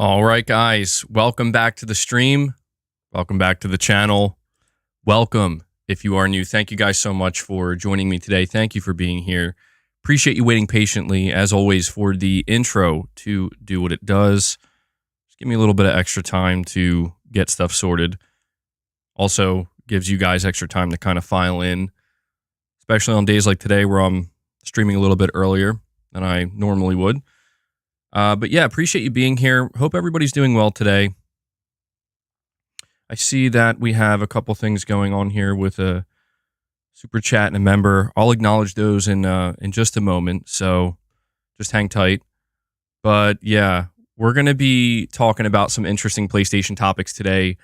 All right, guys, welcome back to the stream. Welcome back to the channel. Welcome if you are new. Thank you guys so much for joining me today. Thank you for being here. Appreciate you waiting patiently, as always, for the intro to do what it does. Just give me a little bit of extra time to get stuff sorted. Also gives you guys extra time to kind of file in, especially on days like today where I'm streaming a little bit earlier than I normally would. But yeah, appreciate you being here. Hope everybody's doing well today. I see that we have a couple things going on here with a super chat and a member. I'll acknowledge those in just a moment, so just hang tight. But yeah, we're going to be talking about some interesting PlayStation topics today.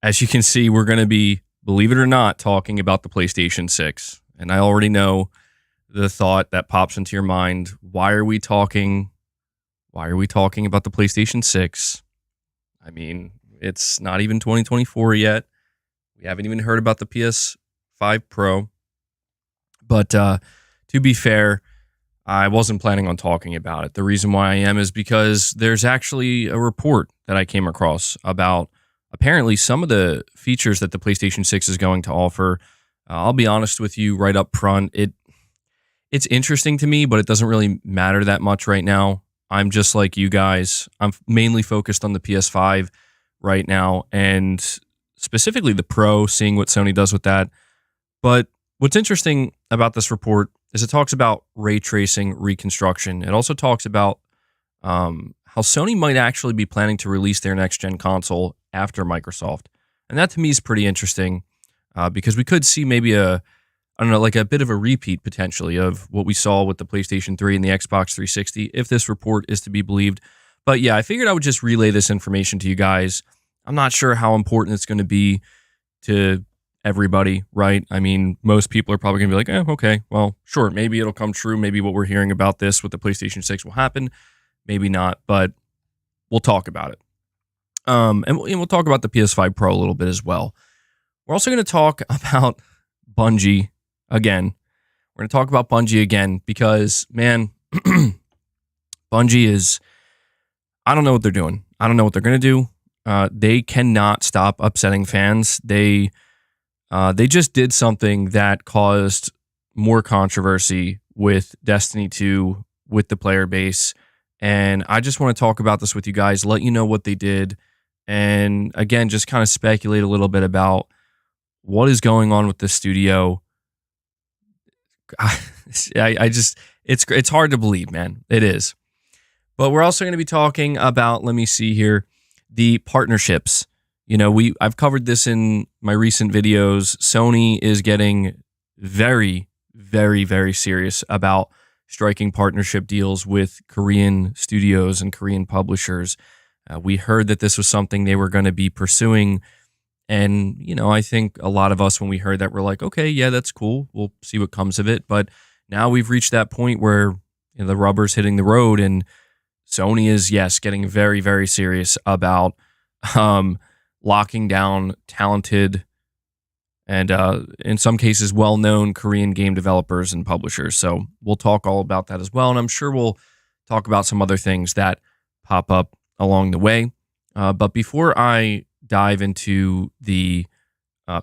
As you can see, we're going to be, believe it or not, talking about the PlayStation 6. And I already know the thought that pops into your mind. Why are we talking about the PlayStation 6? I mean, it's not even 2024 yet. We haven't even heard about the PS5 Pro. But to be fair, I wasn't planning on talking about it. The reason why I am is because there's actually a report that I came across about apparently some of the features that the PlayStation 6 is going to offer. I'll be honest with you right up front. It's interesting to me, but it doesn't really matter that much right now. I'm just like you guys. I'm mainly focused on the PS5 right now, and specifically the Pro, seeing what Sony does with that. But what's interesting about this report is it talks about ray tracing reconstruction. It also talks about how Sony might actually be planning to release their next-gen console after Microsoft. And that to me is pretty interesting because we could see maybe like a bit of a repeat potentially of what we saw with the PlayStation 3 and the Xbox 360, if this report is to be believed. But yeah, I figured I would just relay this information to you guys. I'm not sure how important it's going to be to everybody, right? I mean, most people are probably going to be like, okay, well, sure, maybe it'll come true. Maybe what we're hearing about this with the PlayStation 6 will happen. Maybe not, but we'll talk about it. And we'll talk about the PS5 Pro a little bit as well. We're also going to talk about Bungie again. We're going to talk about Bungie again because, man, Bungie is, I don't know what they're doing. I don't know what they're going to do. They cannot stop upsetting fans. They just did something that caused more controversy with Destiny 2, with the player base. And I just want to talk about this with you guys, let you know what they did. And again, just kind of speculate a little bit about what is going on with this studio. It's hard to believe, man. It is. But we're also going to be talking about, let me see here, the partnerships. You know, I've covered this in my recent videos. Sony is getting very, very, very serious about striking partnership deals with Korean studios and Korean publishers. We heard that this was something they were going to be pursuing. And, you know, I think a lot of us, when we heard that, we're like, okay, yeah, that's cool. We'll see what comes of it. But now we've reached that point where, you know, the rubber's hitting the road, and Sony is, yes, getting very, very serious about locking down talented and, in some cases, well-known Korean game developers and publishers. So we'll talk all about that as well. And I'm sure we'll talk about some other things that pop up along the way. But before I dive into the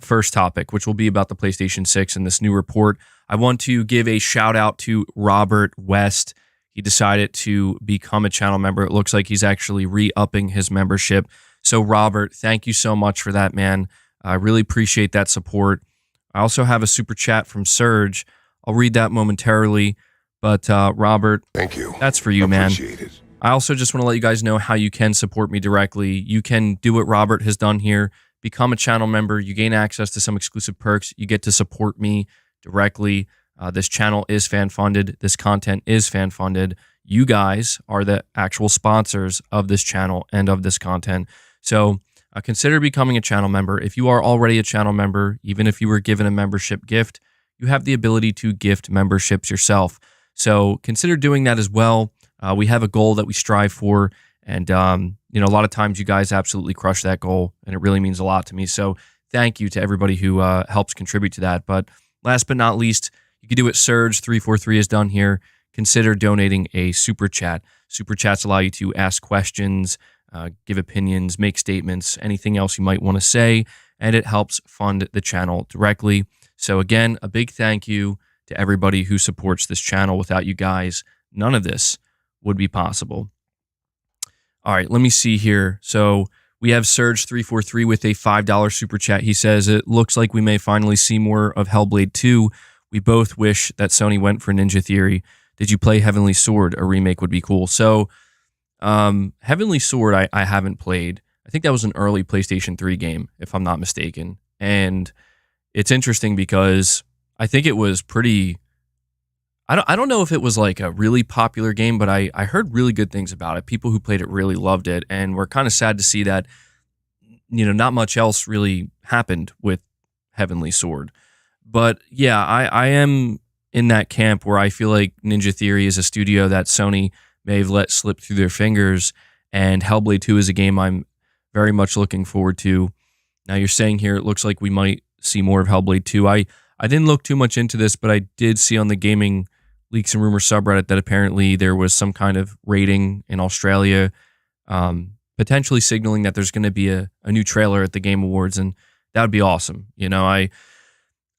first topic, which will be about the PlayStation 6 and this new report, I want to give a shout out to Robert West. He decided to become a channel member. It looks like he's actually re-upping his membership. So Robert, thank you so much for that, man. I really appreciate that support. I also have a super chat from Serge. I'll read that momentarily. But Robert, thank you. That's for you, man. Appreciate it. I also just want to let you guys know how you can support me directly. You can do what Robert has done here. Become a channel member. You gain access to some exclusive perks. You get to support me directly. This channel is fan-funded. This content is fan-funded. You guys are the actual sponsors of this channel and of this content. So consider becoming a channel member. If you are already a channel member, even if you were given a membership gift, you have the ability to gift memberships yourself. So consider doing that as well. We have a goal that we strive for, and you know, a lot of times you guys absolutely crush that goal, and it really means a lot to me. So thank you to everybody who helps contribute to that. But last but not least, you can do what Surge343 has done here. Consider donating a super chat. Super chats allow you to ask questions, give opinions, make statements, anything else you might want to say, and it helps fund the channel directly. So again, a big thank you to everybody who supports this channel. Without you guys, none of this would be possible. All right, let me see here. So we have Surge343 with a $5 super chat. He says, it looks like we may finally see more of HellBlade 2. We both wish that Sony went for Ninja Theory. Did you play Heavenly Sword? A remake would be cool. So Heavenly Sword, I haven't played. I think that was an early PlayStation 3 game, if I'm not mistaken. And it's interesting because I think it was pretty... I don't know if it was like a really popular game, but I heard really good things about it. People who played it really loved it, and we're kind of sad to see that, you know, not much else really happened with Heavenly Sword. But yeah, I am in that camp where I feel like Ninja Theory is a studio that Sony may have let slip through their fingers, and HellBlade 2 is a game I'm very much looking forward to. Now you're saying here it looks like we might see more of HellBlade 2. I didn't look too much into this, but I did see on the Gaming Leaks and Rumors subreddit that apparently there was some kind of rating in Australia, potentially signaling that there's going to be a new trailer at the Game Awards, and that would be awesome. You know, I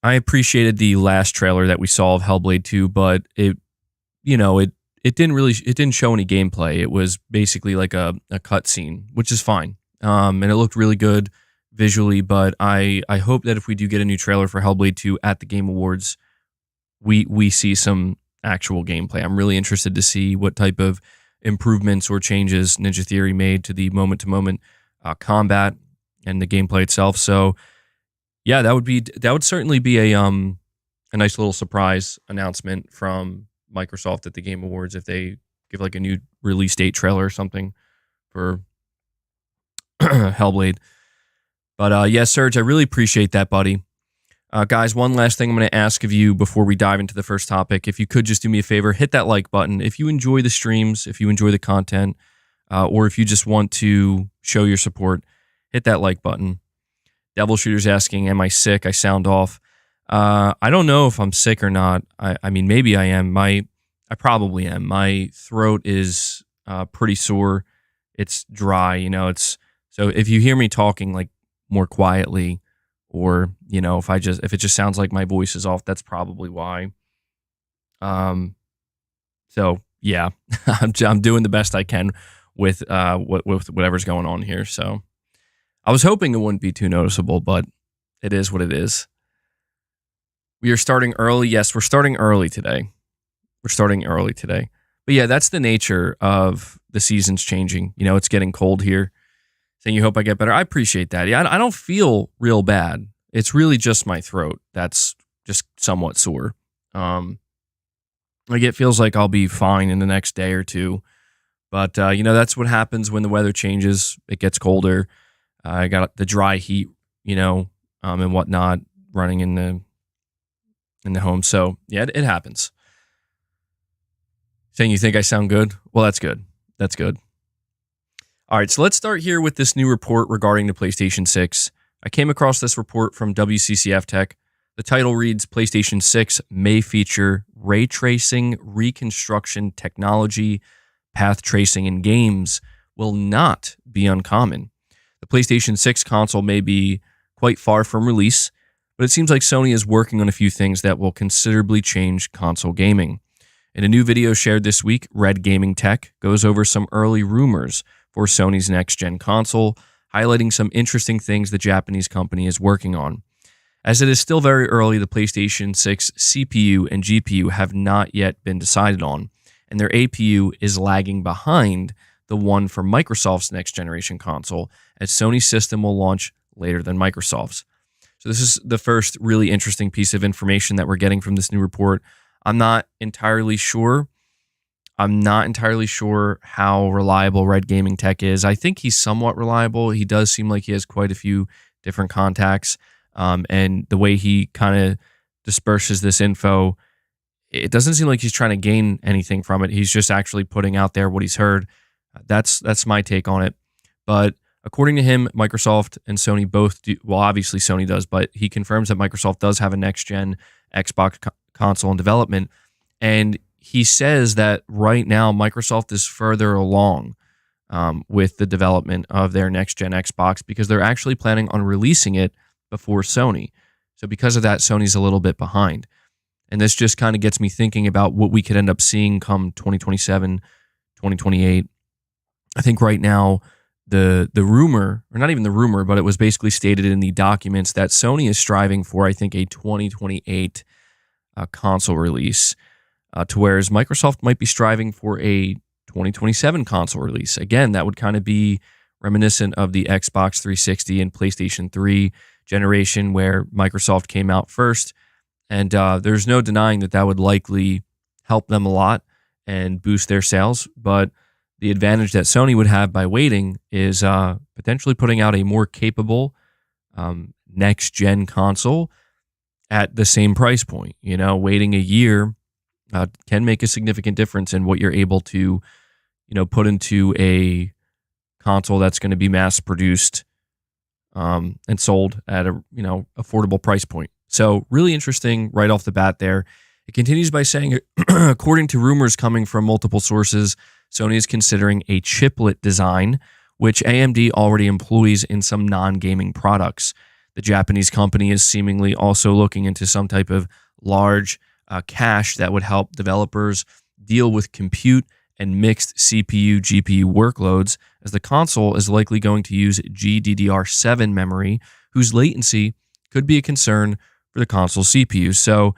appreciated the last trailer that we saw of HellBlade 2, but it didn't show any gameplay. It was basically like a cutscene, which is fine, and it looked really good visually. But I hope that if we do get a new trailer for HellBlade 2 at the Game Awards, we see some actual gameplay. I'm really interested to see what type of improvements or changes Ninja Theory made to the moment-to-moment combat and the gameplay itself. So yeah, that would certainly be a nice little surprise announcement from Microsoft at the Game Awards if they give like a new release date trailer or something for HellBlade. But yeah, Serge, I really appreciate that, buddy. Guys, one last thing I'm going to ask of you before we dive into the first topic. If you could just do me a favor, hit that like button. If you enjoy the streams, if you enjoy the content, or if you just want to show your support, hit that like button. Devil Shooter's asking, am I sick? I sound off. I don't know if I'm sick or not. I mean, maybe I am. I probably am. My throat is pretty sore. It's dry, you know. So if you hear me talking like more quietly, or, you know, if it just sounds like my voice is off, that's probably why. So yeah, I'm doing the best I can with whatever's going on here. So I was hoping it wouldn't be too noticeable, but it is what it is. We are starting early. Yes, we're starting early today. But yeah, that's the nature of the seasons changing. You know, it's getting cold here. Saying you hope I get better. I appreciate that. Yeah, I don't feel real bad. It's really just my throat that's just somewhat sore. Like it feels like I'll be fine in the next day or two. But, you know, that's what happens when the weather changes. It gets colder. I got the dry heat, you know, and whatnot running in the home. So yeah, it happens. Saying you think I sound good? Well, that's good. That's good. All right, so let's start here with this new report regarding the PlayStation 6. I came across this report from WCCF Tech. The title reads, PlayStation 6 may feature ray tracing, reconstruction technology, path tracing in games will not be uncommon. The PlayStation 6 console may be quite far from release, but it seems like Sony is working on a few things that will considerably change console gaming. In a new video shared this week, Red Gaming Tech goes over some early rumors for Sony's next-gen console, highlighting some interesting things the Japanese company is working on. As it is still very early, the PlayStation 6 CPU and GPU have not yet been decided on, and their APU is lagging behind the one for Microsoft's next-generation console, as Sony's system will launch later than Microsoft's. So this is the first really interesting piece of information that we're getting from this new report. I'm not entirely sure how reliable Red Gaming Tech is. I think he's somewhat reliable. He does seem like he has quite a few different contacts. And the way he kind of disperses this info, it doesn't seem like he's trying to gain anything from it. He's just actually putting out there what he's heard. That's my take on it. But according to him, Microsoft and Sony both do, well, obviously Sony does, but he confirms that Microsoft does have a next-gen Xbox console in development. And he says that right now Microsoft is further along with the development of their next-gen Xbox, because they're actually planning on releasing it before Sony. So because of that, Sony's a little bit behind. And this just kind of gets me thinking about what we could end up seeing come 2027, 2028. I think right now, the rumor, or not even the rumor, but it was basically stated in the documents that Sony is striving for, I think, a 2028 console release, to whereas Microsoft might be striving for a 2027 console release. Again, that would kind of be reminiscent of the Xbox 360 and PlayStation 3 generation, where Microsoft came out first. And there's no denying that that would likely help them a lot and boost their sales. But the advantage that Sony would have by waiting is potentially putting out a more capable next-gen console at the same price point. You know, waiting a year can make a significant difference in what you're able to, put into a console that's going to be mass-produced and sold at a, affordable price point. So really interesting right off the bat there. It continues by saying, according to rumors coming from multiple sources, Sony is considering a chiplet design, which AMD already employs in some non-gaming products. The Japanese company is seemingly also looking into some type of large cache that would help developers deal with compute and mixed CPU-GPU workloads, as the console is likely going to use GDDR7 memory, whose latency could be a concern for the console CPU. So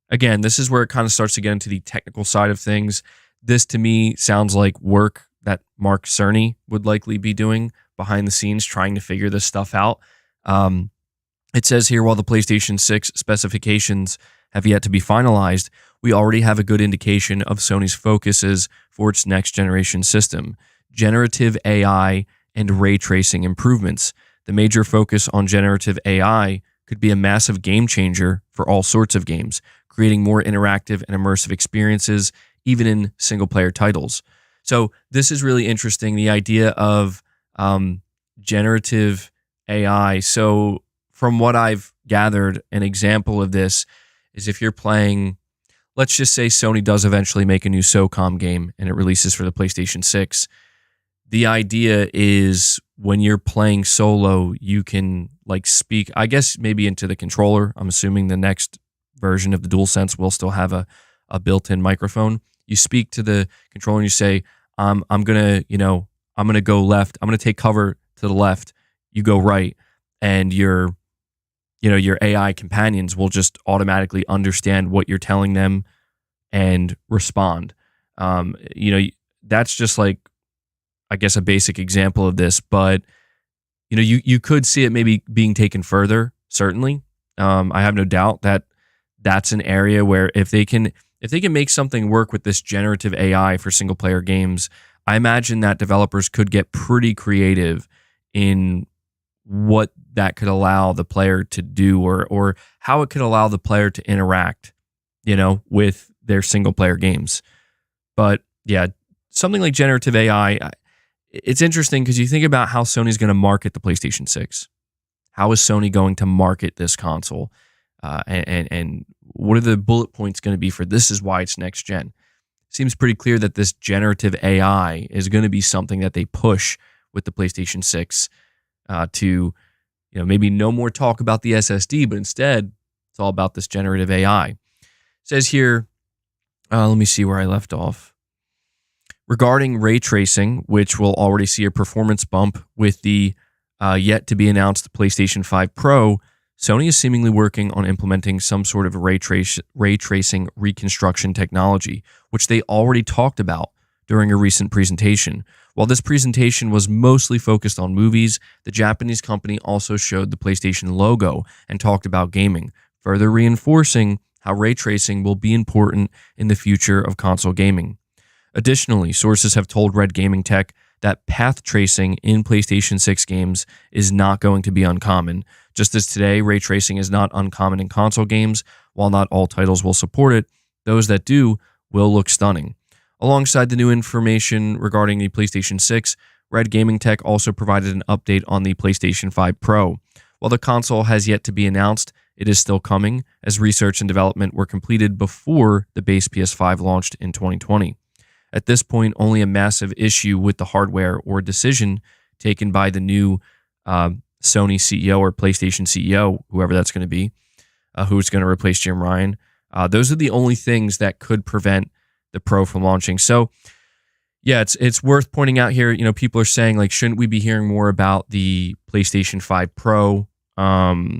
again, this is where it kind of starts to get into the technical side of things. This, to me, sounds like work that Mark Cerny would likely be doing behind the scenes, trying to figure this stuff out. It says here, while the PlayStation 6 specifications have yet to be finalized, we already have a good indication of Sony's focuses for its next-generation system: generative AI and ray tracing improvements. The major focus on generative AI could be a massive game changer for all sorts of games, creating more interactive and immersive experiences, even in single-player titles. So this is really interesting, the idea of generative AI. So from what I've gathered, an example of this is if you're playing, let's just say Sony does eventually make a new SOCOM game and it releases for the PlayStation 6. The idea is when you're playing solo, you can speak, I guess, maybe into the controller. I'm assuming the next version of the DualSense will still have a built-in microphone. You speak to the controller and you say, I'm gonna go left. I'm gonna take cover to the left. You go right, and your AI companions will just automatically understand what you're telling them and respond. That's just I guess, a basic example of this, but you could see it maybe being taken further. Certainly, I have no doubt that that's an area where if they can make something work with this generative AI for single player games, I imagine that developers could get pretty creative in what that could allow the player to do, or how it could allow the player to interact, with their single player games. But yeah, something like generative AI, it's interesting because you think about how Sony's going to market the PlayStation 6. How is Sony going to market this console? And what are the bullet points going to be for this is why it's next gen? Seems pretty clear that this generative AI is going to be something that they push with the PlayStation 6 to, maybe no more talk about the SSD, but instead it's all about this generative AI. It says here, let me see where I left off. Regarding ray tracing, which will already see a performance bump with the yet to be announced PlayStation 5 Pro, Sony is seemingly working on implementing some sort of ray tracing reconstruction technology, which they already talked about during a recent presentation. While this presentation was mostly focused on movies, the Japanese company also showed the PlayStation logo and talked about gaming, further reinforcing how ray tracing will be important in the future of console gaming. Additionally, sources have told Red Gaming Tech that path tracing in PlayStation 6 games is not going to be uncommon. Just as today, ray tracing is not uncommon in console games, while not all titles will support it, those that do will look stunning. Alongside the new information regarding the PlayStation 6, Red Gaming Tech also provided an update on the PlayStation 5 Pro. While the console has yet to be announced, it is still coming, as research and development were completed before the base PS5 launched in 2020. at this point only a massive issue with the hardware or decision taken by the new Sony CEO or PlayStation CEO, whoever that's going to be, who's going to replace Jim Ryan. Those are the only things that could prevent the Pro from launching. So, yeah, it's worth pointing out here. People are saying, like, shouldn't we be hearing more about the PlayStation 5 Pro, rather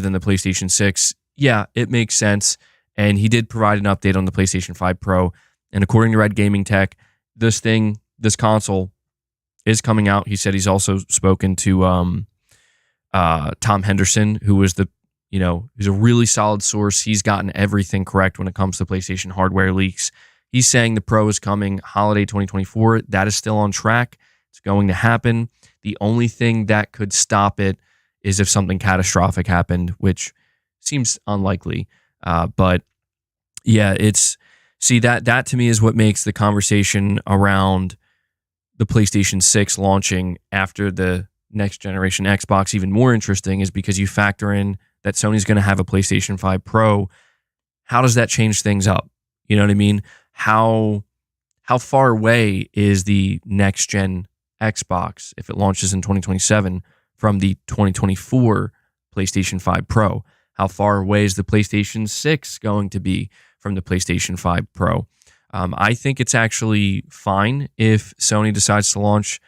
than the PlayStation 6? Yeah, it makes sense. And he did provide an update on the PlayStation 5 Pro. And according to Red Gaming Tech, this console is coming out. He said he's also spoken to Tom Henderson, who was who's a really solid source. He's gotten everything correct when it comes to PlayStation hardware leaks. He's saying the Pro is coming holiday 2024. That is still on track. It's going to happen. The only thing that could stop it is if something catastrophic happened, which seems unlikely. But yeah, that to me is what makes the conversation around the PlayStation 6 launching after the next generation Xbox even more interesting, is because you factor in that Sony's going to have a PlayStation 5 Pro. How does that change things up? You know what I mean? How far away is the next gen Xbox, if it launches in 2027, from the 2024 PlayStation 5 Pro? How far away is the PlayStation 6 going to be from the PlayStation 5 Pro? I think it's actually fine if Sony decides to launch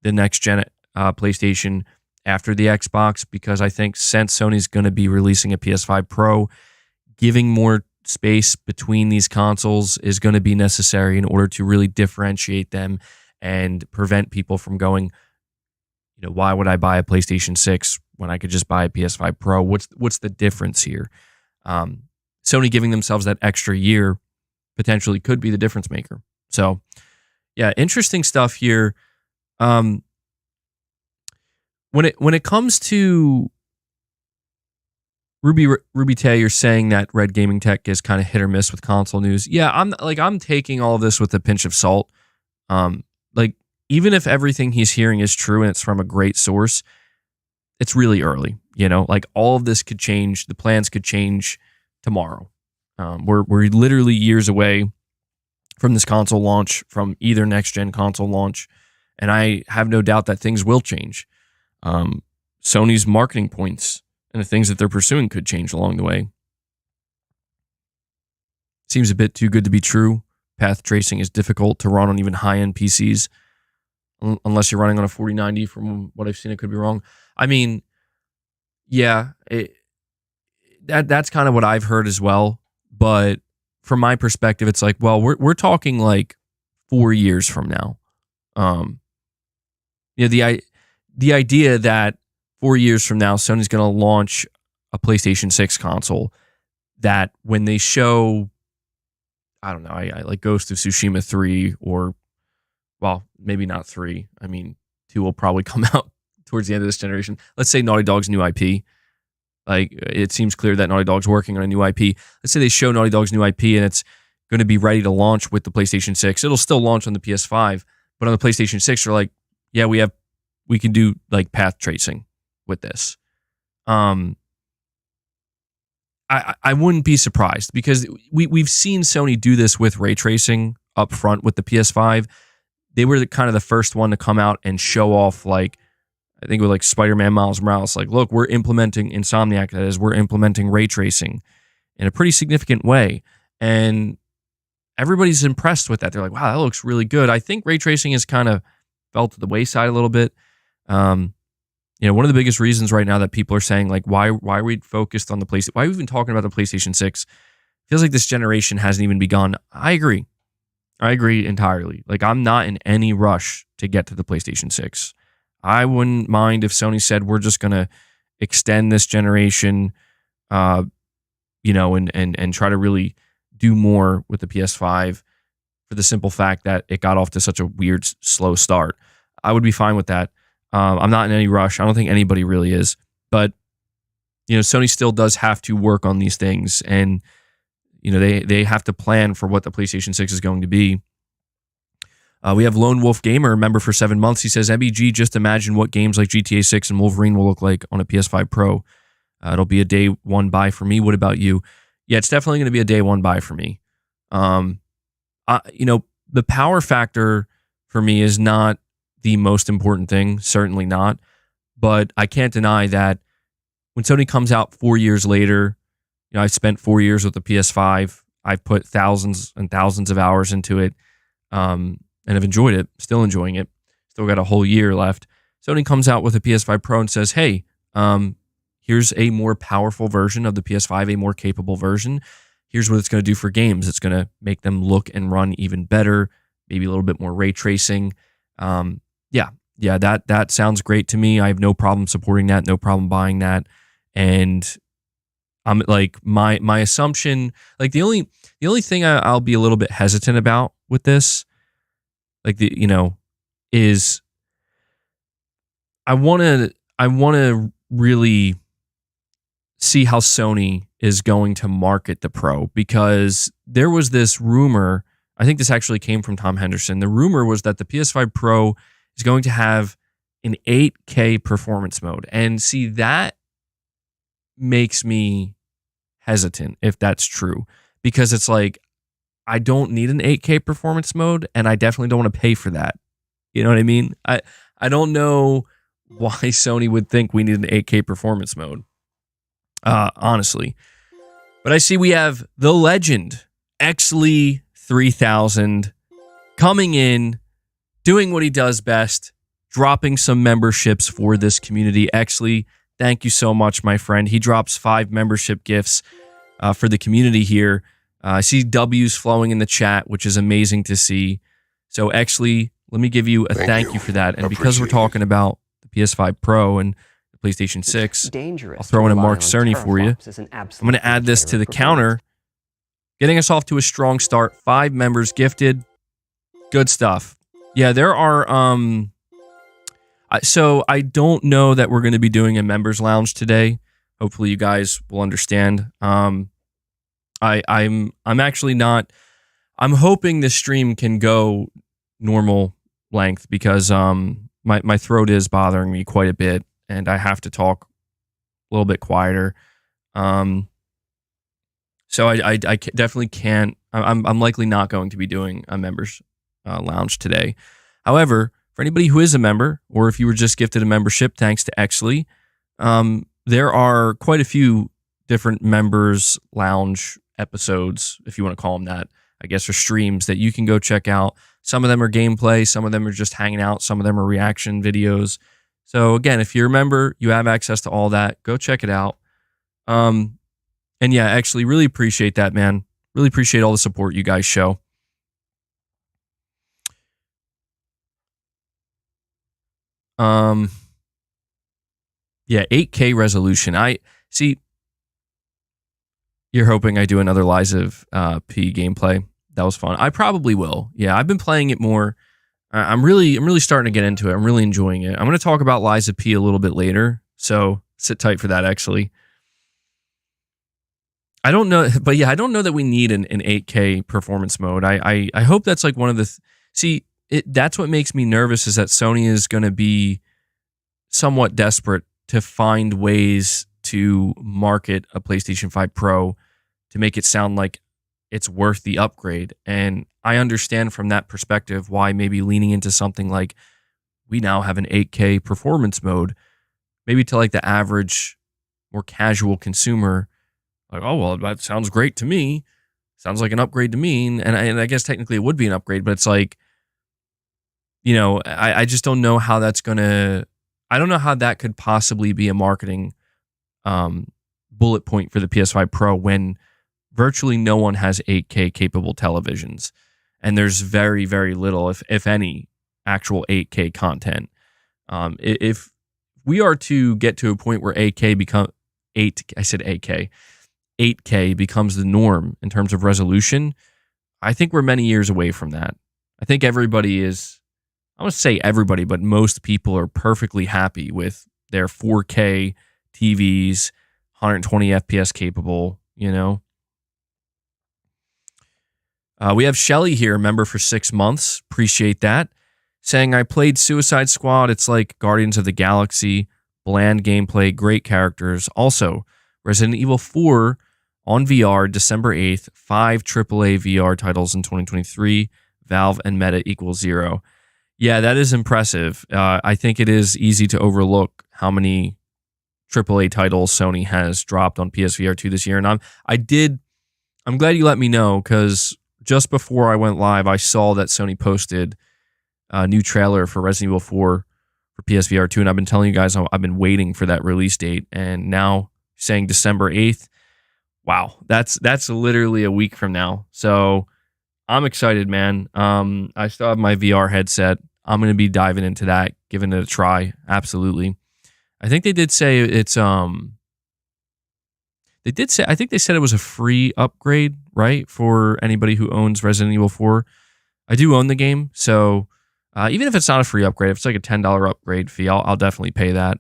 the next gen PlayStation after the Xbox, because I think since Sony's going to be releasing a PS5 Pro, giving more space between these consoles is going to be necessary in order to really differentiate them and prevent people from going, why would I buy a PlayStation 6 when I could just buy a PS5 Pro? What's the difference here? Sony giving themselves that extra year potentially could be the difference maker. So, yeah, interesting stuff here. When it comes to Ruby Tay, you're saying that Red Gaming Tech is kind of hit or miss with console news. Yeah, I'm taking all of this with a pinch of salt. Even if everything he's hearing is true and it's from a great source, it's really early. All of this could change. The plans could change tomorrow. We're literally years away from this console launch, from either next gen console launch, and I have no doubt that things will change. Sony's marketing points and the things that they're pursuing could change along the way. Seems a bit too good to be true. Path tracing is difficult to run on even high-end PCs, unless you're running on a 4090. From what I've seen, it could be wrong. I mean, yeah, that's kind of what I've heard as well. But from my perspective, it's like, well, we're talking like 4 years from now. The idea that 4 years from now, Sony's going to launch a PlayStation 6 console that when they show, I don't know, I like Ghost of Tsushima 3, or, well, maybe not 3. I mean, 2 will probably come out towards the end of this generation. Let's say Naughty Dog's new IP. Like, it seems clear that Naughty Dog's working on a new IP. Let's say they show Naughty Dog's new IP and it's going to be ready to launch with the PlayStation 6. It'll still launch on the PS5, but on the PlayStation 6, they're like, yeah, we can do like path tracing with this. I wouldn't be surprised, because we've seen Sony do this with ray tracing up front with the PS5. They were kind of the first one to come out and show off, like, I think with like Spider-Man Miles Morales, like, look, we're implementing Insomniac, that is, we're implementing ray tracing in a pretty significant way. And everybody's impressed with that. They're like, wow, that looks really good. I think ray tracing has kind of fell to the wayside a little bit. One of the biggest reasons right now that people are saying, like, why are we focused on the PlayStation? Why are we even talking about the PlayStation 6? Feels like this generation hasn't even begun. I agree entirely. Like, I'm not in any rush to get to the PlayStation 6. I wouldn't mind if Sony said, we're just going to extend this generation, and try to really do more with the PS5, for the simple fact that it got off to such a weird, slow start. I would be fine with that. I'm not in any rush. I don't think anybody really is. But, Sony still does have to work on these things, and, they have to plan for what the PlayStation 6 is going to be. We have Lone Wolf Gamer, member for 7 months. He says, MBG, just imagine what games like GTA 6 and Wolverine will look like on a PS5 Pro. It'll be a day one buy for me. What about you? Yeah, it's definitely going to be a day one buy for me. the power factor for me is not the most important thing, certainly not. But I can't deny that when Sony comes out 4 years later, I've spent 4 years with the PS5. I've put thousands and thousands of hours into it, and have enjoyed it. Still enjoying it. Still got a whole year left. Sony comes out with a PS5 Pro and says, "Hey, here's a more powerful version of the PS5, a more capable version. Here's what it's going to do for games. It's going to make them look and run even better. Maybe a little bit more ray tracing." That sounds great to me. I have no problem supporting that. No problem buying that. And I'm like, my assumption, like the only thing I'll be a little bit hesitant about with this, is I want to really see how Sony is going to market the Pro, because there was this rumor. I think this actually came from Tom Henderson. The rumor was that the PS5 Pro is going to have an 8K performance mode. And see, that makes me hesitant if that's true, because it's like, I don't need an 8K performance mode, and I definitely don't want to pay for that. You know what I mean? I don't know why Sony would think we need an 8K performance mode, honestly. But I see we have the legend, Exley 3000, coming in, doing what he does best, dropping some memberships for this community. Exley, thank you so much, my friend. He drops 5 membership gifts for the community here. I see W's flowing in the chat, which is amazing to see. So Exley, let me give you a thank you for that. And because we're talking about the PS5 Pro and the PlayStation 6, I'll throw in a Mark Cerny for you. I'm going to add this to the counter, getting us off to a strong start. 5 members gifted. Good stuff. Yeah, there are... So I don't know that we're going to be doing a members lounge today. Hopefully you guys will understand. I'm actually not... I'm hoping this stream can go normal length, because my throat is bothering me quite a bit, and I have to talk a little bit quieter. So I definitely can't. I'm likely not going to be doing a members lounge today. However, for anybody who is a member, or if you were just gifted a membership thanks to Exley, there are quite a few different members lounge episodes, if you want to call them that, I guess, or streams that you can go check out. Some of them are gameplay, some of them are just hanging out, some of them are reaction videos. So again, if you're a member, you have access to all that. Go check it out. And yeah, actually really appreciate that, man. Really appreciate all the support you guys show. Yeah, 8K resolution. I see. You're hoping I do another Lies of P gameplay. That was fun. I probably will. Yeah, I've been playing it more. I'm really starting to get into it. I'm really enjoying it. I'm going to talk about Lies of P a little bit later, so sit tight for that. Actually, I don't know, but yeah, I don't know that we need an 8K performance mode. I hope that's like one of the that's what makes me nervous, is that Sony is going to be somewhat desperate to find ways to market a PlayStation 5 Pro to make it sound like it's worth the upgrade. And I understand from that perspective why maybe leaning into something like, we now have an 8K performance mode, maybe to like the average, more casual consumer, like, oh, well, that sounds great to me. Sounds like an upgrade to me. And I guess technically it would be an upgrade, but it's like, I just don't know how that's going to, I don't know how that could possibly be a marketing bullet point for the PS5 Pro when virtually no one has 8K capable televisions, and there's very, very little, if any, actual 8K content. If we are to get to a point where 8K becomes the norm in terms of resolution, I think we're many years away from that. I think everybody is, I want to say everybody, but most people are perfectly happy with their 4K TVs, 120 FPS capable, We have Shelly here, member for 6 months. Appreciate that. Saying, I played Suicide Squad. It's like Guardians of the Galaxy. Bland gameplay, great characters. Also, Resident Evil 4 on VR December 8th, 5 AAA VR titles in 2023, Valve and Meta equals 0. Yeah, that is impressive. I think it is easy to overlook how many AAA titles Sony has dropped on PSVR 2 this year. And I'm glad you let me know, because just before I went live, I saw that Sony posted a new trailer for Resident Evil 4 for PSVR 2. And I've been telling you guys I've been waiting for that release date. And now saying December 8th, wow, that's literally a week from now. So I'm excited, man. I still have my VR headset. I'm going to be diving into that, giving it a try. Absolutely. I think they did say it's I think they said it was a free upgrade, right? For anybody who owns Resident Evil 4. I do own the game, so even if it's not a free upgrade, if it's like a $10 upgrade fee, I'll definitely pay that.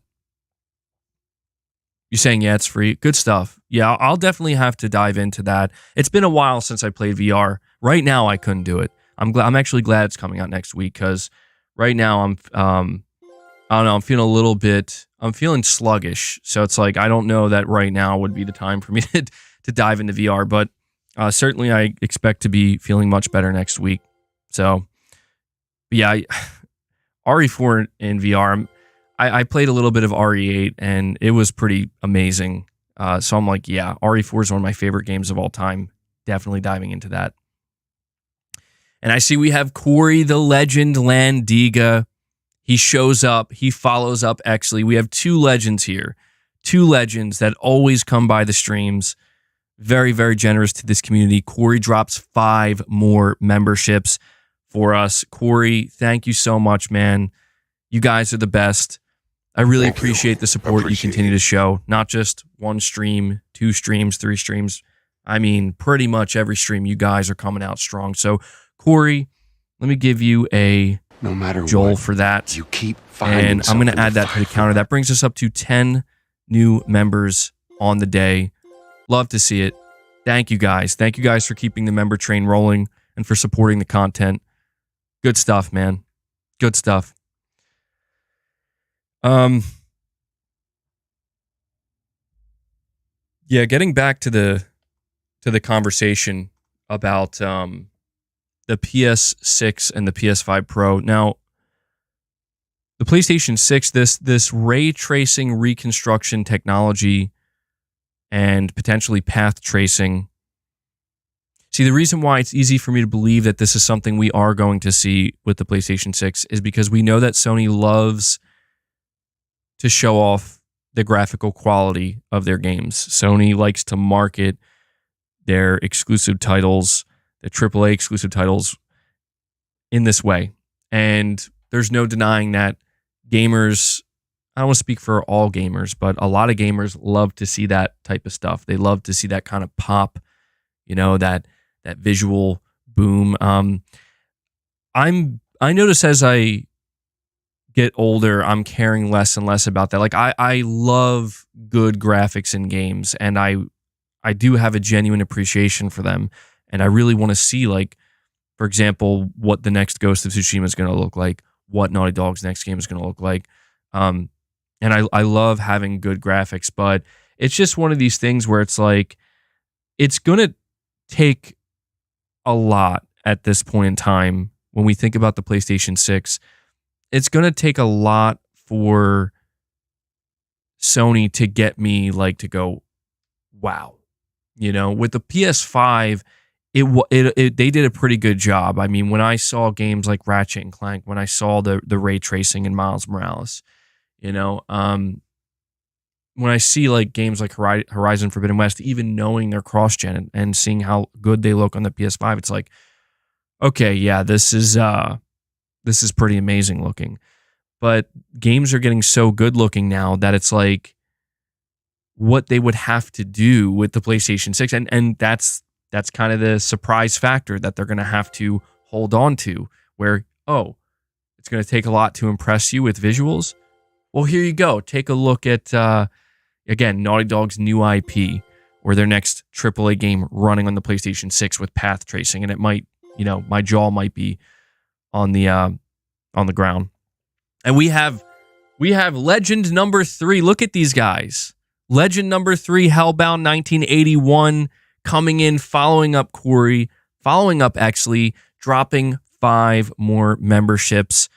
You're saying, yeah, it's free. Good stuff. Yeah, I'll definitely have to dive into that. It's been a while since I played VR. Right now, I couldn't do it. I'm actually glad it's coming out next week, because right now I don't know, I'm feeling sluggish. So it's like, I don't know that right now would be the time for me to dive into VR, but certainly I expect to be feeling much better next week. So yeah, RE4 in VR, I played a little bit of RE8 and it was pretty amazing. So I'm like, yeah, RE4 is one of my favorite games of all time. Definitely diving into that. And I see we have Corey the Legend Landiga. He shows up. He follows up. Actually, we have 2 legends here. 2 legends that always come by the streams. Very, very generous to this community. Corey drops 5 more memberships for us. Corey, thank you so much, man. You guys are the best. I really appreciate the support you continue to show. Not just 1 stream, 2 streams, 3 streams. I mean, pretty much every stream you guys are coming out strong. So, Corey, let me give you a no matter Joel what, for that. you keep and I'm going to add that to the counter. That brings us up to 10 new members on the day. Love to see it. Thank you guys. Thank you guys for keeping the member train rolling and for supporting the content. Good stuff, man. Good stuff. Yeah, getting back to the conversation about the PS6 and the PS5 Pro. Now, the PlayStation 6, this ray tracing reconstruction technology and potentially path tracing. See, the reason why it's easy for me to believe that this is something we are going to see with the PlayStation 6 is because we know that Sony loves to show off the graphical quality of their games. Sony likes to market their exclusive titles, the AAA exclusive titles, in this way. And there's no denying that gamers, I don't want to speak for all gamers, but a lot of gamers love to see that type of stuff. They love to see that kind of pop, that visual boom. I notice as I get older, I'm caring less and less about that. Like I love good graphics in games, and I do have a genuine appreciation for them. And I really want to see, like, for example, what the next Ghost of Tsushima is going to look like, what Naughty Dog's next game is going to look like. And I love having good graphics, but it's just one of these things where it's like, it's going to take a lot at this point in time. When we think about the PlayStation 6, it's going to take a lot for Sony to get me like to go, wow. With the PS5, they did a pretty good job. I mean, when I saw games like Ratchet and Clank, when I saw the ray tracing in Miles Morales, when I see like games like Horizon Forbidden West, even knowing they're cross-gen and seeing how good they look on the PS5, it's like, okay, yeah, this is pretty amazing looking. But games are getting so good looking now that it's like what they would have to do with the PlayStation 6, and that's kind of the surprise factor that they're going to have to hold on to, where, it's going to take a lot to impress you with visuals. Well, here you go. Take a look at, again, Naughty Dog's new IP, or their next AAA game running on the PlayStation 6 with path tracing, and it might, my jaw might be on the ground. And we have legend number 3. Look at these guys. Legend number 3, Hellbound 1981, coming in, following up Corey, following up Exley, dropping 5 more memberships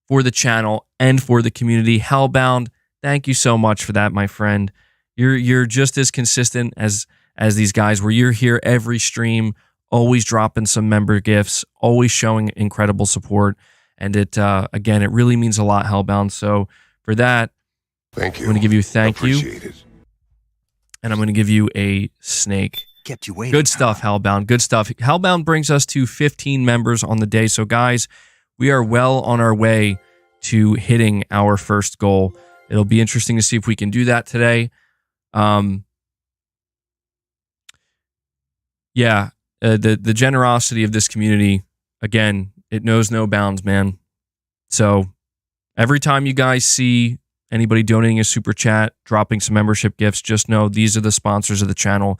for the channel and for the community. Hellbound, thank you so much for that, my friend. You're just as consistent as these guys, where you're here every stream, always dropping some member gifts, always showing incredible support. And it again, it really means a lot, Hellbound. So for that, thank you. I'm going to give you thank you. Appreciate it. And I'm going to give you a snake. Kept you waiting. Good stuff, Hellbound. Good stuff. Hellbound brings us to 15 members on the day. So guys, we are well on our way to hitting our first goal. It'll be interesting to see if we can do that today. Yeah, the generosity of this community, again, it knows no bounds, man. So every time you guys see anybody donating a super chat, dropping some membership gifts, just know these are the sponsors of the channel.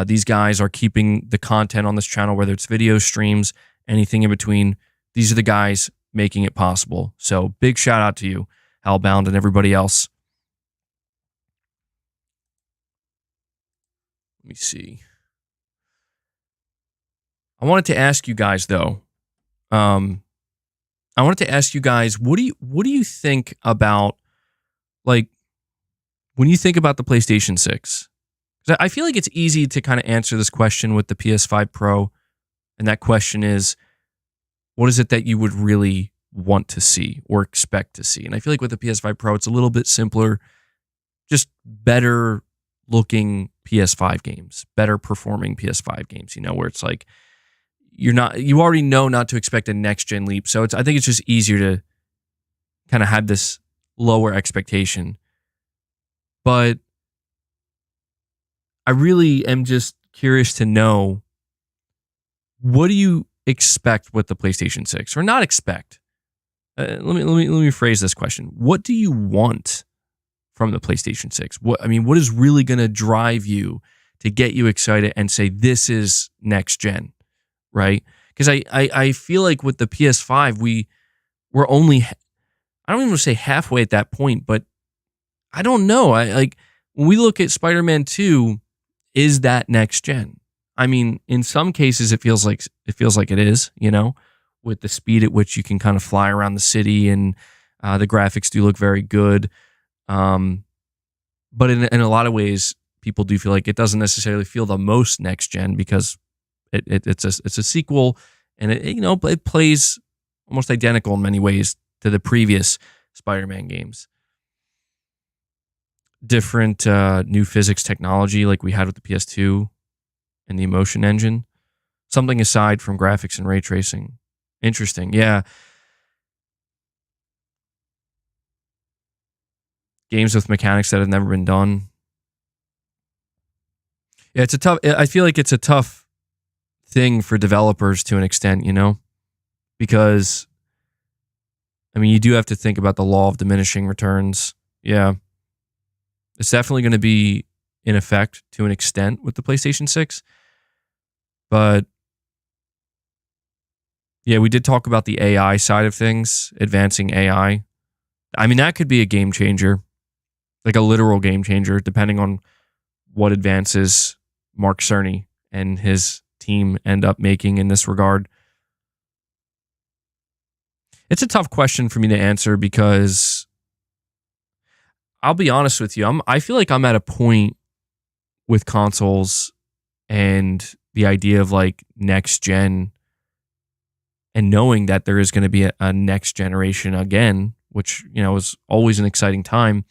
These guys are keeping the content on this channel, whether it's video streams, anything in between. These are the guys making it possible. So big shout out to you, Hellbound, and everybody else. Let me see. I wanted to ask you guys, though. I wanted to ask you guys, what do you think about, like, when you think about the PlayStation 6? Because I feel like it's easy to kind of answer this question with the PS5 Pro, and that question is, what is it that you would really want to see or expect to see? And I feel like with the PS5 Pro, it's a little bit simpler, just better looking PS5 games, better performing PS5 games, you know, where it's like, you already know not to expect a next gen leap. So I think it's just easier to kind of have this lower expectation. But I really am just curious to know, what do you expect with the PlayStation 6, or not expect? Let me phrase this question. What do you want from the PlayStation 6? What is really going to drive you to get you excited and say this is next gen? Right? Because I feel like with the PS5, we're only, I don't even want to say halfway at that point, but I don't know. When we look at Spider-Man 2, is that next gen? I mean, in some cases it feels like it is, you know, with the speed at which you can kind of fly around the city, and the graphics do look very good. But in a lot of ways, people do feel like it doesn't necessarily feel the most next gen, because it's a sequel, and it plays almost identical in many ways to the previous Spider-Man games. Different new physics technology like we had with the PS2 and the Emotion Engine. Something aside from graphics and ray tracing. Interesting, yeah. Games with mechanics that have never been done. Yeah, I feel like it's a tough thing for developers to an extent, you know, because you do have to think about the law of diminishing returns. Yeah, it's definitely going to be in effect to an extent with the PlayStation 6, but yeah, we did talk about the AI side of things, advancing AI. That could be a game changer, like a literal game changer, depending on what advances Mark Cerny and his team end up making in this regard. It's a tough question for me to answer, because I'll be honest with you, I feel like I'm at a point with consoles and the idea of like next gen, and knowing that there is going to be a next generation again, which, you know, is always an exciting time.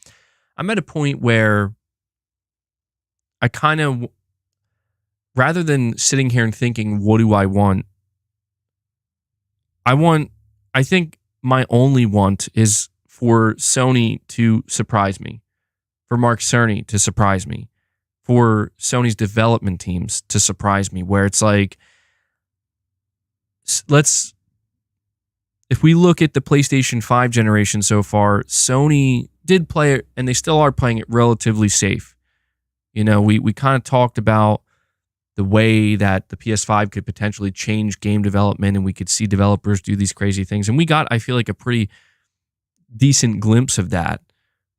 I'm at a point where I kind of, rather than sitting here and thinking, what do I want? I think my only want is for Sony to surprise me, for Mark Cerny to surprise me, for Sony's development teams to surprise me, where it's like, if we look at the PlayStation 5 generation so far, Sony did play it, and they still are playing it relatively safe. You know, we kind of talked about the way that the PS5 could potentially change game development, and we could see developers do these crazy things. And we got, I feel like, a pretty decent glimpse of that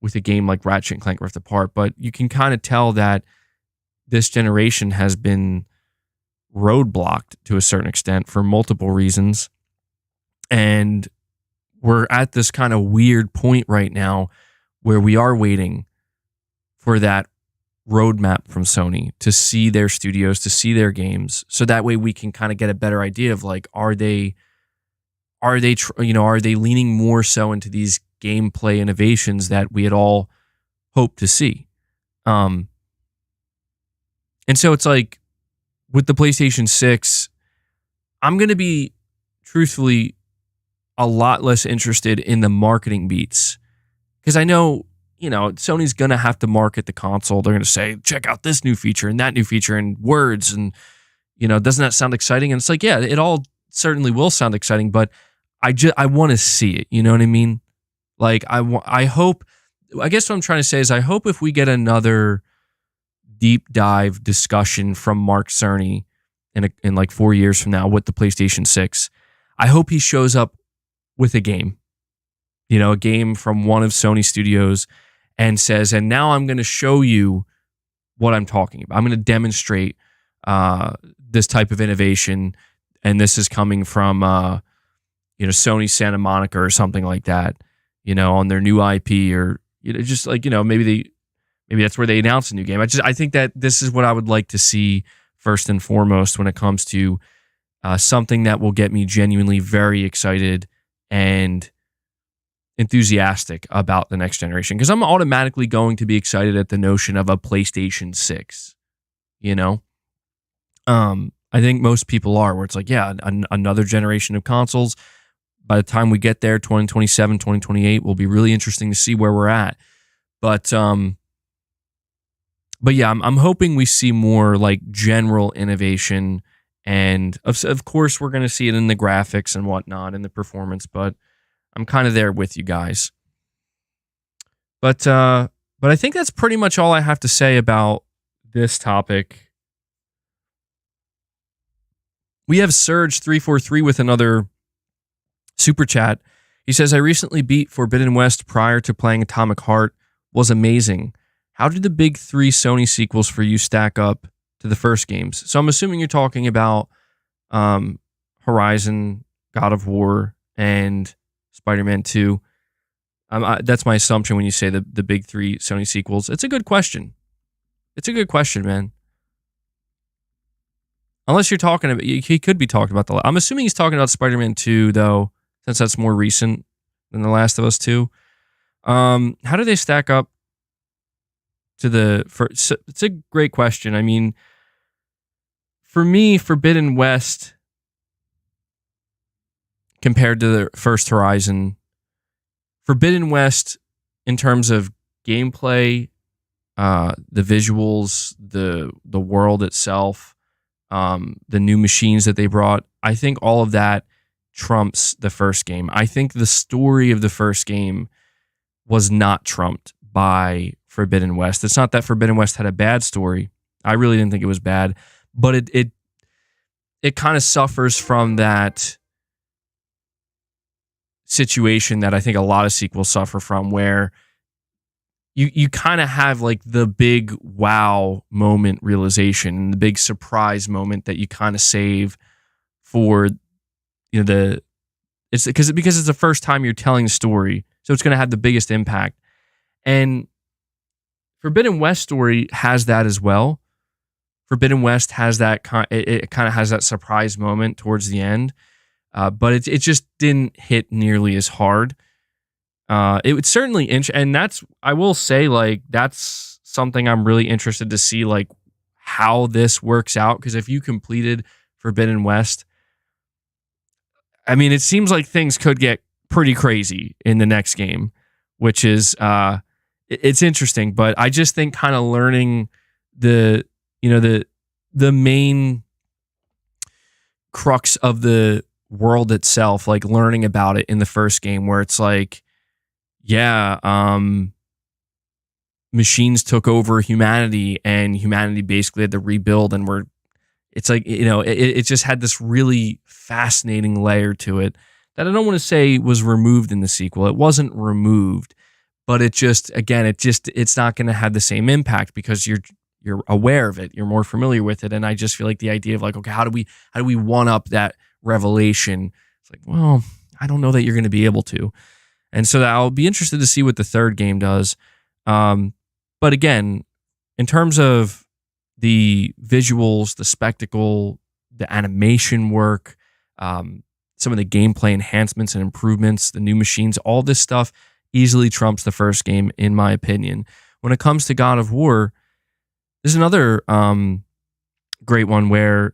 with a game like Ratchet and Clank Rift Apart, but you can kind of tell that this generation has been roadblocked to a certain extent for multiple reasons. And we're at this kind of weird point right now where we are waiting for that roadmap from Sony to see their studios, to see their games, so that way we can kind of get a better idea of like, are they leaning more so into these gameplay innovations that we had all hoped to see. And so it's like with the PlayStation 6, I'm going to be truthfully a lot less interested in the marketing beats, because I know, Sony's going to have to market the console. They're going to say, check out this new feature and that new feature and words. And, doesn't that sound exciting? And it's like, yeah, it all certainly will sound exciting, but I want to see it. You know what I mean? Like, I guess what I'm trying to say is I hope if we get another deep dive discussion from Mark Cerny in like 4 years from now with the PlayStation 6, I hope he shows up with a game, a game from one of Sony studios, and says, and now I'm going to show you what I'm talking about. I'm going to demonstrate this type of innovation, and this is coming from Sony Santa Monica or something like that, on their new IP, or just like, maybe that's where they announce a new game. I think that this is what I would like to see first and foremost when it comes to something that will get me genuinely very excited and enthusiastic about the next generation, because I'm automatically going to be excited at the notion of a PlayStation 6. I think most people are, where it's like, yeah, another generation of consoles. By the time we get there, 2027, 2028, will be really interesting to see where we're at. But yeah, I'm hoping we see more like general innovation, and of course we're going to see it in the graphics and whatnot and the performance. But I'm kind of there with you guys. But I think that's pretty much all I have to say about this topic. We have Surge343 with another super chat. He says, I recently beat Forbidden West prior to playing Atomic Heart. Was amazing. How did the big three Sony sequels for you stack up to the first games? So I'm assuming you're talking about Horizon, God of War, and Spider-Man 2. That's my assumption when you say the big three Sony sequels. It's a good question. It's a good question, man. Unless you're talking about, he could be talking about I'm assuming he's talking about Spider-Man 2, though, since that's more recent than The Last of Us 2. How do they stack up to it's a great question. I mean, for me, Forbidden West compared to the first Horizon, Forbidden West, in terms of gameplay, the visuals, the world itself, the new machines that they brought, I think all of that trumps the first game. I think the story of the first game was not trumped by Forbidden West. It's not that Forbidden West had a bad story. I really didn't think it was bad, but it kind of suffers from that situation that I think a lot of sequels suffer from, where you kind of have like the big wow moment realization and the big surprise moment that you kind of save for it's because it's the first time you're telling the story, so it's going to have the biggest impact. And Forbidden West story has that as well. Forbidden West has that it kind of has that surprise moment towards the end, but it just didn't hit nearly as hard. It would certainly and that's, I will say, like, that's something I'm really interested to see, like, how this works out, because if you completed Forbidden West, I mean, it seems like things could get pretty crazy in the next game, which is it's interesting. But I just think kind of learning the main crux of the world itself, like learning about it in the first game, where it's like, yeah, machines took over humanity, and humanity basically had to rebuild, and it's like, it just had this really fascinating layer to it that I don't want to say was removed in the sequel. It wasn't removed, but it's not going to have the same impact because you're aware of it, you're more familiar with it, and I just feel like the idea of like, okay, how do we one up that revelation? It's like, well, I don't know that you're going to be able to, and so I'll be interested to see what the third game does. But again, in terms of the visuals, the spectacle, the animation work, some of the gameplay enhancements and improvements, the new machines, all this stuff easily trumps the first game, in my opinion. When it comes to God of War, there's another great one where,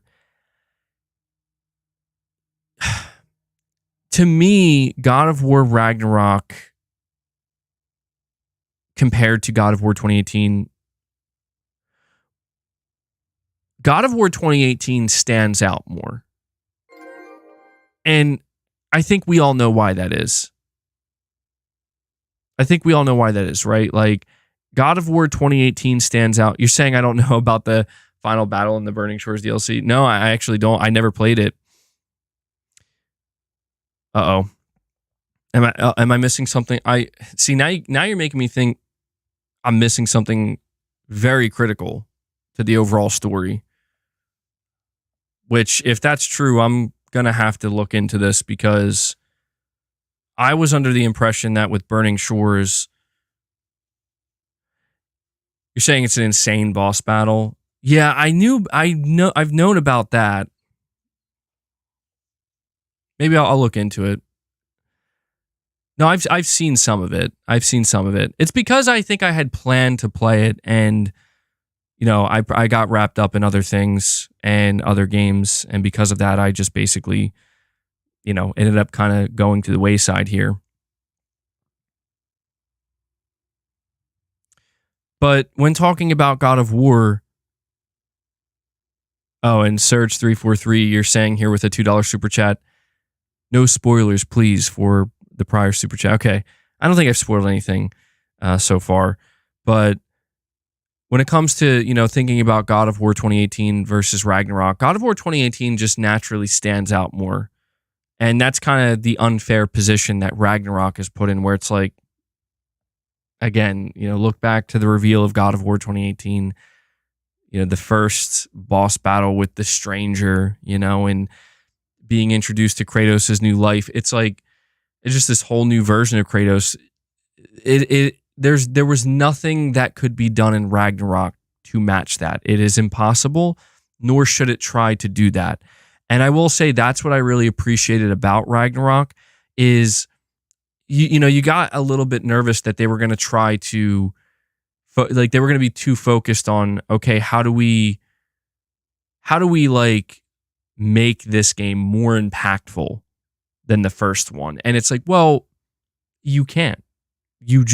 to me, God of War Ragnarok compared to God of War 2018, God of War 2018 stands out more. And I think we all know why that is. Right? Like, God of War 2018 stands out. You're saying I don't know about the final battle in the Burning Shores DLC? No, I actually don't. I never played it. Uh-oh. Am I missing something? I see now you're making me think I'm missing something very critical to the overall story. Which, if that's true, I'm going to have to look into this, because I was under the impression that with Burning Shores, you're saying it's an insane boss battle. Yeah, I've known about that. Maybe I'll look into it. No, I've seen some of it. It's because I think I had planned to play it, and I got wrapped up in other things and other games, and because of that, I just basically, ended up kind of going to the wayside here. But when talking about God of War, and Surge343, you're saying here with a $2 super chat, no spoilers, please, for the prior super chat. Okay, I don't think I've spoiled anything so far, but when it comes to, thinking about God of War 2018 versus Ragnarok, God of War 2018 just naturally stands out more. And that's kind of the unfair position that Ragnarok is put in, where it's like, again, look back to the reveal of God of War 2018, the first boss battle with the stranger, and being introduced to Kratos' new life. It's like, it's just this whole new version of Kratos. There was nothing that could be done in Ragnarok to match that. It is impossible, nor should it try to do that. And I will say that's what I really appreciated about Ragnarok is, you got a little bit nervous that they were going to try to, they were going to be too focused on, okay, how do we like make this game more impactful than the first one? And it's like, well, you can't. You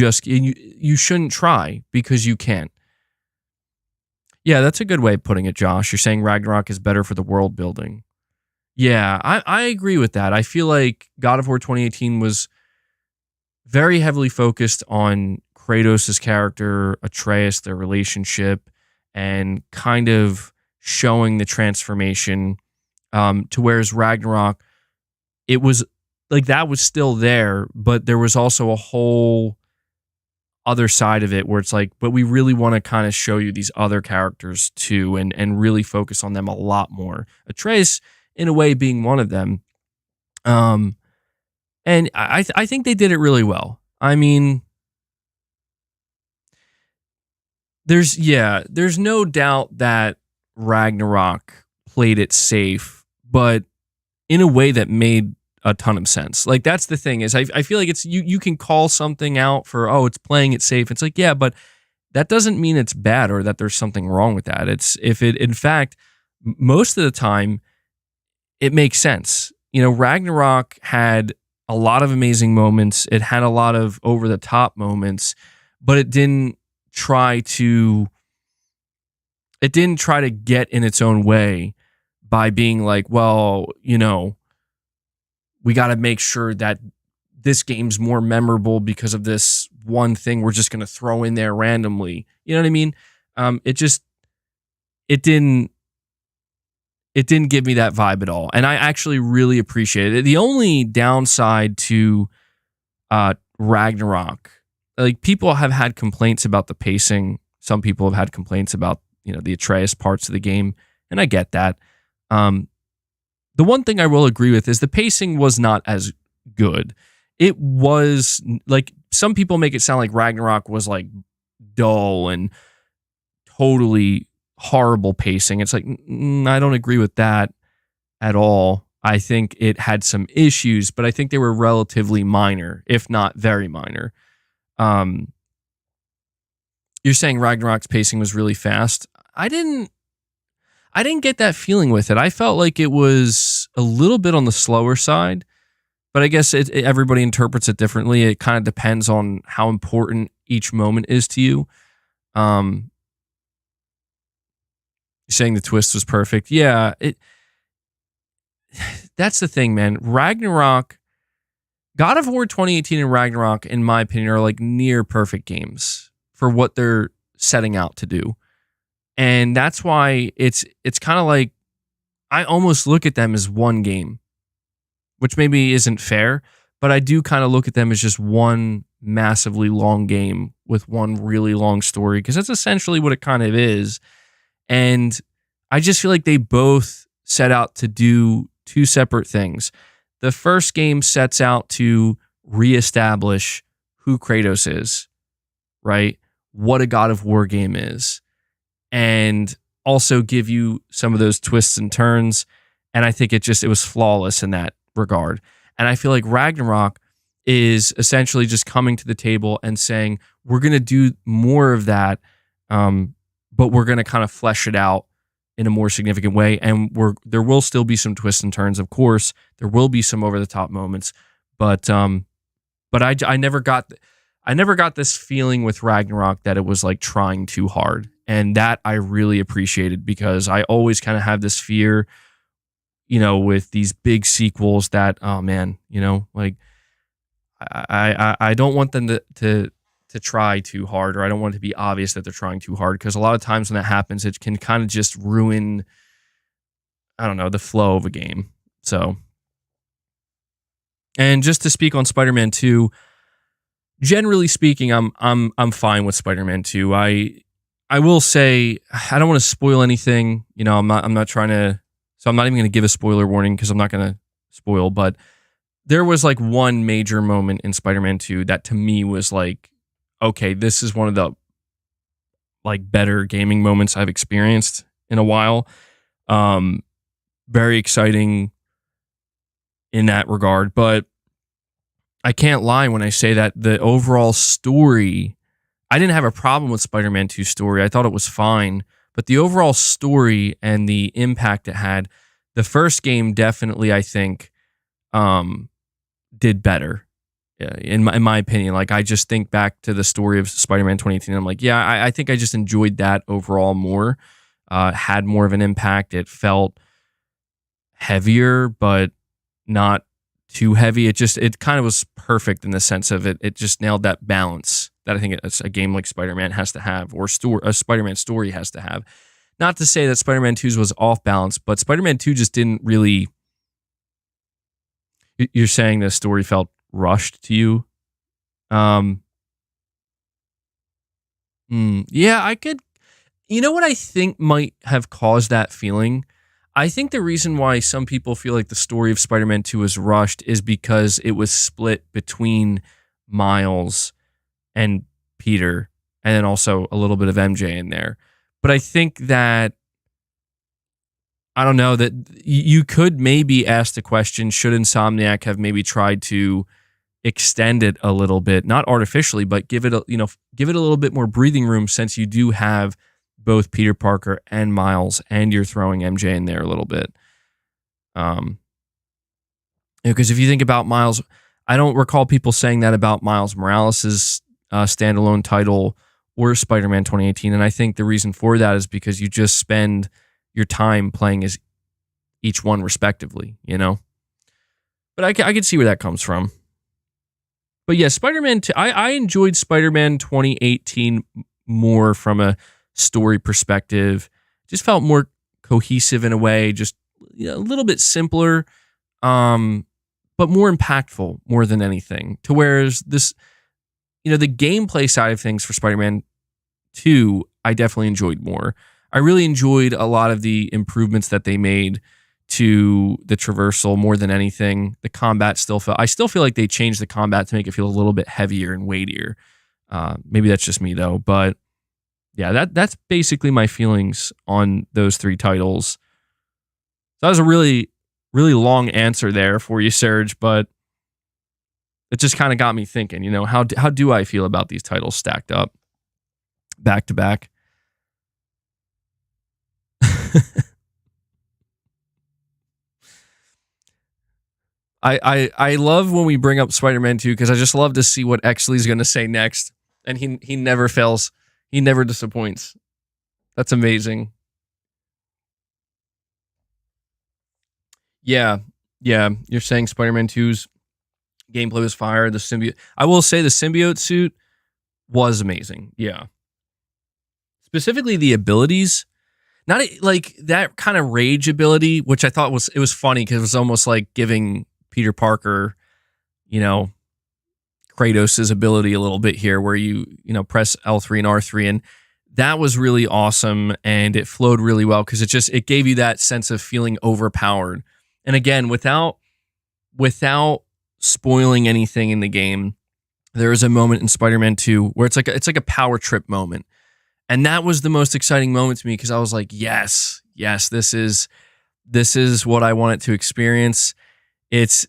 shouldn't try, because you can't. Yeah, that's a good way of putting it, Josh. You're saying Ragnarok is better for the world building. Yeah, I agree with that. I feel like God of War 2018 was very heavily focused on Kratos' character, Atreus, their relationship, and kind of showing the transformation, to whereas Ragnarok, it was like that was still there, but there was also a whole other side of it where it's like, but we really want to kind of show you these other characters too, and really focus on them a lot more. Atreus, in a way, being one of them. And I think they did it really well. I mean, there's no doubt that Ragnarok played it safe, but in a way that made a ton of sense. Like, that's the thing is, I feel like it's you can call something out for, oh, it's playing it safe. It's like, yeah, but that doesn't mean it's bad or that there's something wrong with that. It's in fact, most of the time, it makes sense. Ragnarok had a lot of amazing moments. It had a lot of over the top moments, but it didn't try to get in its own way by being like, well, we got to make sure that this game's more memorable because of this one thing we're just going to throw in there randomly. You know what I mean? It didn't give me that vibe at all. And I actually really appreciated it. The only downside to Ragnarok, like people have had complaints about the pacing. Some people have had complaints about, the Atreus parts of the game, and I get that. The one thing I will agree with is the pacing was not as good. It was like, some people make it sound like Ragnarok was like dull and totally horrible pacing. It's like, I don't agree with that at all. I think it had some issues, but I think they were relatively minor, if not very minor. You're saying Ragnarok's pacing was really fast. I didn't get that feeling with it. I felt like it was a little bit on the slower side, but I guess everybody interprets it differently. It kind of depends on how important each moment is to you. You're saying the twist was perfect. Yeah, that's the thing, man. Ragnarok, God of War 2018 and Ragnarok, in my opinion, are like near perfect games for what they're setting out to do. And that's why it's kind of like, I almost look at them as one game, which maybe isn't fair, but I do kind of look at them as just one massively long game with one really long story, because that's essentially what it kind of is. And I just feel like they both set out to do two separate things. The first game sets out to reestablish who Kratos is, right? What a God of War game is, and also give you some of those twists and turns. And I think it was flawless in that regard. And I feel like Ragnarok is essentially just coming to the table and saying, we're going to do more of that, but we're going to kind of flesh it out in a more significant way. And there will still be some twists and turns, of course. There will be some over the top moments, but I never got this feeling with Ragnarok that it was like trying too hard. And that I really appreciated, because I always kind of have this fear, with these big sequels that, oh man, like I don't want them to try too hard, or I don't want it to be obvious that they're trying too hard, because a lot of times when that happens, it can kind of just ruin, I don't know, the flow of a game. So, and just to speak on Spider-Man 2, generally speaking, I'm fine with Spider-Man 2. I will say, I don't want to spoil anything. I'm not trying to, so I'm not even going to give a spoiler warning, because I'm not going to spoil, but there was like one major moment in Spider-Man 2 that to me was like, okay, this is one of the like better gaming moments I've experienced in a while. Very exciting in that regard, but I can't lie when I say that the overall story, I didn't have a problem with Spider-Man 2's story. I thought it was fine, but the overall story and the impact it had, the first game definitely, I think, did better. In my opinion. Like, I just think back to the story of Spider-Man 2018, and I'm like, yeah, I think I just enjoyed that overall more. Had more of an impact. It felt heavier, but not too heavy. It kind of was perfect in the sense of it just nailed that balance that I think a game like Spider-Man has to have, or a Spider-Man story has to have. Not to say that Spider-Man 2's was off balance, but Spider-Man 2 just didn't really... You're saying the story felt rushed to you? Yeah, I could... You know what I think might have caused that feeling? I think the reason why some people feel like the story of Spider-Man 2 is rushed is because it was split between Miles and Peter, and then also a little bit of MJ in there. But I think that, I don't know, that you could maybe ask the question, should Insomniac have maybe tried to extend it a little bit, not artificially, but give it a little bit more breathing room, since you do have both Peter Parker and Miles, and you're throwing MJ in there a little bit. Because if you think about Miles, I don't recall people saying that about Miles Morales' standalone title or Spider-Man 2018, and I think the reason for that is because you just spend your time playing as each one respectively, But I can see where that comes from. But yeah, Spider-Man 2, I enjoyed Spider-Man 2018 more from a story perspective. Just felt more cohesive in a way, just a little bit simpler, but more impactful more than anything. To whereas the gameplay side of things for Spider-Man 2, I definitely enjoyed more. I really enjoyed a lot of the improvements that they made to the traversal more than anything. The combat I still feel like they changed the combat to make it feel a little bit heavier and weightier. Maybe that's just me though, but yeah, that's basically my feelings on those 3 titles. That was a really, really long answer there for you, Serge, but it just kind of got me thinking, how do I feel about these titles stacked up back to back? I love when we bring up Spider-Man 2 because I just love to see what Exley's going to say next. And he never fails. He never disappoints. That's amazing. Yeah. You're saying Spider-Man 2's gameplay was fire. The symbiote. I will say the symbiote suit was amazing. Yeah. Specifically the abilities. Not like that kind of rage ability, which I thought was funny because it was almost like giving Peter Parker, Kratos' ability a little bit here where you press L3 and R3, and that was really awesome and it flowed really well because it gave you that sense of feeling overpowered. And again, without spoiling anything in the game, there is a moment in Spider-Man 2 where it's like a power trip moment. And that was the most exciting moment to me because I was like, yes, this is what I wanted to experience. It's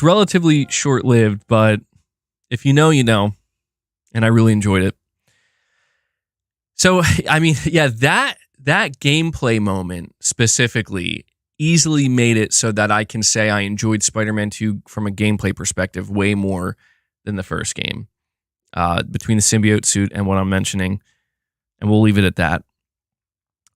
relatively short-lived, but if you know, you know. And I really enjoyed it. So, I mean, yeah, that gameplay moment specifically easily made it so that I can say I enjoyed Spider-Man 2 from a gameplay perspective way more than the first game. Between the symbiote suit and what I'm mentioning. And we'll leave it at that.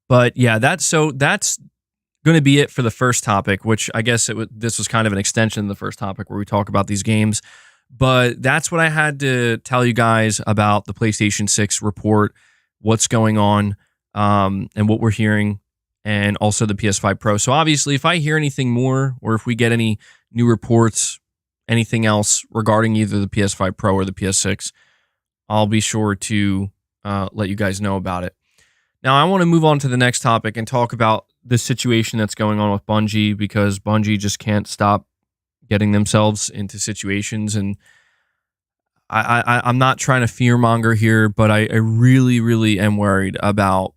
But yeah, that's going to be it for the first topic, which I guess this was kind of an extension of the first topic where we talk about these games. But that's what I had to tell you guys about the PlayStation 6 report, what's going on, and what we're hearing, and also the PS5 Pro. So obviously, if I hear anything more, or if we get any new reports, anything else regarding either the PS5 Pro or the PS6, I'll be sure to let you guys know about it. Now, I want to move on to the next topic and talk about the situation that's going on with Bungie, because Bungie just can't stop getting themselves into situations. And I'm not trying to fearmonger here, but I really, really am worried about.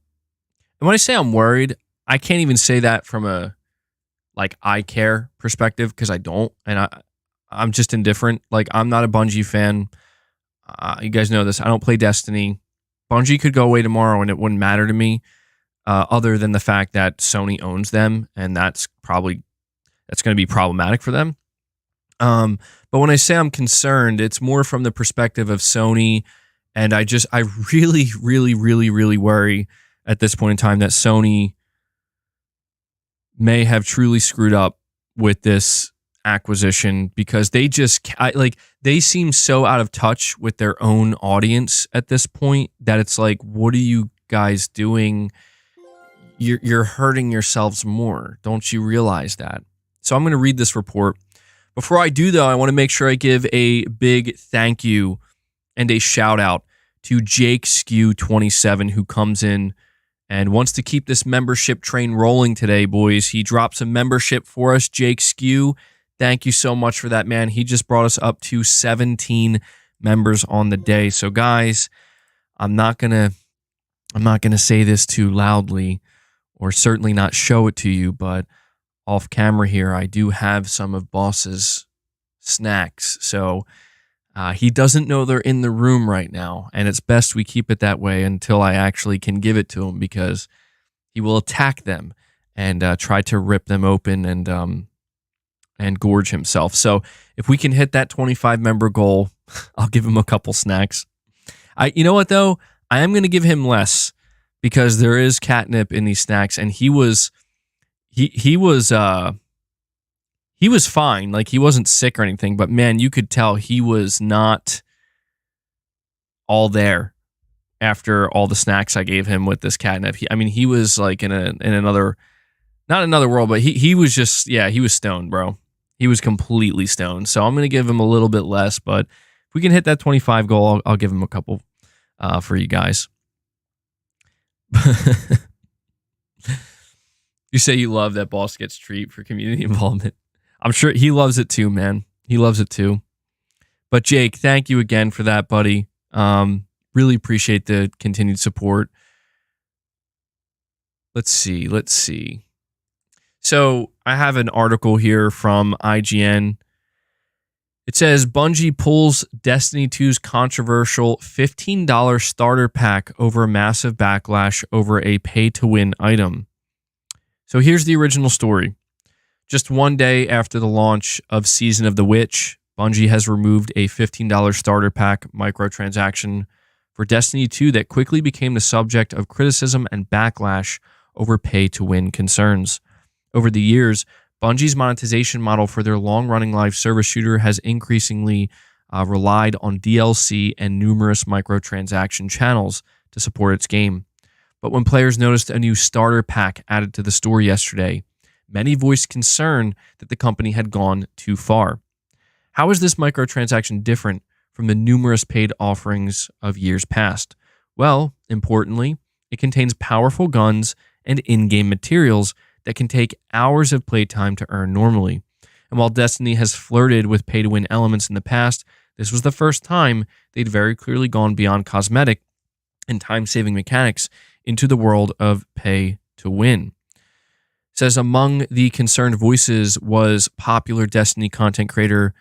And when I say I'm worried, I can't even say that from a I care perspective, because I don't, and I'm just indifferent. Like, I'm not a Bungie fan. You guys know this. I don't play Destiny. Bungie could go away tomorrow and it wouldn't matter to me, other than the fact that Sony owns them, and that's going to be problematic for them. But when I say I'm concerned, it's more from the perspective of Sony, and I really, really, really, really worry at this point in time that Sony may have truly screwed up with this acquisition, because they seem so out of touch with their own audience at this point that it's like, what are you guys doing? You're hurting yourselves more. Don't you realize that? So I'm going to read this report. Before I do, though, I want to make sure I give a big thank you and a shout out to Jake Skew 27, who comes in and wants to keep this membership train rolling today, boys. He drops a membership for us, Jake Skew. Thank you so much for that, man. He just brought us up to 17 members on the day. So, guys, I'm not gonna say this too loudly, or certainly not show it to you, but off camera here, I do have some of Boss's snacks. So he doesn't know they're in the room right now, and it's best we keep it that way until I actually can give it to him, because he will attack them and try to rip them open and gorge himself. So if we can hit that 25 member goal, I'll give him a couple snacks. You know what though? I am going to give him less, because there is catnip in these snacks, and he was fine. Like, he wasn't sick or anything, but man, you could tell he was not all there after all the snacks I gave him with this catnip. He was like in another, not another world, but he was just, he was stoned, bro. He was completely stoned. So I'm going to give him a little bit less, but if we can hit that 25 goal, I'll give him a couple for you guys. You say you love that Boss Gets Treat for community involvement. I'm sure he loves it too, man. He loves it too. But Jake, thank you again for that, buddy. Really appreciate the continued support. Let's see. So I have an article here from IGN. It says Bungie pulls Destiny 2's controversial $15 starter pack over a massive backlash over a pay-to-win item. So here's the original story. Just one day after the launch of Season of the Witch, Bungie has removed a $15 starter pack microtransaction for Destiny 2 that quickly became the subject of criticism and backlash over pay-to-win concerns. Over the years, Bungie's monetization model for their long-running live service shooter has increasingly relied on DLC and numerous microtransaction channels to support its game. But when players noticed a new starter pack added to the store yesterday, many voiced concern that the company had gone too far. How is this microtransaction different from the numerous paid offerings of years past? Well, importantly, it contains powerful guns and in-game materials that can take hours of playtime to earn normally. And while Destiny has flirted with pay-to-win elements in the past, this was the first time they'd very clearly gone beyond cosmetic and time-saving mechanics into the world of pay-to-win. It says among the concerned voices was popular Destiny content creator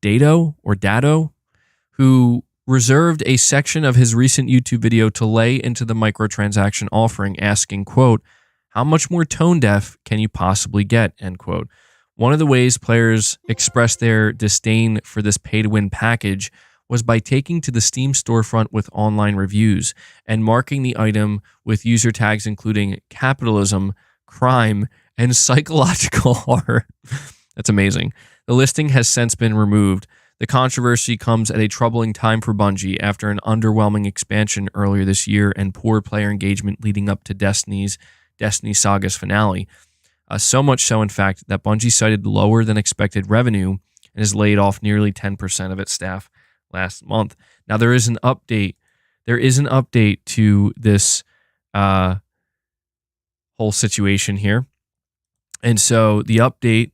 Dado, who reserved a section of his recent YouTube video to lay into the microtransaction offering, asking, quote, "How much more tone deaf can you possibly get?" End quote. One of the ways players expressed their disdain for this pay-to-win package was by taking to the Steam storefront with online reviews and marking the item with user tags including capitalism, crime, and psychological horror. That's amazing. The listing has since been removed. The controversy comes at a troubling time for Bungie after an underwhelming expansion earlier this year and poor player engagement leading up to Destiny Saga's finale. So much so, in fact, that Bungie cited lower than expected revenue and has laid off nearly 10% of its staff last month. Now, there is an update. There is an update to this whole situation here. And so the update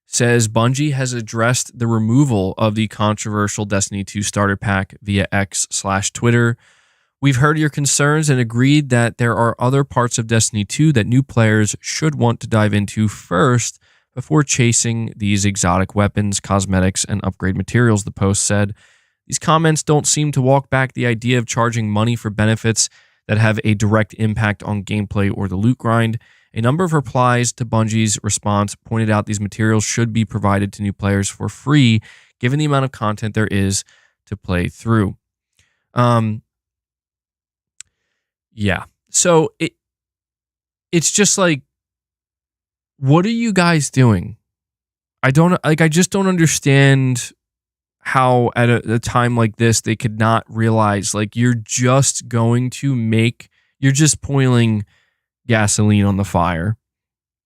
says Bungie has addressed the removal of the controversial Destiny 2 starter pack via X/Twitter. We've heard your concerns and agreed that there are other parts of Destiny 2 that new players should want to dive into first before chasing these exotic weapons, cosmetics, and upgrade materials, the post said. These comments don't seem to walk back the idea of charging money for benefits that have a direct impact on gameplay or the loot grind. A number of replies to Bungie's response pointed out these materials should be provided to new players for free, given the amount of content there is to play through. Yeah. So it's just like, what are you guys doing? I just don't understand how at a time like this they could not realize, like, you're just pouring gasoline on the fire.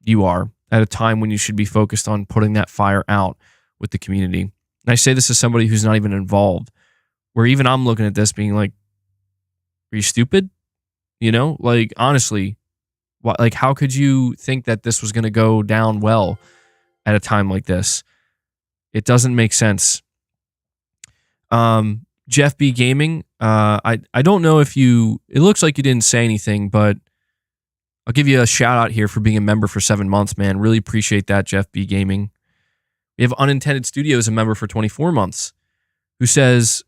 You are at a time when you should be focused on putting that fire out with the community. And I say this as somebody who's not even involved, where even I'm looking at this being like, are you stupid? You know, like, honestly, like, how could you think that this was going to go down well at a time like this? It doesn't make sense. Jeff B Gaming, I don't know if it looks like you didn't say anything, but I'll give you a shout out here for being a member for 7 months, man. Really appreciate that, Jeff B Gaming. We have Unintended Studios, a member for 24 months, who says,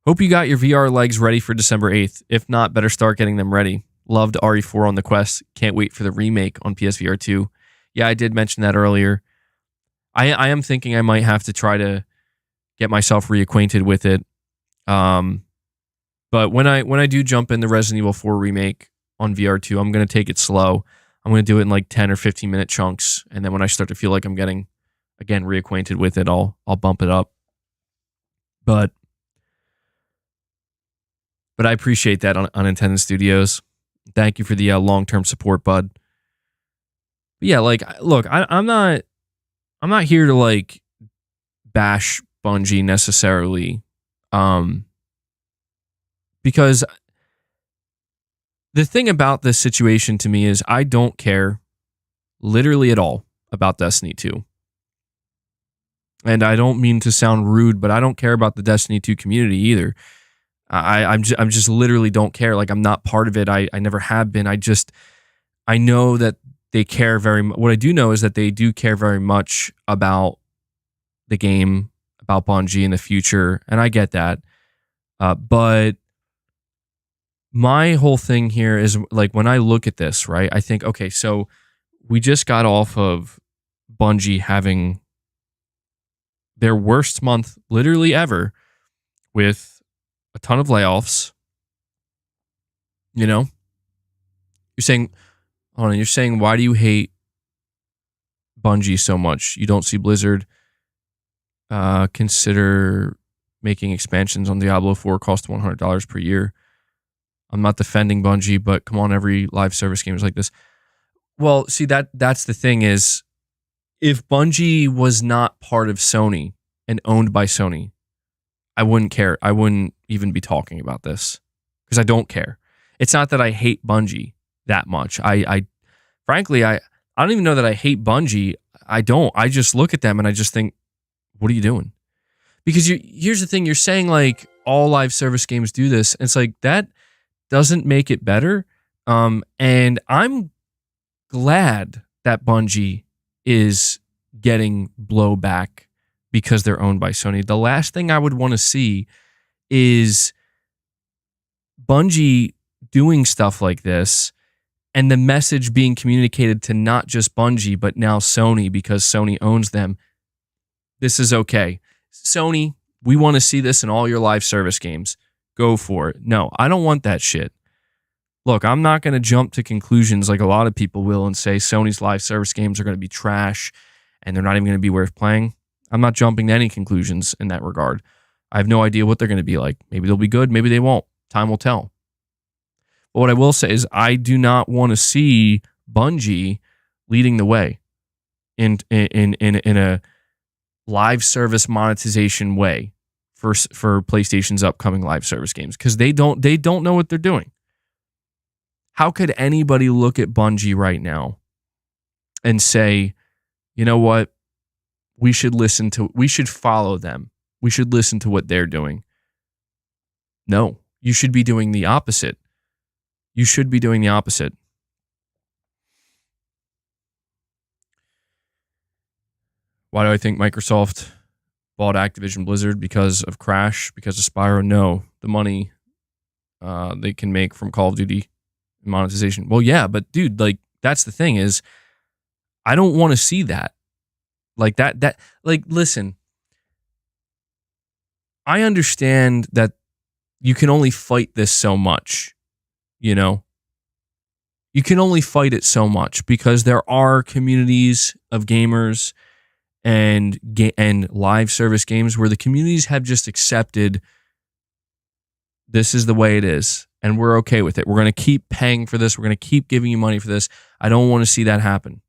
hope you got your VR legs ready for December 8th. If not, better start getting them ready. Loved RE4 on the Quest. Can't wait for the remake on PSVR 2. Yeah, I did mention that earlier. I am thinking I might have to try to get myself reacquainted with it. But when I do jump in the Resident Evil 4 remake on VR2, I'm going to take it slow. I'm going to do it in like 10 or 15 minute chunks. And then when I start to feel like I'm getting, again, reacquainted with it, I'll bump it up. But I appreciate that on Unintended Studios. Thank you for the long-term support, bud. But yeah, like, look, I'm not here to like bash Bungie necessarily. Because the thing about this situation to me is I don't care literally at all about Destiny 2. And I don't mean to sound rude, but I don't care about the Destiny 2 community either. I'm just literally don't care. Like, I'm not part of it. I never have been. I know that they care very much. What I do know is that they do care very much about the game, about Bungie in the future. And I get that. But my whole thing here is, like, when I look at this, right, I think, okay, so we just got off of Bungie having their worst month literally ever with a ton of layoffs. You know, you're saying, hold on, you're saying, why do you hate Bungie so much? You don't see Blizzard consider making expansions on Diablo 4 cost $100 per year. I'm not defending Bungie, but come on, every live service game is like this. Well, see, that's the thing is, if Bungie was not part of Sony and owned by Sony, I wouldn't care. I wouldn't even be talking about this because I don't care. It's not that I hate Bungie that much. I frankly, I don't even know that I hate Bungie. I don't. I just look at them and I just think, what are you doing? Because here's the thing. You're saying, like, all live service games do this. And it's like, that doesn't make it better. And I'm glad that Bungie is getting blowback because they're owned by Sony. The last thing I would want to see is Bungie doing stuff like this and the message being communicated to not just Bungie, but now Sony, because Sony owns them. This is okay. Sony, we want to see this in all your live service games. Go for it. No, I don't want that shit. Look, I'm not going to jump to conclusions like a lot of people will and say Sony's live service games are going to be trash and they're not even going to be worth playing. I'm not jumping to any conclusions in that regard. I have no idea what they're going to be like. Maybe they'll be good. Maybe they won't. Time will tell. But what I will say is I do not want to see Bungie leading the way in a live service monetization way for PlayStation's upcoming live service games, because they don't know what they're doing. How could anybody look at Bungie right now and say, you know what, we should follow them. We should listen to what they're doing. No, you should be doing the opposite. You should be doing the opposite. Why do I think Microsoft bought Activision Blizzard? Because of Crash? Because of Spyro? No. The money they can make from Call of Duty monetization. Well, yeah, but dude, like, that's the thing is, I don't want to see that. Like like, listen, I understand that you can only fight this so much, you know? You can only fight it so much because there are communities of gamers and live service games where the communities have just accepted this is the way it is and we're okay with it. We're going to keep paying for this. We're going to keep giving you money for this. I don't want to see that happen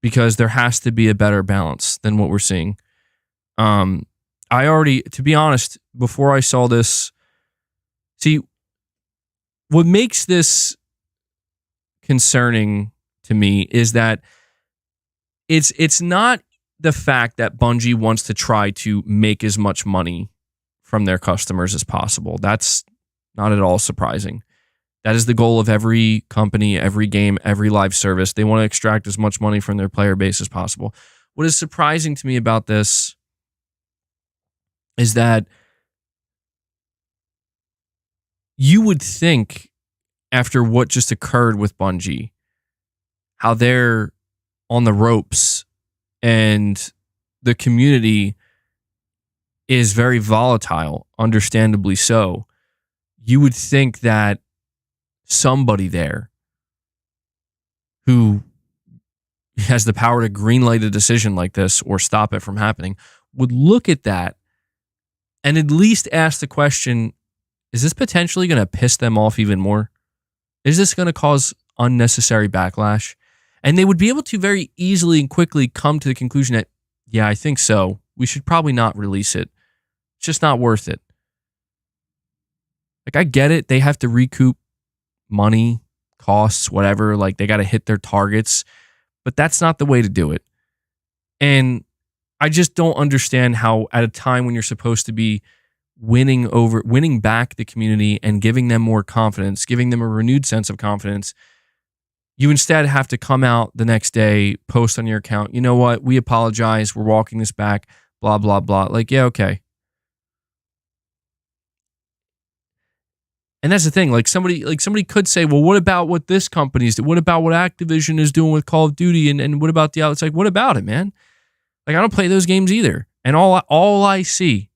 because there has to be a better balance than what we're seeing. To be honest, before I saw this, see, what makes this concerning to me is that it's not the fact that Bungie wants to try to make as much money from their customers as possible. That's not at all surprising. That is the goal of every company, every game, every live service. They want to extract as much money from their player base as possible. What is surprising to me about this is that you would think, after what just occurred with Bungie, how they're on the ropes and the community is very volatile, understandably so, you would think that somebody there who has the power to greenlight a decision like this or stop it from happening would look at that and at least ask the question, is this potentially going to piss them off even more? Is this going to cause unnecessary backlash? And they would be able to very easily and quickly come to the conclusion that, yeah, I think so. We should probably not release it It's just not worth it. Like, I get it. They have to recoup money, costs, whatever. Like, they got to hit their targets, but that's not the way to do it. And I just don't understand how, at a time when you're supposed to be winning back the community and giving them more confidence, giving them a renewed sense of confidence, you instead have to come out the next day, post on your account, you know what, we apologize, we're walking this back, blah, blah, blah. Like, yeah, okay. And that's the thing. Like somebody could say, well, what about what this company's doing? What about what Activision is doing with Call of Duty? And what about the outlets? Like, what about it, man? Like, I don't play those games either. And all I see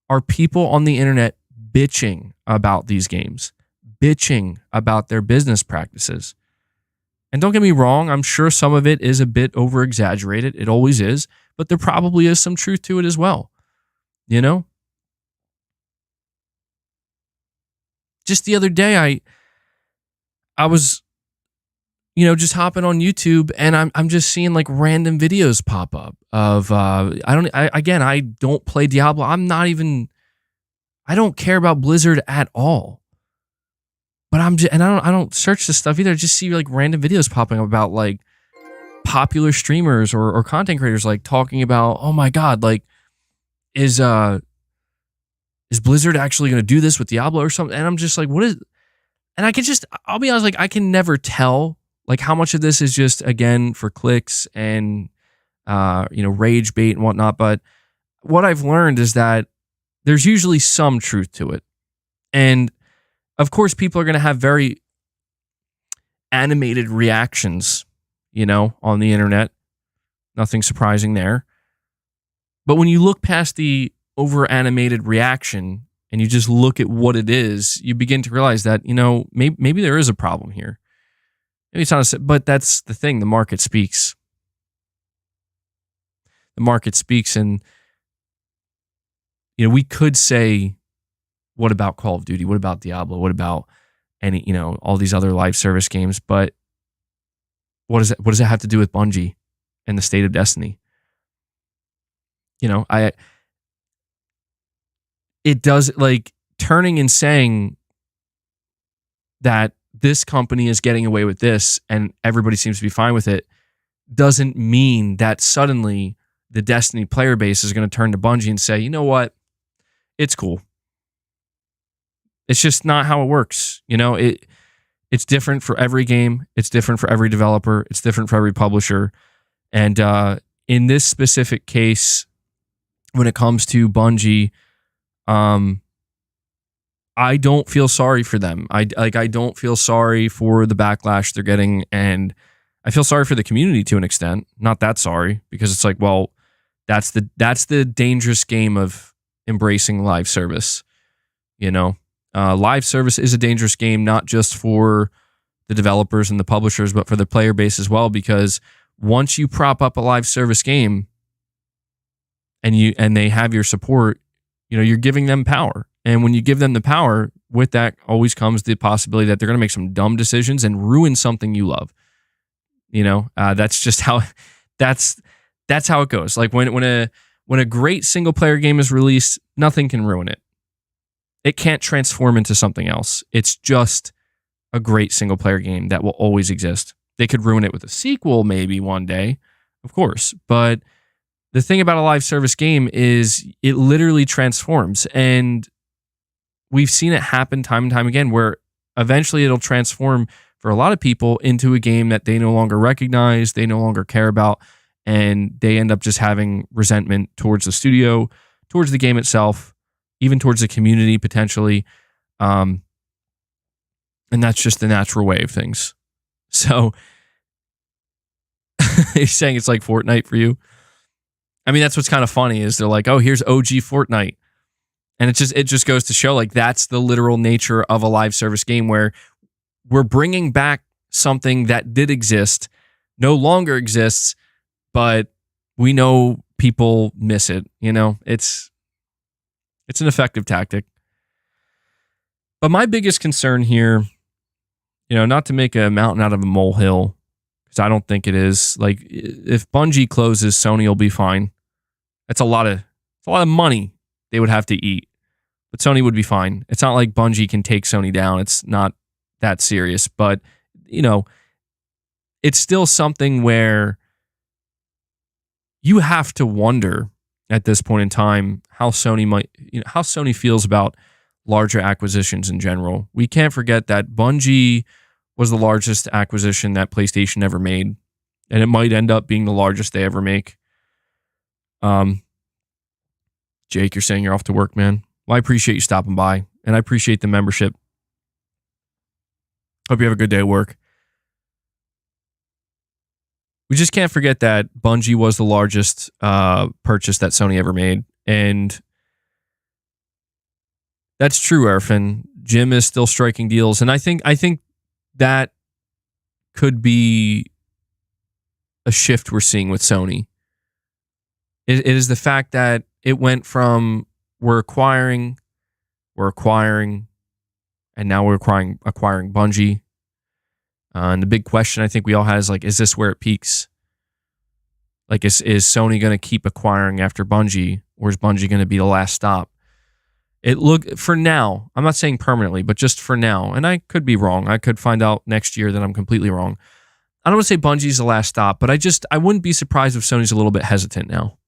are people on the internet bitching about these games, bitching about their business practices. And don't get me wrong, I'm sure some of it is a bit over exaggerated. It always is, but there probably is some truth to it as well. You know? Just the other day, I was, just hopping on YouTube, and I'm just seeing like random videos pop up of I don't play Diablo. I don't care about Blizzard at all. But I don't search this stuff either. I just see like random videos popping up about like popular streamers or content creators like talking about, oh my God, like is Blizzard actually going to do this with Diablo or something? And I'm just like, what is? And I'll be honest, like I can never tell like how much of this is just, again, for clicks and, rage bait and whatnot. But what I've learned is that there's usually some truth to it. And of course, people are going to have very animated reactions, on the internet. Nothing surprising there. But when you look past the over-animated reaction and you just look at what it is, you begin to realize that, maybe there is a problem here. Maybe it's not, but that's the thing. The market speaks. The market speaks, and we could say, what about Call of Duty? What about Diablo? What about all these other live service games? But what does it have to do with Bungie and the state of Destiny? It does, like, turning and saying that this company is getting away with this and everybody seems to be fine with it doesn't mean that suddenly the Destiny player base is going to turn to Bungie and say, you know what? It's cool. It's just not how it works. It's different for every game. It's different for every developer. It's different for every publisher. And in this specific case, when it comes to Bungie, I don't feel sorry for them. I don't feel sorry for the backlash they're getting, and I feel sorry for the community to an extent. Not that sorry, because it's like, well, that's the dangerous game of embracing live service. Live service is a dangerous game, not just for the developers and the publishers, but for the player base as well. Because once you prop up a live service game, and they have your support, you're giving them power. And when you give them the power, with that always comes the possibility that they're going to make some dumb decisions and ruin something you love. That's just how that's how it goes. Like when a great single player game is released, nothing can ruin it. It can't transform into something else. It's just a great single player game that will always exist. They could ruin it with a sequel maybe one day, of course, but the thing about a live service game is it literally transforms, and we've seen it happen time and time again where eventually it'll transform for a lot of people into a game that they no longer recognize, they no longer care about, and they end up just having resentment towards the studio, towards the game itself, even towards the community potentially. And that's just the natural way of things. So you're saying it's like Fortnite for you? I mean, that's what's kind of funny is they're like, oh, here's OG Fortnite. And it just goes to show like that's the literal nature of a live service game where we're bringing back something that did exist, no longer exists, but we know people miss it. It's an effective tactic. But my biggest concern here, not to make a mountain out of a molehill, because I don't think it is. Like, if Bungie closes, Sony will be fine. That's a lot of money they would have to eat. But Sony would be fine. It's not like Bungie can take Sony down. It's not that serious. But, you know, it's still something where you have to wonder at this point in time how Sony feels about larger acquisitions in general. We can't forget that Bungie was the largest acquisition that PlayStation ever made, and it might end up being the largest they ever make. Jake, you're saying you're off to work, man. Well, I appreciate you stopping by, and I appreciate the membership. Hope you have a good day at work. We just can't forget that Bungie was the largest purchase that Sony ever made. And that's true, Erfin. Jim is still striking deals. And I think that could be a shift we're seeing with Sony. It is the fact that it went from we're acquiring, and now we're acquiring Bungie. And the big question I think we all have is, like, is this where it peaks? Like, is Sony going to keep acquiring after Bungie, or is Bungie going to be the last stop? For now, I'm not saying permanently, but just for now, and I could be wrong. I could find out next year that I'm completely wrong. I don't want to say Bungie's the last stop, but I wouldn't be surprised if Sony's a little bit hesitant now.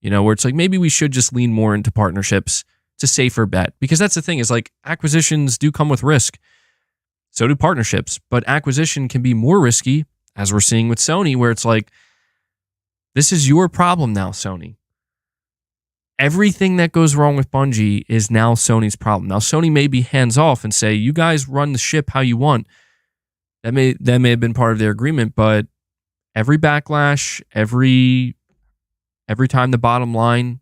You know, where it's like, maybe we should just lean more into partnerships. It's a safer bet. Because that's the thing, is like, acquisitions do come with risk. So do partnerships, but acquisition can be more risky, as we're seeing with Sony, where it's like, this is your problem now, Sony. Everything that goes wrong with Bungie is now Sony's problem. Now, Sony may be hands off and say, you guys run the ship how you want. That may have been part of their agreement, but every backlash, every time the bottom line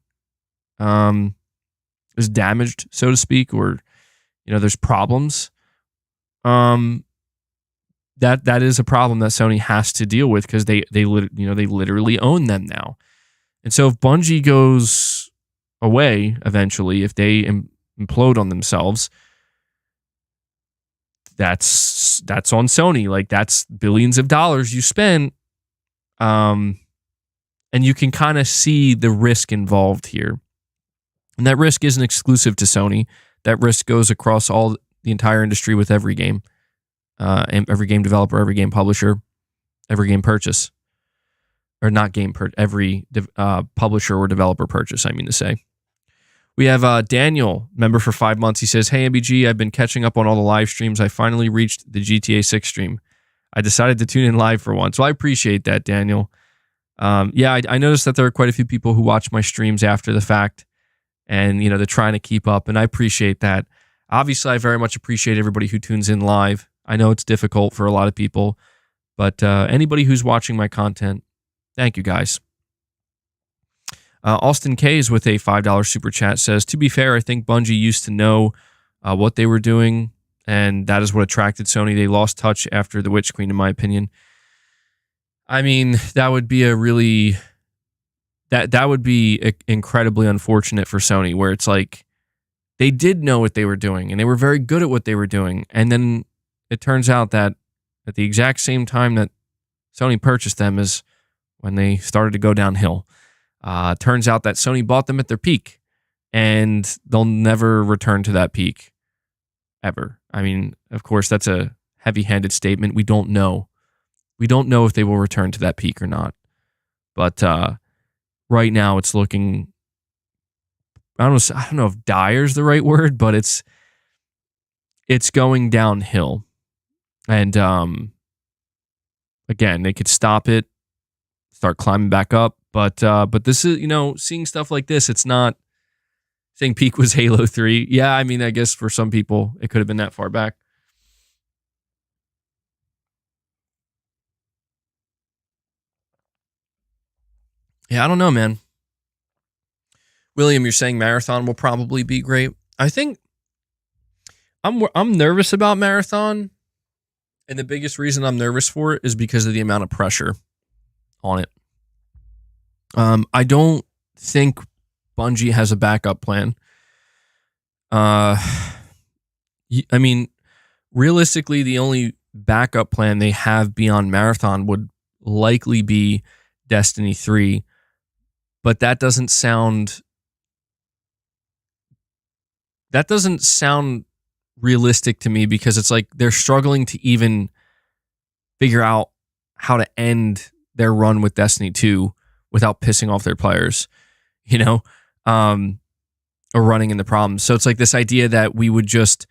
is damaged, so to speak, or, you know, there's problems, that is a problem that Sony has to deal with, because they literally own them now. And so if Bungie goes away eventually, if they implode on themselves, that's on Sony. Like, that's billions of dollars you spent, and you can kind of see the risk involved here. And that risk isn't exclusive to Sony. That risk goes across the entire industry with every game, and every game developer, every game publisher, every game purchase, or not game every publisher or developer purchase, I mean to say. We have Daniel, member for 5 months. He says, hey, MBG, I've been catching up on all the live streams. I finally reached the GTA 6 stream. I decided to tune in live for once. So I appreciate that, Daniel. I noticed that there are quite a few people who watch my streams after the fact, and, you know, they're trying to keep up, and I appreciate that. Obviously, I very much appreciate everybody who tunes in live. I know it's difficult for a lot of people, but anybody who's watching my content, thank you, guys. Austin Kays with a $5 super chat says, to be fair, I think Bungie used to know what they were doing, and that is what attracted Sony. They lost touch after The Witch Queen, in my opinion. I mean, that would be that would be incredibly unfortunate for Sony, where it's like, they did know what they were doing, and they were very good at what they were doing. And then it turns out that at the exact same time that Sony purchased them is when they started to go downhill. Turns out that Sony bought them at their peak, and they'll never return to that peak, ever. I mean, of course, that's a heavy-handed statement. We don't know. We don't know if they will return to that peak or not. But right now, it's looking, I don't know if dire is the right word, but it's going downhill. And again, they could stop it, start climbing back up. But this is, you know, seeing stuff like this, it's not saying peak was Halo 3. Yeah, I mean, I guess for some people, it could have been that far back. Yeah, I don't know, man. William, you're saying Marathon will probably be great. I think I'm nervous about Marathon, and the biggest reason I'm nervous for it is because of the amount of pressure on it. I don't think Bungie has a backup plan. I mean, realistically, the only backup plan they have beyond Marathon would likely be Destiny 3. but that doesn't sound realistic to me, because it's like they're struggling to even figure out how to end their run with Destiny 2 without pissing off their players, or running into problems. So it's like this idea that we would just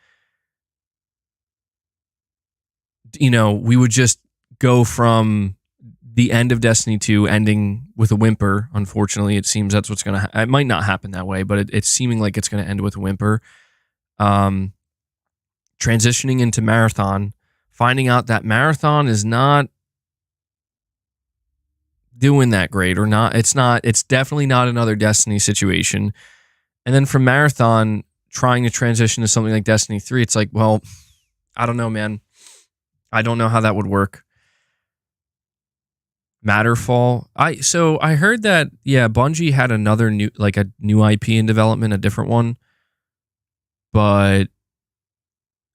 go from the end of Destiny 2 ending with a whimper. Unfortunately, it seems that's what's going to it might not happen that way, but it's seeming like it's going to end with a whimper. Transitioning into Marathon, finding out that Marathon is not doing that great, or not. It's definitely not another Destiny situation. And then from Marathon, trying to transition to something like Destiny 3, it's like, well, I don't know, man. I don't know how that would work. Matterfall. I heard that, yeah, Bungie had another new IP in development, a different one. But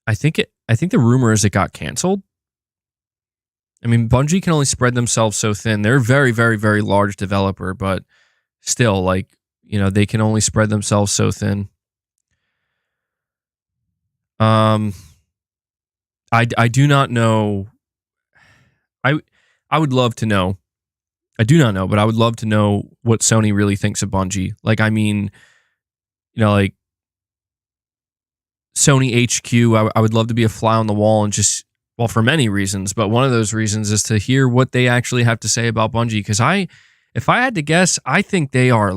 I think the rumor is it got canceled. I mean, Bungie can only spread themselves so thin. They're a very, very, very large developer, but still, they can only spread themselves so thin. I do not know. I would love to know. I do not know, but I would love to know what Sony really thinks of Bungie. Sony HQ, I would love to be a fly on the wall and just, well, for many reasons, but one of those reasons is to hear what they actually have to say about Bungie. Because if I had to guess, I think they are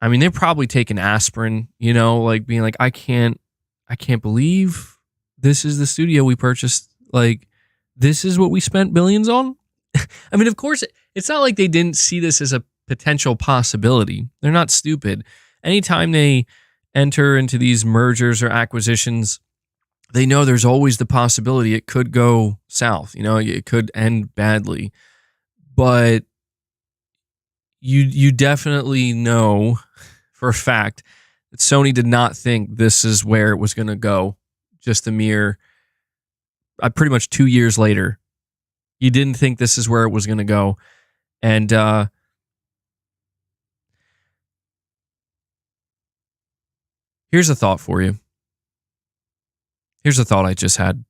they're probably taking aspirin, being like, I can't believe this is the studio we purchased. This is what we spent billions on. I mean, of course, it's not like they didn't see this as a potential possibility. They're not stupid. Anytime they enter into these mergers or acquisitions, they know there's always the possibility it could go south. It could end badly. But you definitely know for a fact that Sony did not think this is where it was going to go. Just a mere, pretty much 2 years later, you didn't think this is where it was going to go. And here's a thought for you. Here's a thought I just had.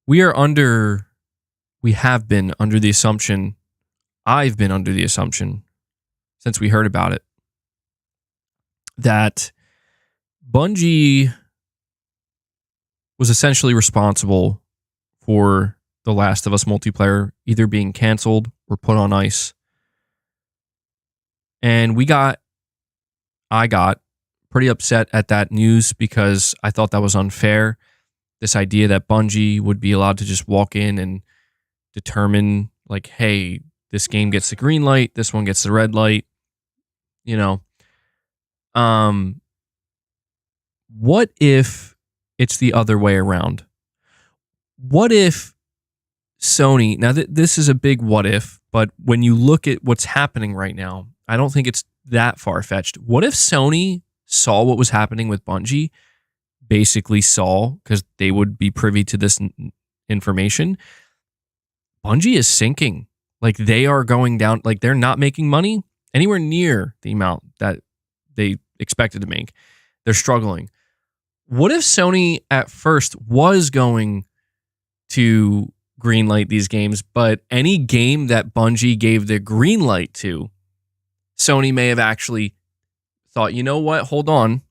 We have been under the assumption, I've been under the assumption since we heard about it, that Bungie was essentially responsible for The Last of Us multiplayer either being canceled or put on ice. And I got pretty upset at that news because I thought that was unfair. This idea that Bungie would be allowed to just walk in and determine, hey, this game gets the green light, this one gets the red light. What if it's the other way around? What if Sony, now this is a big what if, but when you look at what's happening right now, I don't think it's that far-fetched. What if Sony saw what was happening with Bungie, basically saw, because they would be privy to this information, Bungie is sinking. They are going down, they're not making money anywhere near the amount that they expected to make. They're struggling. What if Sony at first was going to greenlight these games, but any game that Bungie gave the green light to, Sony may have actually thought, you know what, hold on.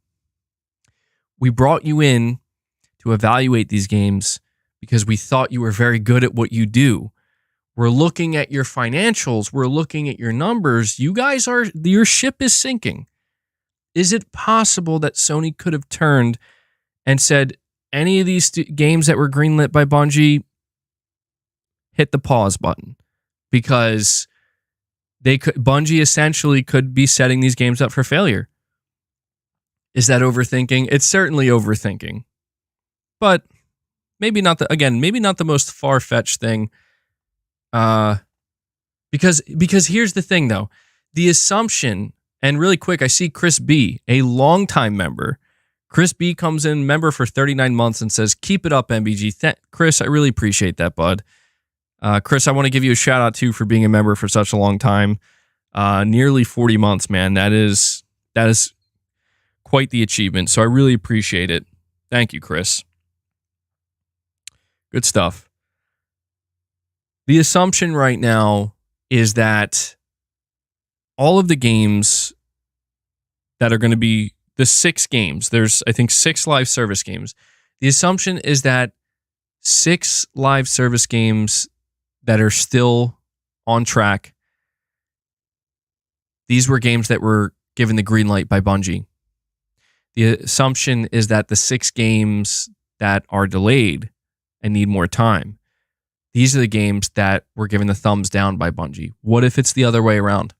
We brought you in to evaluate these games because we thought you were very good at what you do. We're looking at your financials. We're looking at your numbers. Your ship is sinking. Is it possible that Sony could have turned and said, any of these games that were greenlit by Bungie, hit the pause button? Because Bungie essentially could be setting these games up for failure. Is that overthinking? It's certainly overthinking. But maybe not the most far-fetched thing. Because here's the thing, though. The assumption, and really quick, I see Chris B., a longtime member. Chris B. comes in, member for 39 months, and says, keep it up, MBG. Chris, I really appreciate that, bud. Chris, I want to give you a shout out too for being a member for such a long time. Nearly 40 months, man. That is quite the achievement. So I really appreciate it. Thank you, Chris. Good stuff. The assumption right now is that all of the games that are going to be the 6 games, there's, I think, 6 live service games. The assumption is that 6 live service games that are still on track, these were games that were given the green light by Bungie. The assumption is that the 6 games that are delayed and need more time, these are the games that were given the thumbs down by Bungie. What if it's the other way around?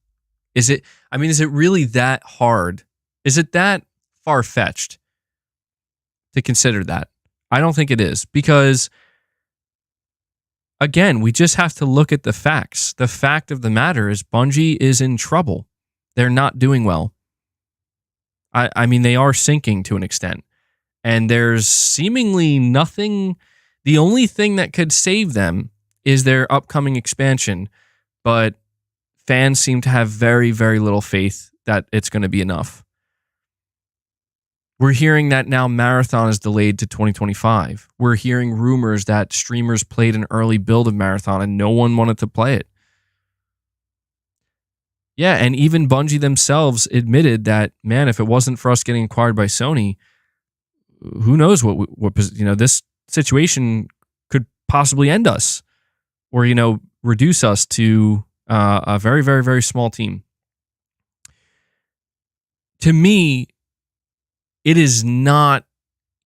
Is it really that hard? Is it that far-fetched to consider that? I don't think it is, because again, we just have to look at the facts. The fact of the matter is Bungie is in trouble. They're not doing well. I mean, they are sinking to an extent. And there's seemingly nothing. The only thing that could save them is their upcoming expansion. But fans seem to have very, very little faith that it's going to be enough. We're hearing that now Marathon is delayed to 2025. We're hearing rumors that streamers played an early build of Marathon and no one wanted to play it. Yeah, and even Bungie themselves admitted that, man, if it wasn't for us getting acquired by Sony, who knows what this situation could possibly end us, or reduce us to a very, very, very small team. To me, it is not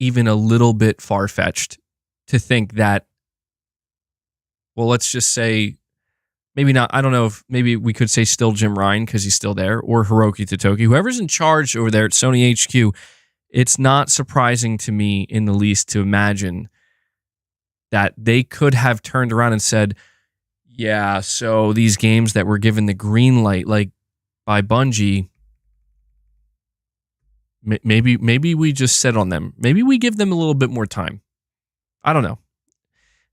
even a little bit far-fetched to think that, well, let's just say, maybe not, I don't know if maybe we could say still Jim Ryan because he's still there, or Hiroki Totoki, whoever's in charge over there at Sony HQ. It's not surprising to me in the least to imagine that they could have turned around and said, yeah, so these games that were given the green light, like by Bungie, maybe we just sit on them. Maybe we give them a little bit more time. I don't know.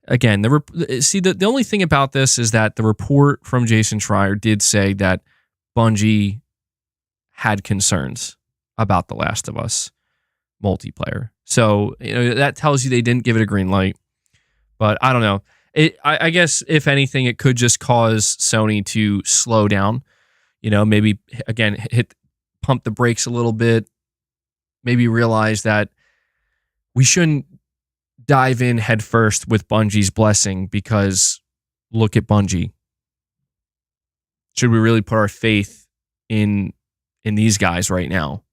Again, the only thing about this is that the report from Jason Schreier did say that Bungie had concerns about The Last of Us multiplayer. So that tells you they didn't give it a green light. But I don't know. I guess if anything, it could just cause Sony to slow down. Maybe again pump the brakes a little bit. Maybe realize that we shouldn't dive in headfirst with Bungie's blessing, because look at Bungie. Should we really put our faith in these guys right now?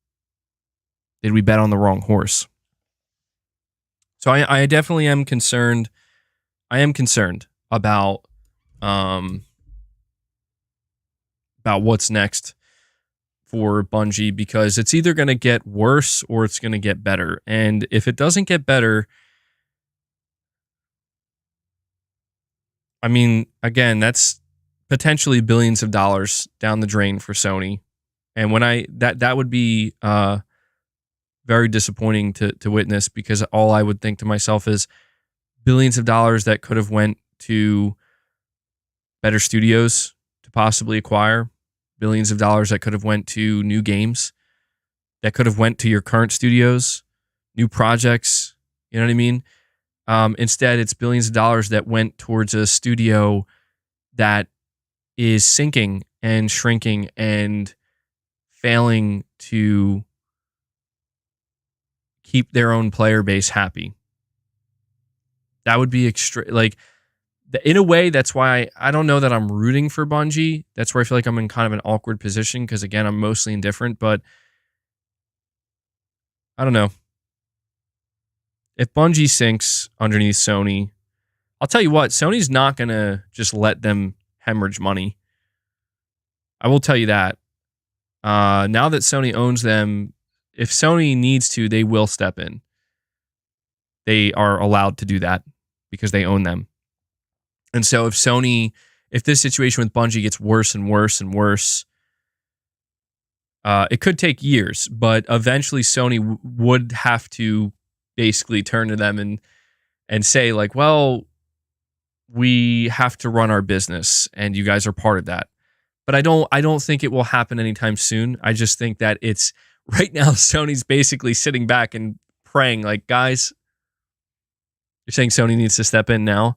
Did we bet on the wrong horse? So I definitely am concerned. I am concerned about what's next for Bungie, because it's either going to get worse or it's going to get better. And if it doesn't get better, I mean, again, that's potentially billions of dollars down the drain for Sony. And when that would be very disappointing to witness, because all I would think to myself is billions of dollars that could have went to better studios to possibly acquire, billions of dollars that could have went to new games, that could have went to your current studios, new projects. You know what I mean? Instead, it's billions of dollars that went towards a studio that is sinking and shrinking and failing to keep their own player base happy. That would be in a way, that's why I don't know that I'm rooting for Bungie. That's where I feel like I'm in kind of an awkward position, because again, I'm mostly indifferent, but I don't know. If Bungie sinks underneath Sony, I'll tell you what, Sony's not going to just let them hemorrhage money. I will tell you that. Now that Sony owns them, if Sony needs to, they will step in. They are allowed to do that because they own them. And so if this situation with Bungie gets worse and worse and worse, it could take years, but eventually Sony would have to basically turn to them and say, like, well, we have to run our business, and you guys are part of that. But I don't think it will happen anytime soon. I just think that it's right now Sony's basically sitting back and praying like, guys, you're saying Sony needs to step in now.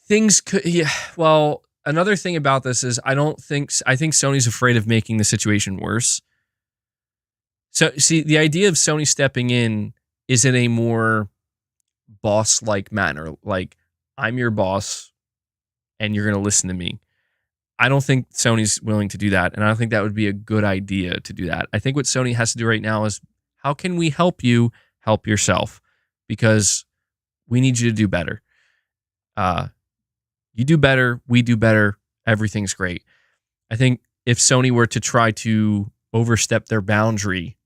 Things could, yeah. Well, another thing about this is I think Sony's afraid of making the situation worse. So, see, the idea of Sony stepping in is in a more boss-like manner. Like, I'm your boss, and you're going to listen to me. I don't think Sony's willing to do that, and I don't think that would be a good idea to do that. I think what Sony has to do right now is, how can we help you help yourself? Because we need you to do better. You do better, we do better, everything's great. I think if Sony were to try to overstep their boundary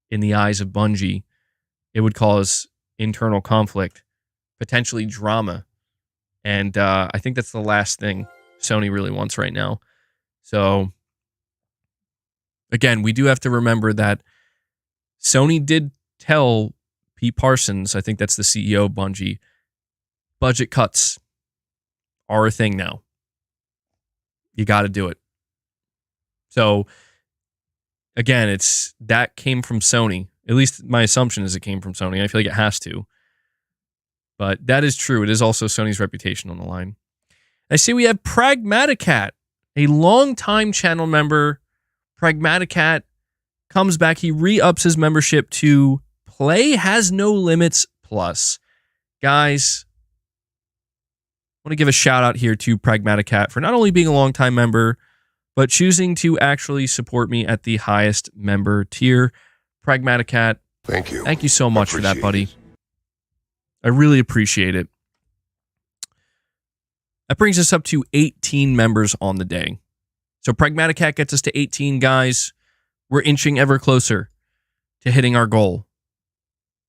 in the eyes of Bungie, it would cause internal conflict, potentially drama. And I think that's the last thing Sony really wants right now. So, again, we do have to remember that Sony did tell Pete Parsons, I think that's the CEO of Bungie, budget cuts are a thing now. You got to do it. So, again, that came from Sony. At least my assumption is it came from Sony. I feel like it has to. But that is true. It is also Sony's reputation on the line. I see we have Pragmaticat, a longtime channel member. Pragmaticat comes back. He re-ups his membership to Play Has No Limits Plus. Guys, I want to give a shout out here to Pragmaticat for not only being a longtime member, but choosing to actually support me at the highest member tier. Pragmaticat, thank you. Thank you so much for that, buddy. I really appreciate it. That brings us up to 18 members on the day. So Pragmaticat gets us to 18, guys. We're inching ever closer to hitting our goal.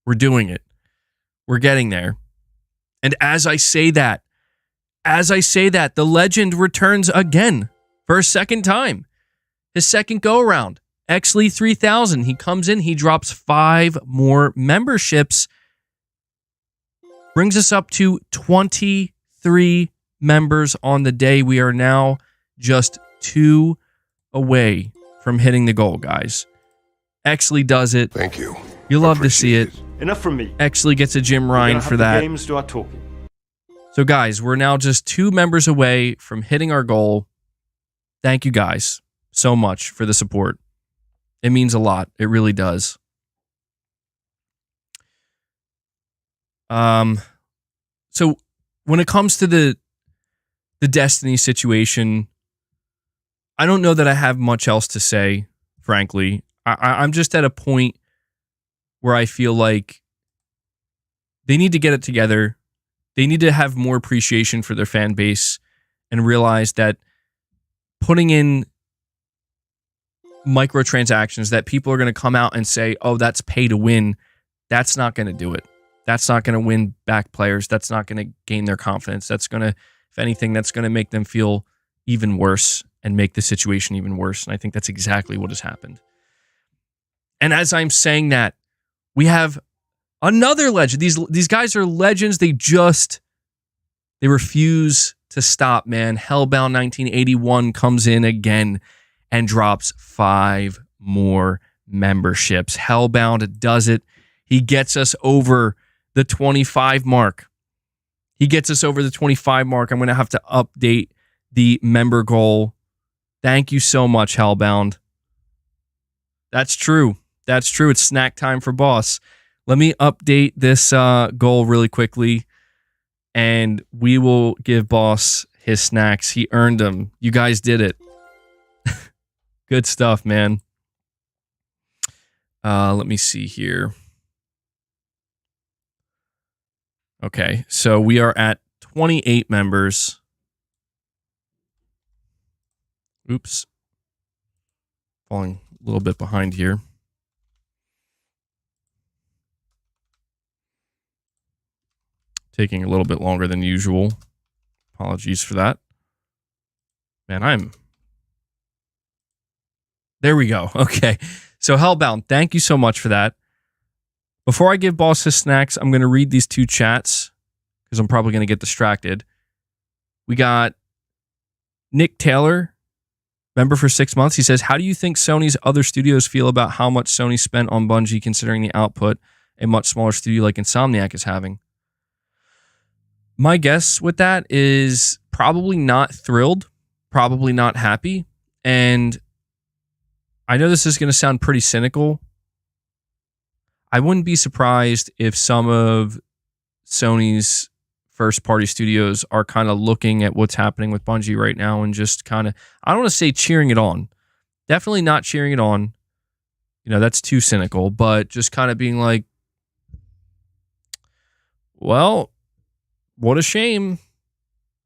We're doing it. We're getting there. And as I say that, the legend returns again for a second time. His second go-around. Exley 3000. He comes in, he drops 5 more memberships. Brings us up to 23 members on the day. We are now just 2 away from hitting the goal, guys. Exley does it. Thank you. You love to see it. Enough from me. Exley gets a Jim Ryan for that. Games do our talking. So, guys, we're now just 2 members away from hitting our goal. Thank you, guys, so much for the support. It means a lot. It really does. So when it comes to the Destiny situation, I don't know that I have much else to say, frankly. I'm just at a point where I feel like they need to get it together. They need to have more appreciation for their fan base and realize that putting in microtransactions that people are going to come out and say, oh, that's pay to win, that's not going to do it. That's not going to win back players. That's not going to gain their confidence. That's going to, if anything, that's going to make them feel even worse and make the situation even worse. And I think that's exactly what has happened. And as I'm saying that, we have another legend. These guys are legends. They refuse to stop, man. Hellbound 1981 comes in again and drops 5 more memberships. Hellbound does it. He gets us over the 25 mark. I'm going to have to update the member goal. Thank you so much, Hellbound. That's true. It's snack time for boss. Let me update this goal really quickly, and we will give boss his snacks. He earned them. You guys did it. Good stuff, man. Let me see here. Okay, so we are at 28 members. Oops. Falling a little bit behind here. Taking a little bit longer than usual. Apologies for that. Man, there we go. Okay. So Hellbound, thank you so much for that. Before I give Boss his snacks, I'm going to read these two chats because I'm probably going to get distracted. We got Nick Taylor, member for 6 months. He says, how do you think Sony's other studios feel about how much Sony spent on Bungie considering the output a much smaller studio like Insomniac is having? My guess with that is probably not thrilled, probably not happy. And I know this is going to sound pretty cynical. I wouldn't be surprised if some of Sony's first-party studios are kind of looking at what's happening with Bungie right now and just kind of, I don't want to say cheering it on. Definitely not cheering it on. You know, that's too cynical, but just kind of being like, well, what a shame,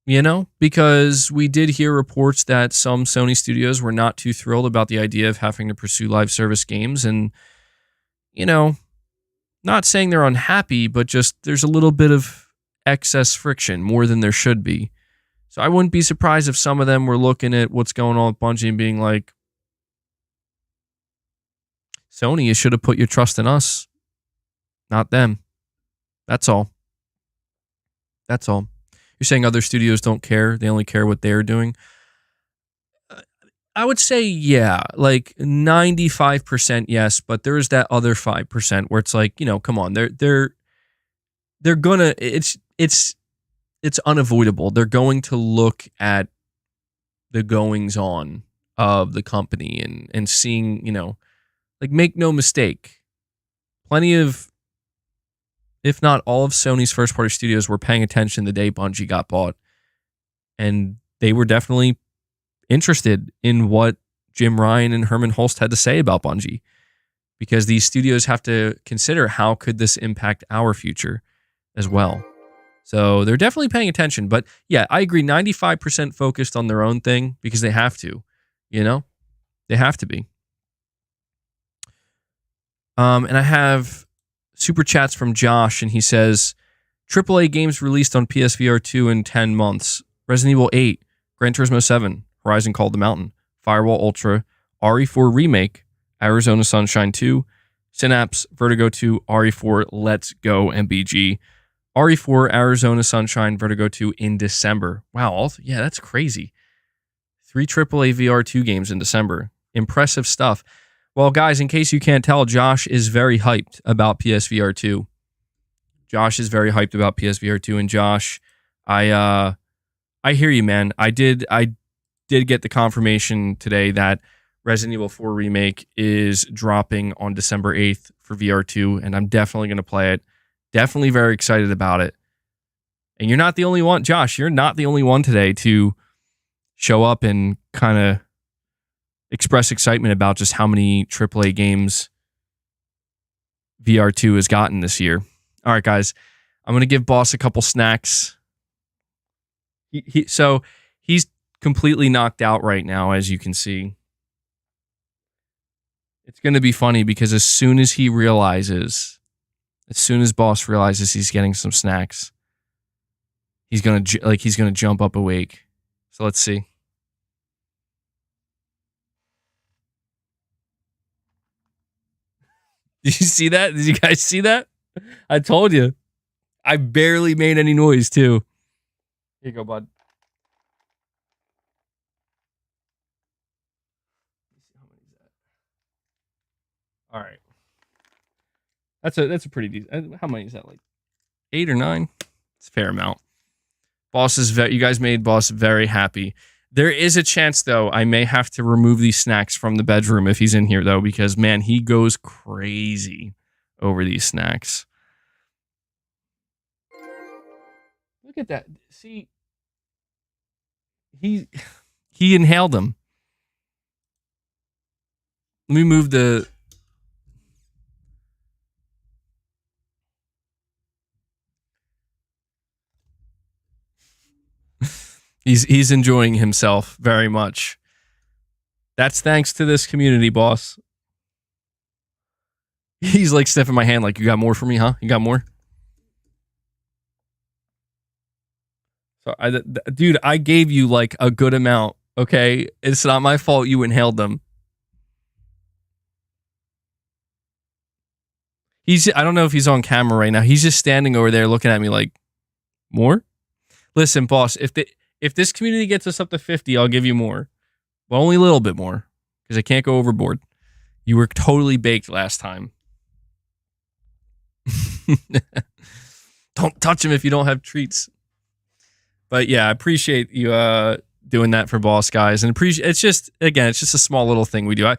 you know, because we did hear reports that some Sony studios were not too thrilled about the idea of having to pursue live service games. And, you know, not saying they're unhappy, but just there's a little bit of excess friction, more than there should be. So I wouldn't be surprised if some of them were looking at what's going on with Bungie and being like, Sony, you should have put your trust in us, not them. That's all. That's all. You're saying other studios don't care? They only care what they're doing? I would say, yeah, like 95% yes, but there's that other 5% where it's like, you know, come on, they're gonna, it's unavoidable. They're going to look at the goings on of the company and seeing, you know, like, make no mistake, plenty of, if not all of Sony's first party studios were paying attention the day Bungie got bought, and they were definitely interested in what Jim Ryan and Herman Holst had to say about Bungie, because these studios have to consider how could this impact our future as well. So they're definitely paying attention. But yeah, I agree, 95% focused on their own thing because they have to, you know, they have to be. And I have super chats from Josh, and he says, AAA games released on PSVR 2 in 10 months. Resident Evil 8, Gran Turismo 7, Horizon Call of the Mountain, Firewall Ultra, RE4 Remake, Arizona Sunshine 2, Synapse, Vertigo 2, RE4 Let's Go MBG, RE4 Arizona Sunshine, Vertigo 2 in December. Wow, yeah, that's crazy. 3 AAA VR 2 games in December. Impressive stuff. Well, guys, in case you can't tell, Josh is very hyped about PSVR 2. Josh is very hyped about PSVR 2, and Josh, I hear you, man. I did get the confirmation today that Resident Evil 4 Remake is dropping on December 8th for VR 2, and I'm definitely going to play it. Definitely very excited about it. And you're not the only one, Josh, you're not the only one today to show up and kind of express excitement about just how many AAA games VR2 has gotten this year. All right, guys, I'm going to give Boss a couple snacks. So he's completely knocked out right now, as you can see. It's going to be funny because as soon as Boss realizes he's getting some snacks, he's going to jump up awake. So let's see. Did you see that? Did you guys see that? I told you. I barely made any noise, too. Here you go, bud. All right. That's a pretty decent. How many is that? Like 8 or 9? It's a fair amount. Boss is you guys made Boss very happy. There is a chance, though, I may have to remove these snacks from the bedroom if he's in here, though, because, man, he goes crazy over these snacks. Look at that. See, he inhaled them. Let me move the... He's enjoying himself very much. That's thanks to this community, Boss. He's like sniffing my hand like, you got more for me, huh? You got more? So, dude, I gave you like a good amount, okay? It's not my fault you inhaled them. I don't know if he's on camera right now. He's just standing over there looking at me like, more? Listen, boss, if this community gets us up to 50, I'll give you more. But only a little bit more, because I can't go overboard. You were totally baked last time. Don't touch him if you don't have treats. But yeah, I appreciate you doing that for Boss Guys, and it's just a small little thing we do.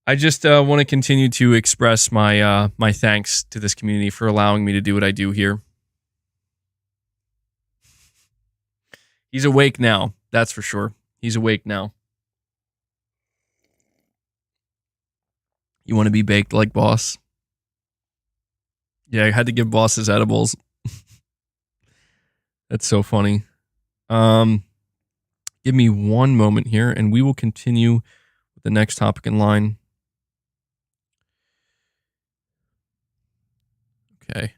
I just want to continue to express my my thanks to this community for allowing me to do what I do here. He's awake now, that's for sure. He's awake now. You want to be baked like Boss? Yeah, I had to give Boss his edibles. That's so funny. Give me one moment here, and we will continue with the next topic in line. Okay.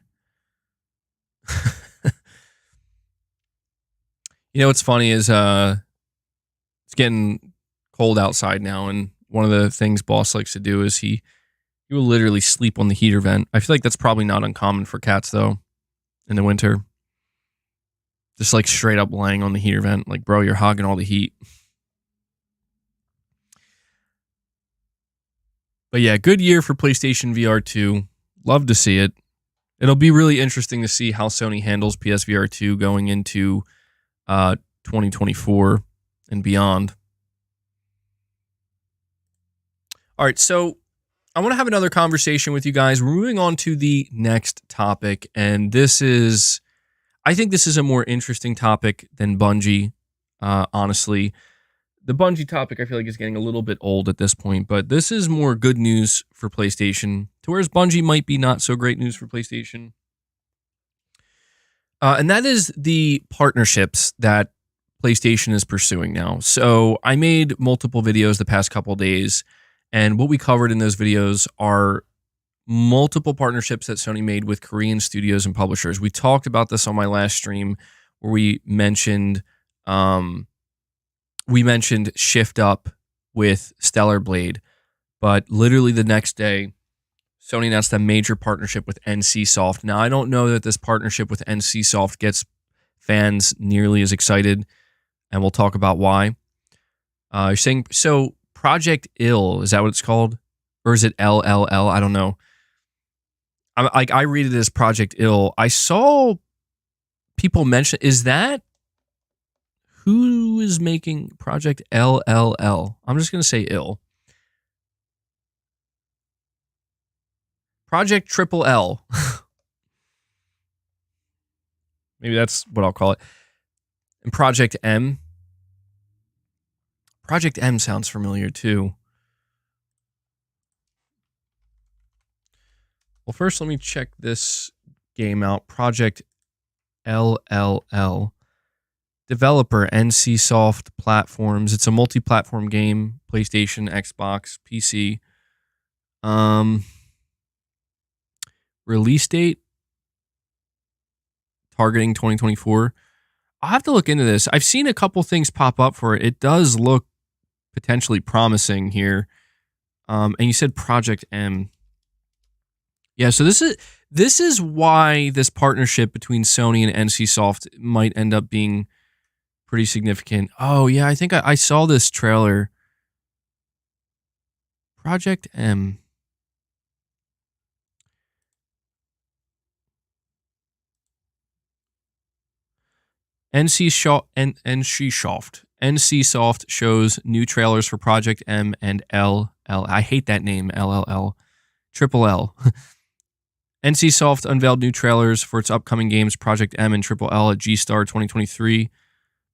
You know what's funny is it's getting cold outside now, and one of the things Boss likes to do is he will literally sleep on the heater vent. I feel like that's probably not uncommon for cats though in the winter. Just like straight up laying on the heater vent, like, bro, you're hogging all the heat. But yeah, good year for PlayStation VR 2. Love to see it. It'll be really interesting to see how Sony handles PSVR 2 going into 2024 and beyond. All right, so I want to have another conversation with you guys. We're moving on to the next topic, and I think this is a more interesting topic than Bungie, honestly. The Bungie topic, I feel like, is getting a little bit old at this point, but this is more good news for PlayStation, to whereas Bungie might be not so great news for PlayStation. And that is the partnerships that PlayStation is pursuing now. So I made multiple videos the past couple of days, and what we covered in those videos are multiple partnerships that Sony made with Korean studios and publishers. We talked about this on my last stream where we mentioned Shift Up with Stellar Blade, but literally the next day, Sony announced a major partnership with NCSoft. Now, I don't know that this partnership with NCSoft gets fans nearly as excited, and we'll talk about why. You're saying, so Project Ill, is that what it's called? Or is it LLL? I don't know. I read it as Project Ill. I saw people mention, is that who is making Project LLL? I'm just going to say Ill. Project Triple L. Maybe that's what I'll call it. And Project M. Project M sounds familiar too. Well, first let me check this game out. Project LLL. Developer, NCSoft Platforms. It's a multi-platform game. PlayStation, Xbox, PC. Release date? Targeting 2024. I'll have to look into this. I've seen a couple things pop up for it. It does look potentially promising here. And you said Project M. Yeah, so this is why this partnership between Sony and NCSoft might end up being pretty significant. Oh, yeah, I think I saw this trailer. Project M. NCSoft shows new trailers for Project M and LL. I hate that name, LLL. Triple L. NCSoft unveiled new trailers for its upcoming games Project M and Triple L at G-Star 2023.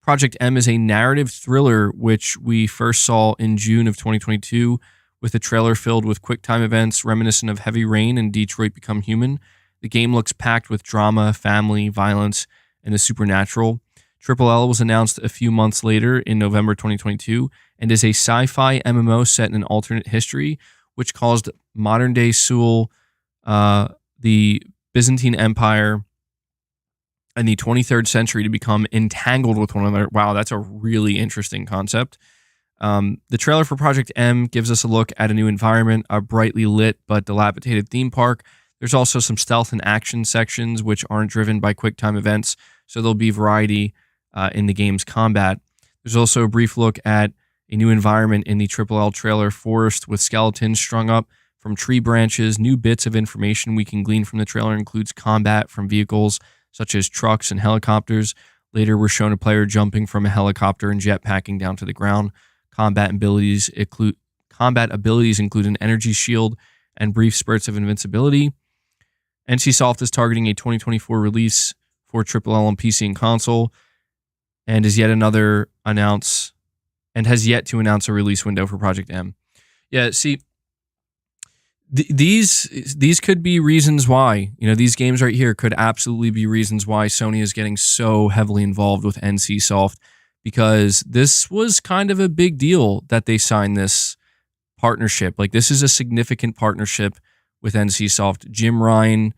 Project M is a narrative thriller which we first saw in June of 2022 with a trailer filled with quick-time events reminiscent of Heavy Rain and Detroit Become Human. The game looks packed with drama, family, violence, and the supernatural. Triple L was announced a few months later in November 2022 and is a sci-fi MMO set in an alternate history which caused modern-day Seoul, the Byzantine Empire, and the 23rd century to become entangled with one another. Wow, that's a really interesting concept. The trailer for Project M gives us a look at a new environment, a brightly lit but dilapidated theme park. There's also some stealth and action sections which aren't driven by quick-time events, so there'll be variety in the game's combat. There's also a brief look at a new environment in the Triple L trailer, forest with skeletons strung up from tree branches. New bits of information we can glean from the trailer includes combat from vehicles such as trucks and helicopters. Later, we're shown a player jumping from a helicopter and jetpacking down to the ground. Combat abilities include an energy shield and brief spurts of invincibility. NCSoft is targeting a 2024 release for Triple L on PC and console, and has yet to announce a release window for Project M. Yeah, see, these could be reasons why. These games right here could absolutely be reasons why Sony is getting so heavily involved with NCSoft, because this was kind of a big deal that they signed this partnership. Like, this is a significant partnership with NCSoft. Jim Ryan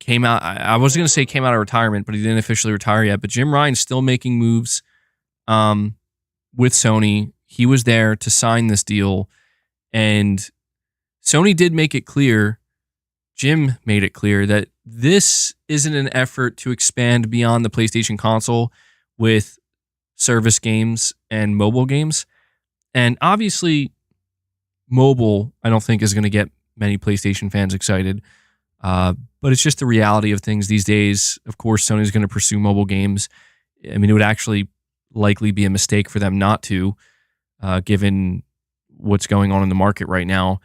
came out, I was going to say came out of retirement, but he didn't officially retire yet. But Jim Ryan's still making moves with Sony. He was there to sign this deal, and Sony did make it clear, Jim made it clear, that this isn't an effort to expand beyond the PlayStation console with service games and mobile games. And obviously, mobile, I don't think, is going to get many PlayStation fans excited. But it's just the reality of things these days. Of course, Sony's going to pursue mobile games. I mean, it would actually likely be a mistake for them not to, given what's going on in the market right now.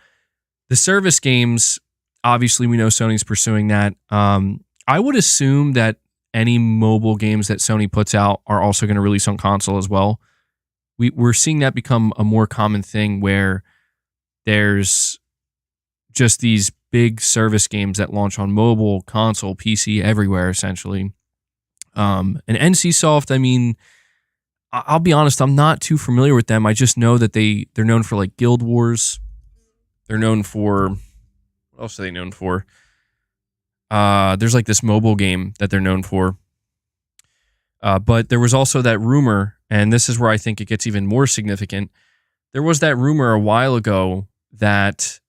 The service games, obviously, we know Sony's pursuing that. I would assume that any mobile games that Sony puts out are also going to release on console as well. We're seeing that become a more common thing, where there's just these big service games that launch on mobile, console, PC, everywhere, essentially. And NCSoft, I mean, I'll be honest, I'm not too familiar with them. I just know that they're known for, like, Guild Wars. They're known for, what else are they known for? There's like this mobile game that they're known for. But there was also that rumor, and this is where I think it gets even more significant. There was that rumor a while ago that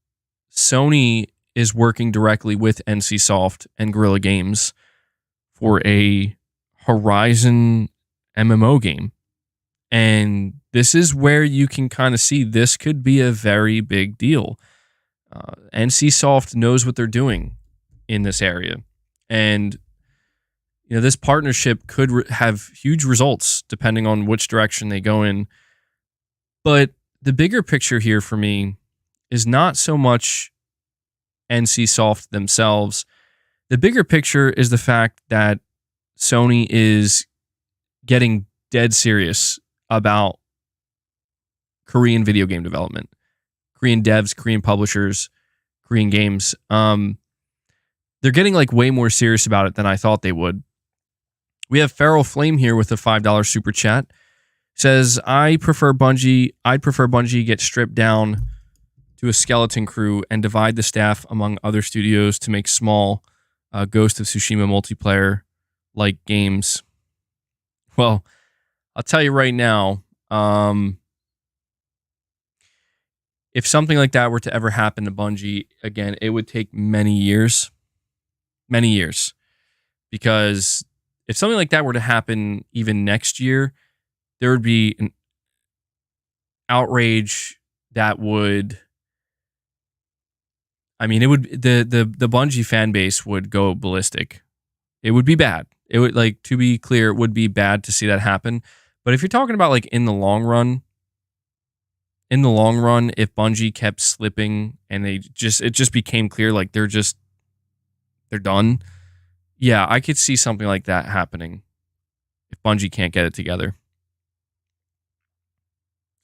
Sony is working directly with NCSoft and Guerrilla Games for a Horizon MMO game. And this is where you can kind of see this could be a very big deal. NCSoft knows what they're doing in this area. And this partnership could have huge results depending on which direction they go in. But the bigger picture here for me is not so much NCSoft themselves. The bigger picture is the fact that Sony is getting dead serious about Korean video game development, Korean devs, Korean publishers, Korean games. They're getting like way more serious about it than I thought they would. We have Feral Flame here with a $5 super chat. Says, I'd prefer Bungie get stripped down to a skeleton crew and divide the staff among other studios to make small Ghost of Tsushima multiplayer like games. Well, I'll tell you right now, if something like that were to ever happen to Bungie again, it would take many years. Many years. Because if something like that were to happen even next year, there would be an outrage that would, I mean, it would, the Bungie fan base would go ballistic. It would be bad. It would, like, to be clear, it would be bad to see that happen. But if you're talking about like in the long run, if Bungie kept slipping and it just became clear like they're done. Yeah, I could see something like that happening if Bungie can't get it together.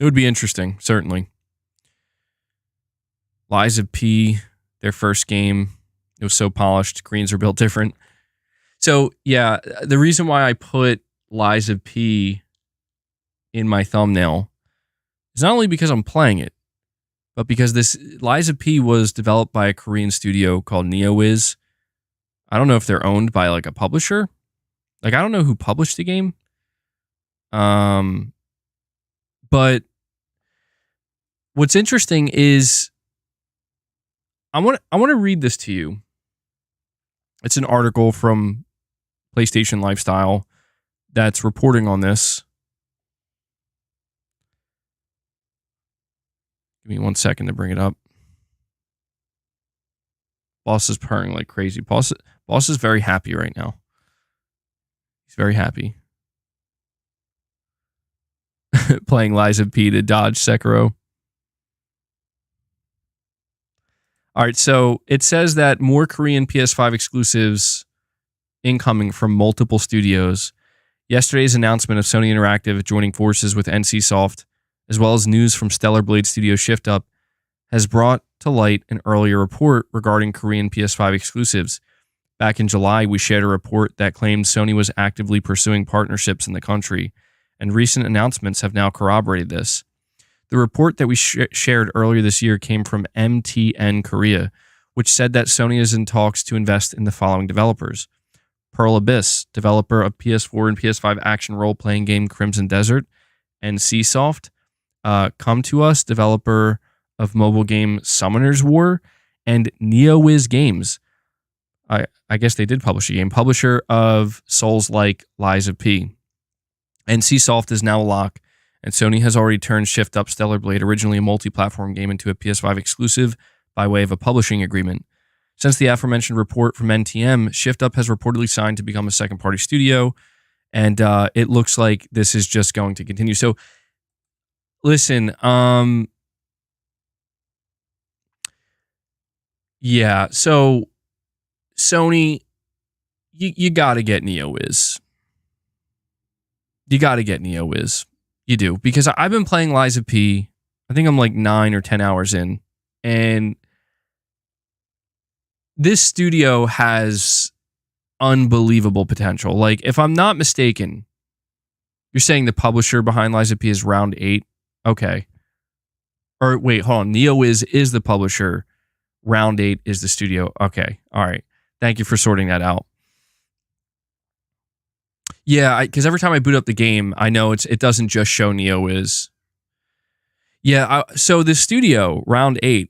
It would be interesting, certainly. Lies of P, their first game, it was so polished. Screens are built different. So, yeah, the reason why I put Lies of P in my thumbnail is not only because I'm playing it, but because this Lies of P was developed by a Korean studio called NeoWiz. I don't know if they're owned by like a publisher. Like, I don't know who published the game. But what's interesting is I want to read this to you. It's an article from PlayStation Lifestyle that's reporting on this. Give me 1 second to bring it up. Boss is purring like crazy. Boss is very happy right now. He's very happy. Playing Lies of P to dodge Sekiro. All right, so it says that more Korean PS5 exclusives incoming from multiple studios. Yesterday's announcement of Sony Interactive joining forces with NCSoft, as well as news from HellBlade studio SHOUTOUT, has brought to light an earlier report regarding Korean PS5 exclusives. Back in July, we shared a report that claimed Sony was actively pursuing partnerships in the country, and recent announcements have now corroborated this. The report that we shared earlier this year came from MTN Korea, which said that Sony is in talks to invest in the following developers. Pearl Abyss, developer of PS4 and PS5 action role-playing game Crimson Desert, and NCSoft, Come To Us, developer of mobile game Summoner's War, and NeoWiz Games. I guess they did publish a game. Publisher of Souls-like Lies of P. NCSoft is now a lock, and Sony has already turned SHOUTOUT HellBlade, originally a multi-platform game, into a PS5 exclusive by way of a publishing agreement. Since the aforementioned report from NTM, SHOUTOUT has reportedly signed to become a second-party studio, and it looks like this is just going to continue. So, listen, yeah, so Sony, you got to get NeoWiz. You got to get NeoWiz. You do, because I've been playing Lies of P. I think I'm like 9 or 10 hours in, and this studio has unbelievable potential. Like, if I'm not mistaken, you're saying the publisher behind Lies of P is Round 8? Okay. Or wait, hold on. NeoWiz is the publisher. Round 8 is the studio. Okay. All right. Thank you for sorting that out. Yeah, because every time I boot up the game, I know it doesn't just show NeoWiz. Yeah, so the studio, Round 8,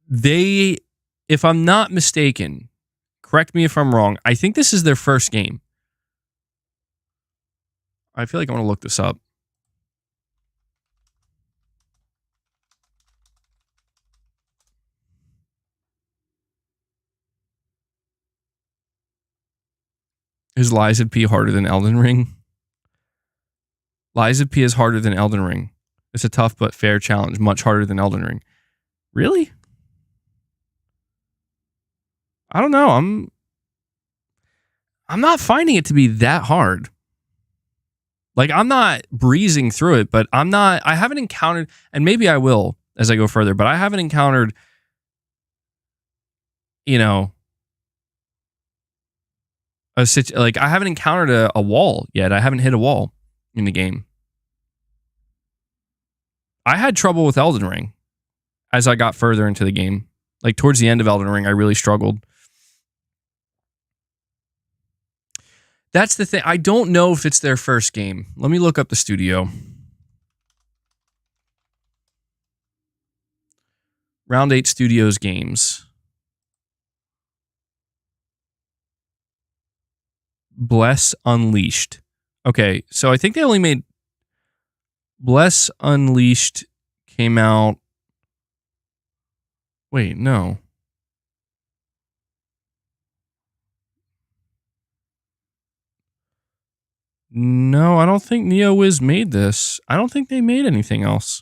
they, if I'm not mistaken, correct me if I'm wrong, I think this is their first game. I feel like I want to look this up. Is Lies of P harder than Elden Ring? Lies of P is harder than Elden Ring. It's a tough but fair challenge, much harder than Elden Ring. Really? I don't know. I'm not finding it to be that hard. Like, I'm not breezing through it, but I haven't encountered, and maybe I will as I go further, but I haven't encountered, you know, I haven't encountered a wall yet. I haven't hit a wall in the game. I had trouble with Elden Ring as I got further into the game. Like, towards the end of Elden Ring, I really struggled. That's the thing. I don't know if it's their first game. Let me look up the studio. Round 8 Studios games. Bless Unleashed. Okay, so I think they only made... Bless Unleashed came out... Wait, no. No, I don't think NeoWiz made this. I don't think they made anything else.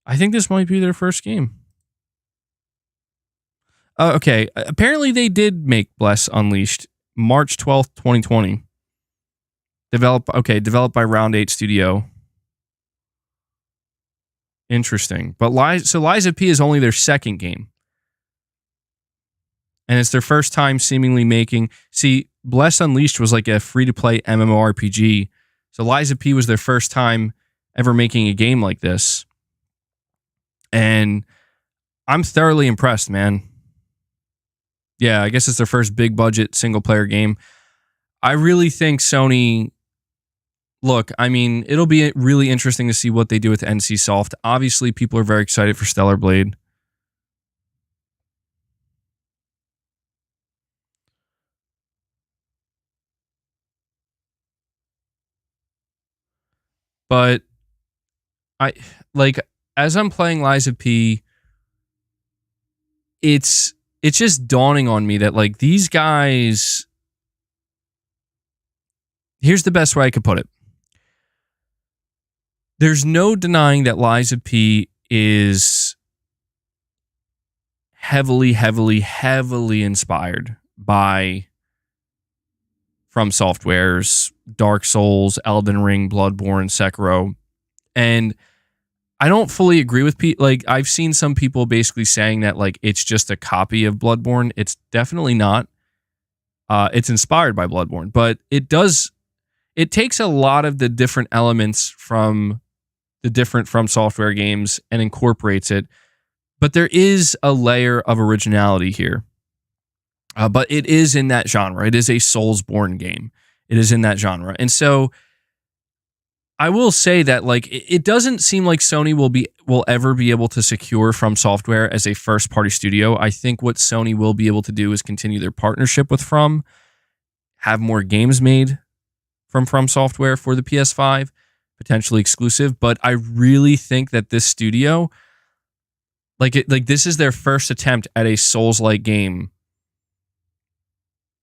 I think this might be their first game. Okay, apparently they did make Bless Unleashed March 12th, 2020. Developed by Round 8 Studio. Interesting. But Lies of P is only their second game. And it's their first time seemingly making... See, Bless Unleashed was like a free-to-play MMORPG. So Lies of P was their first time ever making a game like this. And I'm thoroughly impressed, man. Yeah, I guess it's their first big-budget single-player game. I really think Sony look, I mean, it'll be really interesting to see what they do with NCSoft. Obviously, people are very excited for Stellar Blade. But I like as I'm playing Lies of P, it's just dawning on me that like these guys, here's the best way I could put it. There's no denying that Lies of P is heavily inspired by From Software's Dark Souls, Elden Ring, Bloodborne, Sekiro. And I don't fully agree with Pete. Like, I've seen some people basically saying that like it's just a copy of Bloodborne. It's definitely not. It's inspired by Bloodborne, but it takes a lot of the different elements from the different From Software games and incorporates it. But there is a layer of originality here. But it is in that genre. It is a Soulsborne game. It is in that genre. And so I will say that like it doesn't seem like Sony will ever be able to secure From Software as a first party studio. I think what Sony will be able to do is continue their partnership with From, have more games made from Software for the PS5, potentially exclusive. But I really think that this studio, like this is their first attempt at a Souls-like game.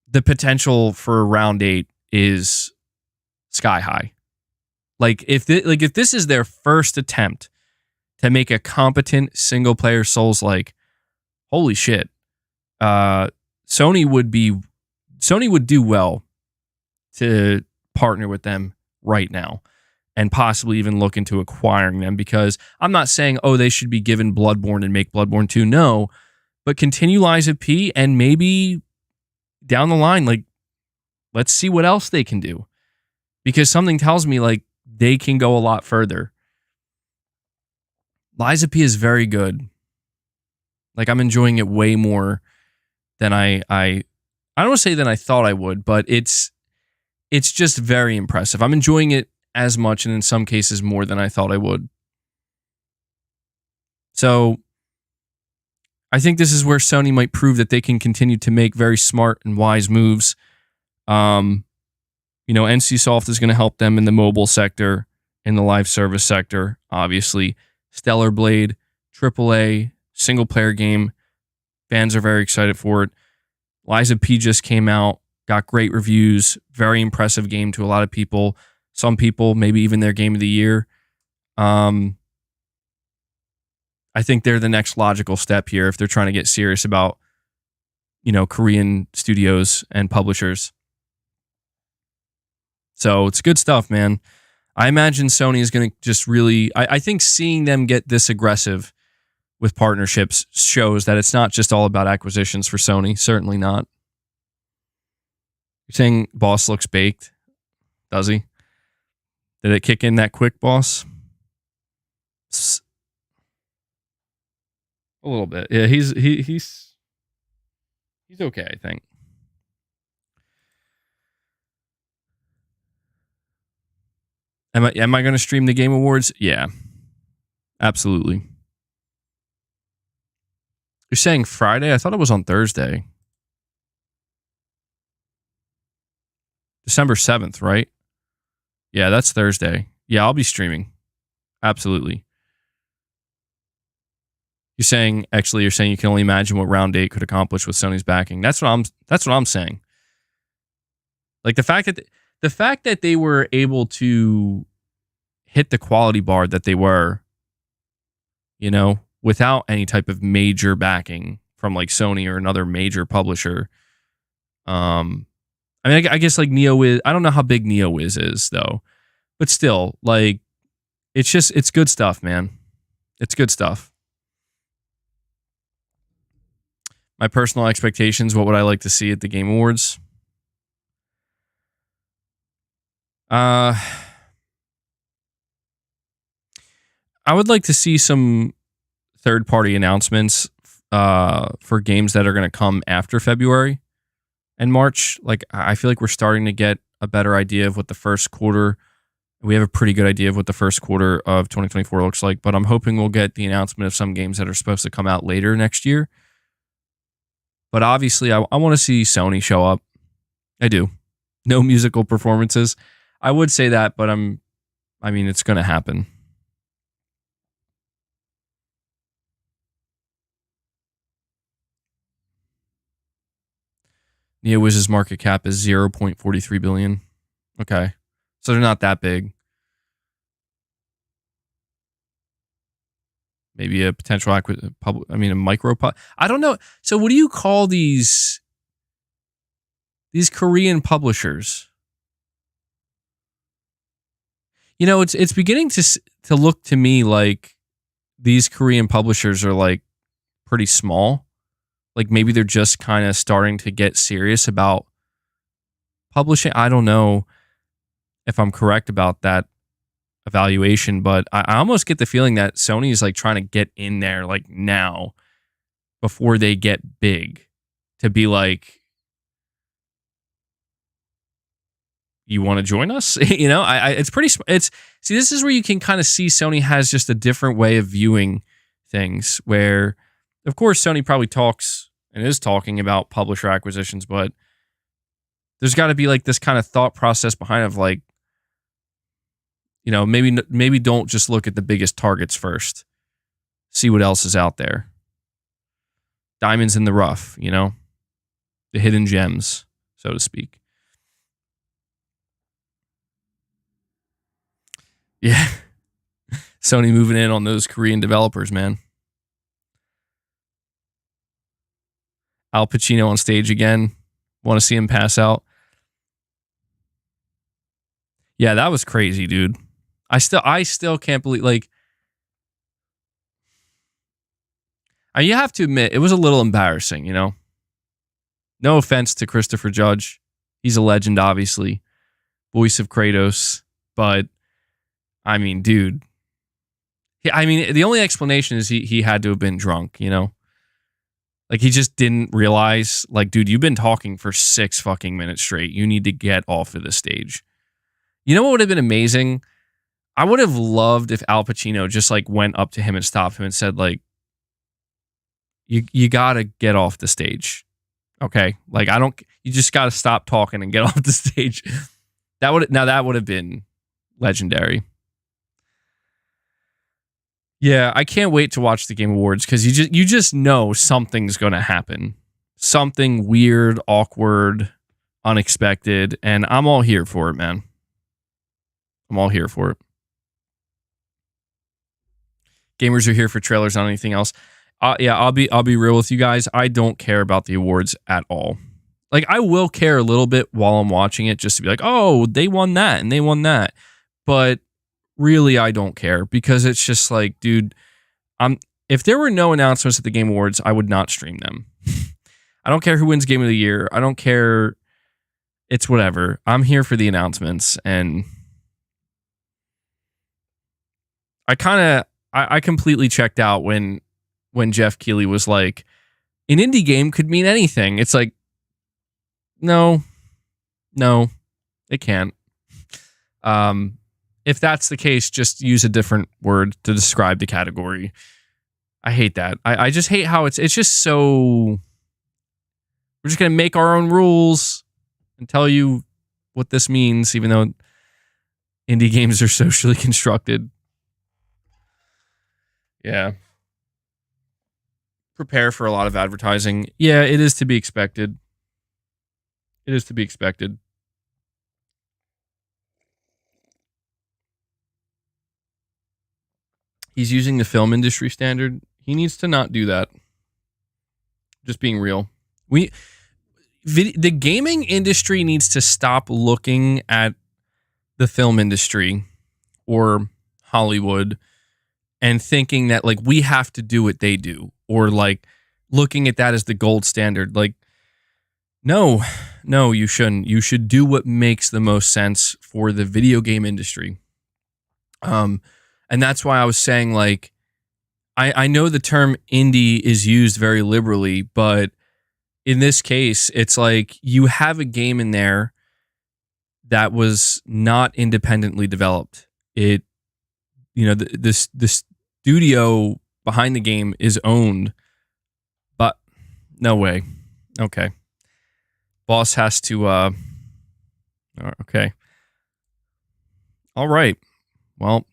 The potential for round 8 is sky high. Like if this is their first attempt to make a competent single player Souls-like, holy shit. Sony would do well to partner with them right now and possibly even look into acquiring them, because I'm not saying, oh, they should be given Bloodborne and make Bloodborne 2. No, but continue Lies of P and maybe down the line, like, let's see what else they can do, because something tells me like they can go a lot further. Lies of P is very good. Like, I'm enjoying it way more than I don't want to say than I thought I would, but it's just very impressive. I'm enjoying it as much, and in some cases more than I thought I would. So I think this is where Sony might prove that they can continue to make very smart and wise moves. NCSoft is going to help them in the mobile sector, in the live service sector, obviously. Stellar Blade, AAA, single-player game. Fans are very excited for it. Lies of P just came out, got great reviews, very impressive game to a lot of people. Some people, maybe even their game of the year. I think they're the next logical step here if they're trying to get serious about, Korean studios and publishers. So it's good stuff, man. I imagine Sony is going to just really... I think seeing them get this aggressive with partnerships shows that it's not just all about acquisitions for Sony. Certainly not. You're saying Boss looks baked? Does he? Did it kick in that quick, Boss? A little bit. Yeah, he's okay, I think. Am I going to stream the Game Awards? Yeah. Absolutely. You're saying Friday? I thought it was on Thursday. December 7th, right? Yeah, that's Thursday. Yeah, I'll be streaming. Absolutely. You're saying you can only imagine what round 8 could accomplish with Sony's backing. That's what I'm saying. Like the fact that they were able to hit the quality bar that they were, without any type of major backing from like Sony or another major publisher. I guess like NeoWiz, I don't know how big NeoWiz is though, but still, like, it's good stuff, man. It's good stuff. My personal expectations, what would I like to see at the Game Awards? I would like to see some third-party announcements for games that are going to come after February and March. Like, I feel like we're starting to get a better idea of what the first quarter We have a pretty good idea of what the first quarter of 2024 looks like, but I'm hoping we'll get the announcement of some games that are supposed to come out later next year. But obviously, I want to see Sony show up. I do. No musical performances. I would say that, but it's going to happen. NeoWiz's market cap is 0.43 billion. Okay. So they're not that big. Maybe a potential a micro. I don't know. So what do you call these Korean publishers? You know, it's beginning to look to me like these Korean publishers are like pretty small. Like maybe they're just kind of starting to get serious about publishing. I don't know if I'm correct about that evaluation, but I almost get the feeling that Sony is like trying to get in there like now before they get big to be like, you want to join us? You know, see, this is where you can kind of see Sony has just a different way of viewing things where, of course, Sony probably talks and is talking about publisher acquisitions, but there's got to be like this kind of thought process behind of like, you know, maybe don't just look at the biggest targets first. See what else is out there. Diamonds in the rough, you know, the hidden gems, so to speak. Yeah. Sony moving in on those Korean developers, man. Al Pacino on stage again. Want to see him pass out. Yeah, that was crazy, dude. I still can't believe, like, you have to admit, it was a little embarrassing, you know? No offense to Christopher Judge. He's a legend, obviously. Voice of Kratos. But, I mean, dude. The only explanation is he had to have been drunk, you know? Like, he just didn't realize, like, dude, you've been talking for 6 fucking minutes straight. You need to get off of the stage. You know what would have been amazing? I would have loved if Al Pacino just like went up to him and stopped him and said like, you gotta get off the stage. Okay. Like you just gotta stop talking and get off the stage. That would have been legendary. Yeah. I can't wait to watch the Game Awards because you just know something's going to happen. Something weird, awkward, unexpected. And I'm all here for it, man. I'm all here for it. Gamers are here for trailers, not anything else. Yeah, I'll be real with you guys. I don't care about the awards at all. Like, I will care a little bit while I'm watching it, just to be like, oh, they won that and they won that. But really, I don't care because it's just like, dude, if there were no announcements at the Game Awards, I would not stream them. I don't care who wins Game of the Year. I don't care. It's whatever. I'm here for the announcements, and I completely checked out when Jeff Keighley was like, an indie game could mean anything. It's like, no, it can't. If that's the case, just use a different word to describe the category. I hate that. I just hate how it's just so, we're just going to make our own rules and tell you what this means, even though indie games are socially constructed. Yeah. Prepare for a lot of advertising. Yeah, it is to be expected. It is to be expected. He's using the film industry standard. He needs to not do that. Just being real. The gaming industry needs to stop looking at the film industry or Hollywood and thinking that like we have to do what they do, or like looking at that as the gold standard. Like, no, you shouldn't. You should do what makes the most sense for the video game industry. And that's why I was saying, like, I know the term indie is used very liberally, but in this case, it's like you have a game in there that was not independently developed. It, you know, the studio behind the game is owned, but no way. Okay. Boss has to, okay. All right. Well,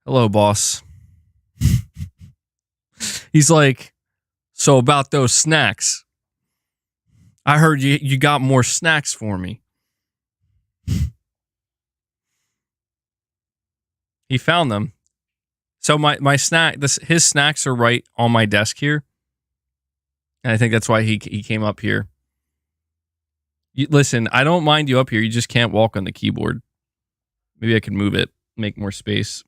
hello, boss. He's like, so about those snacks. I heard you got more snacks for me. He found them. So my snack, his snacks are right on my desk here. And I think that's why he came up here. Listen, I don't mind you up here. You just can't walk on the keyboard. Maybe I can move it, make more space.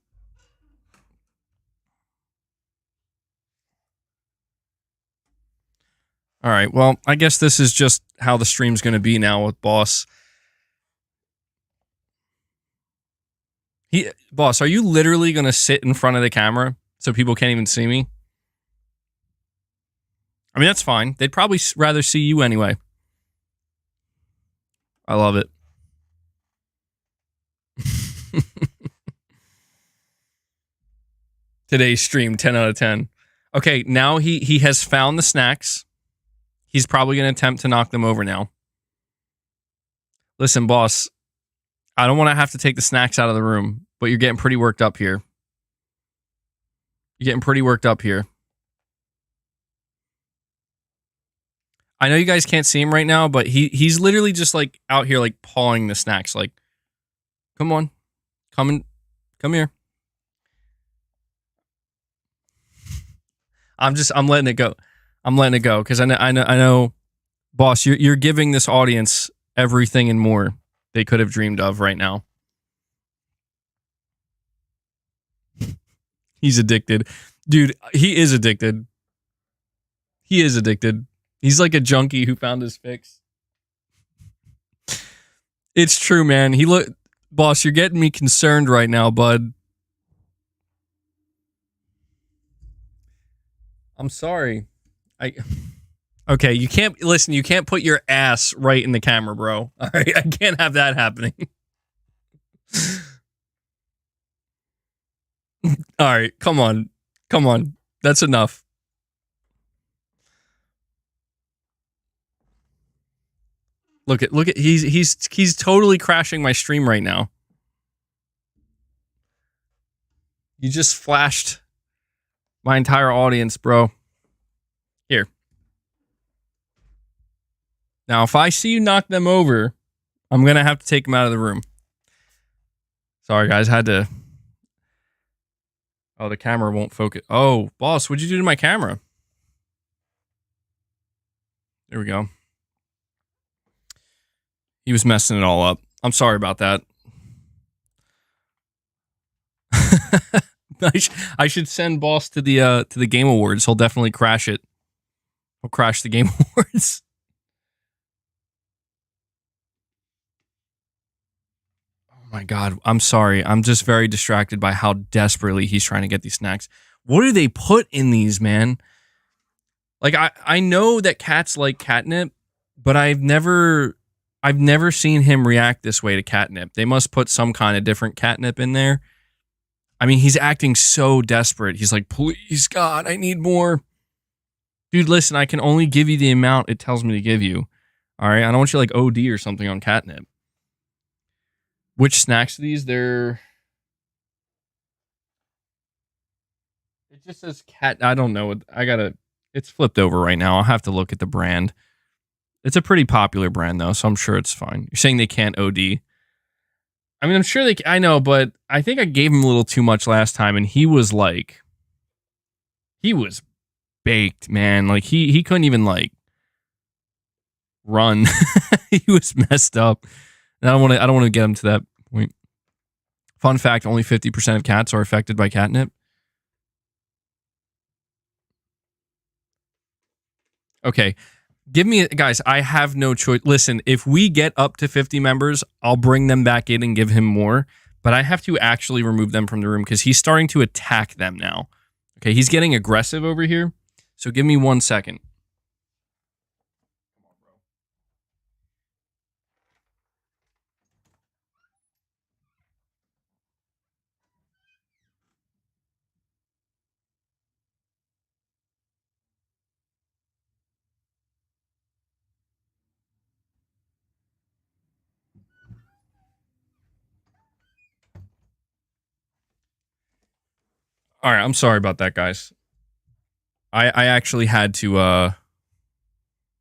All right. Well, I guess this is just how the stream's going to be now with Boss. Boss, are you literally going to sit in front of the camera so people can't even see me? I mean, that's fine. They'd probably rather see you anyway. I love it. Today's stream, 10 out of 10. Okay, now he has found the snacks. He's probably going to attempt to knock them over now. Listen, boss, I don't want to have to take the snacks out of the room, but you're getting pretty worked up here. You're getting pretty worked up here. I know you guys can't see him right now, but he's literally just like out here like pawing the snacks. Like, come on, come here. I'm letting it go. I'm letting it go because I know, boss, you're giving this audience everything and more they could have dreamed of right now. He's addicted. Dude, he is addicted. He is addicted. He's like a junkie who found his fix. It's true, man. Boss, you're getting me concerned right now, bud. I'm sorry. Okay, you can't put your ass right in the camera, bro. All right, I can't have that happening. All right, come on. That's enough. Look at he's totally crashing my stream right now. You just flashed my entire audience, bro. Here. Now, if I see you knock them over, I'm going to have to take them out of the room. Sorry, guys. Had to... Oh, the camera won't focus. Oh, boss, what'd you do to my camera? There we go. He was messing it all up. I'm sorry about that. I should send boss to the Game Awards. He'll definitely crash it. He'll crash the Game Awards. Oh my God. I'm sorry. I'm just very distracted by how desperately he's trying to get these snacks. What do they put in these, man? Like, I know that cats like catnip, but I've never seen him react this way to catnip. They must put some kind of different catnip in there. I mean, he's acting so desperate. He's like, please, God, I need more. Dude, listen, I can only give you the amount it tells me to give you. All right? I don't want you to like OD or something on catnip. Which snacks are these? It just says cat. I don't know. It's flipped over right now. I'll have to look at the brand. It's a pretty popular brand, though, so I'm sure it's fine. You're saying they can't OD. I mean, I'm sure I know, but I think I gave him a little too much last time, and he was baked, man. Like, he couldn't even, like, run. He was messed up. And I don't want to get him to that point. Fun fact, only 50% of cats are affected by catnip. Okay. Guys, I have no choice. Listen, if we get up to 50 members, I'll bring them back in and give him more. But I have to actually remove them from the room because he's starting to attack them now. Okay, he's getting aggressive over here. So give me 1 second. All right, I'm sorry about that, guys. I actually had to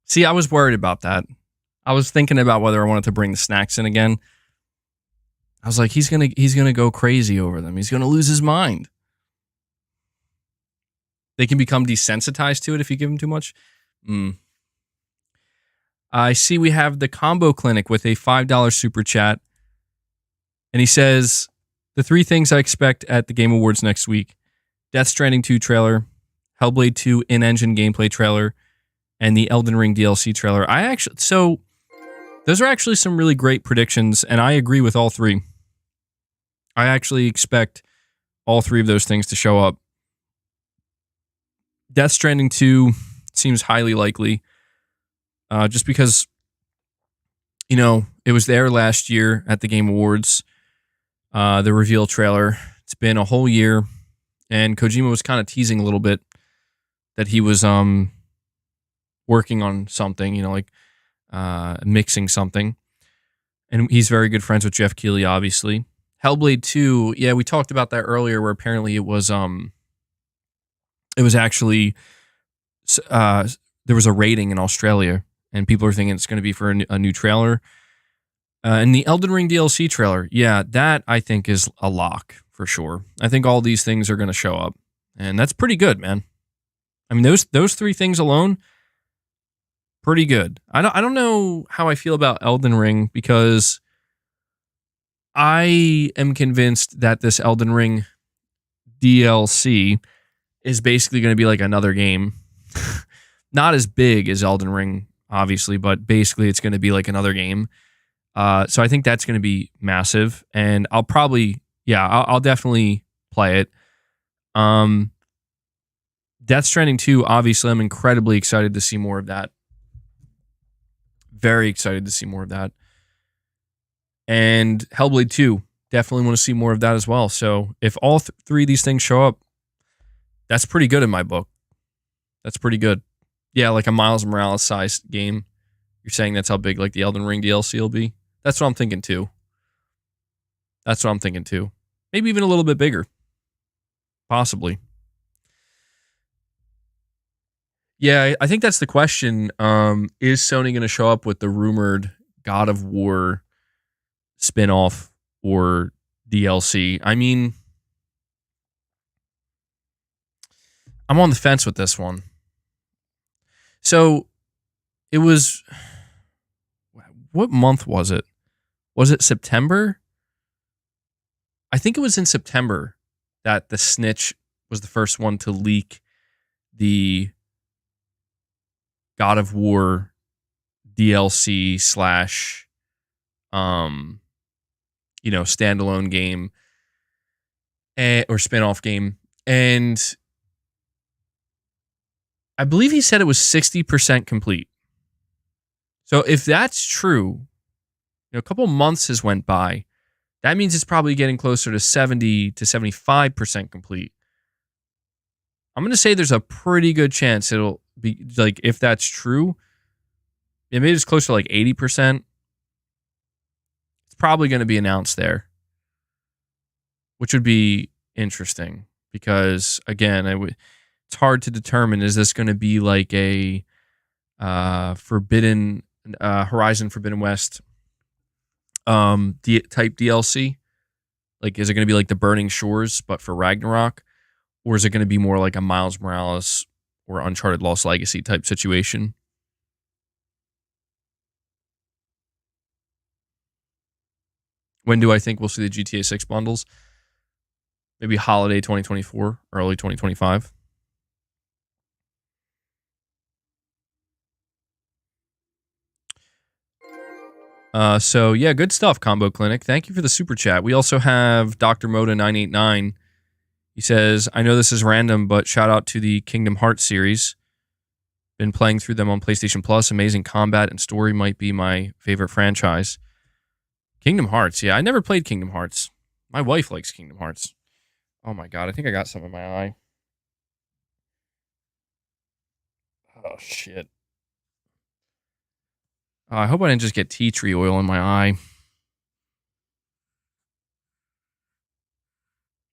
see, I was worried about that. I was thinking about whether I wanted to bring the snacks in again. I was like, he's gonna go crazy over them. He's gonna lose his mind. They can become desensitized to it if you give them too much. I see we have the Combo Clinic with a $5 super chat. And he says, the 3 things I expect at the Game Awards next week: Death Stranding 2 trailer, HellBlade 2 in-engine gameplay trailer, and the Elden Ring DLC trailer. So those are actually some really great predictions, and I agree with all 3. I actually expect all 3 of those things to show up. Death Stranding 2 seems highly likely, just because, it was there last year at the Game Awards, the reveal trailer. It's been a whole year, and Kojima was kind of teasing a little bit that he was working on something, mixing something. And he's very good friends with Jeff Keighley, obviously. HellBlade 2, yeah, we talked about that earlier, where apparently it was actually there was a rating in Australia, and people are thinking it's going to be for a new trailer. And the Elden Ring DLC trailer, yeah, that I think is a lock for sure. I think all these things are going to show up, and that's pretty good, man. I mean, those 3 things alone, pretty good. I don't know how I feel about Elden Ring, because I am convinced that this Elden Ring DLC is basically going to be like another game. Not as big as Elden Ring, obviously, but basically it's going to be like another game. So I think that's going to be massive, and I'll definitely play it. Death Stranding 2, obviously, I'm incredibly excited to see more of that. Very excited to see more of that. And HellBlade 2, definitely want to see more of that as well. So if all 3 of these things show up, that's pretty good in my book. That's pretty good. Yeah, like a Miles Morales sized game. You're saying that's how big like the Elden Ring DLC will be? That's what I'm thinking too. Maybe even a little bit bigger. Possibly. Yeah, I think that's the question. Is Sony going to show up with the rumored God of War spinoff or DLC? I mean, I'm on the fence with this one. So it was, what month was it? Was it September? I think it was in September that the Snitch was the first one to leak the God of War DLC slash, standalone game or spinoff game. And I believe he said it was 60% complete. So if that's true, a couple months has went by. That means it's probably getting closer to 70 to 75% complete. I'm going to say there's a pretty good chance it'll be, like, if that's true, maybe it's closer to like 80%. It's probably going to be announced there, which would be interesting because, again, it's hard to determine, is this going to be like a Horizon Forbidden West type DLC? Like, is it going to be like the Burning Shores, but for Ragnarok? Or is it going to be more like a Miles Morales or Uncharted Lost Legacy type situation? When do I think we'll see the GTA 6 bundles? Maybe holiday 2024, early 2025. So yeah, good stuff, Combo Clinic. Thank you for the super chat. We also have Dr. Moda 989. He says, I know this is random, but shout out to the Kingdom Hearts series. Been playing through them on PlayStation Plus. Amazing combat and story, might be my favorite franchise. Kingdom Hearts, yeah. I never played Kingdom Hearts. My wife likes Kingdom Hearts. Oh my god, I think I got something in my eye. Oh shit. I hope I didn't just get tea tree oil in my eye.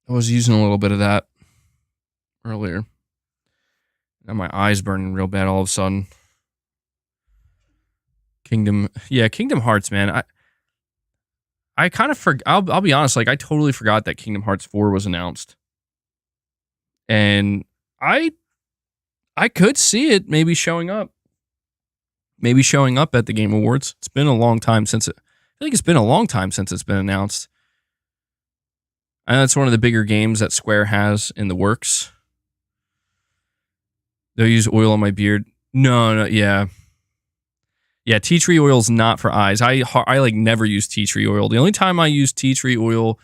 I was using a little bit of that. earlier. Now my eyes burning real bad all of a sudden. Kingdom Hearts, man. I kind of I'll be honest, like I totally forgot that Kingdom Hearts 4 was announced. And I could see it maybe showing up. Maybe showing up at the Game Awards. It's been a long time since it. I think it's been a long time since it's been announced. I know it's one of the bigger games that Square has in the works. They'll use oil on my beard. No, yeah. Yeah, tea tree oil is not for eyes. I like never use tea tree oil. The only time I use tea tree oil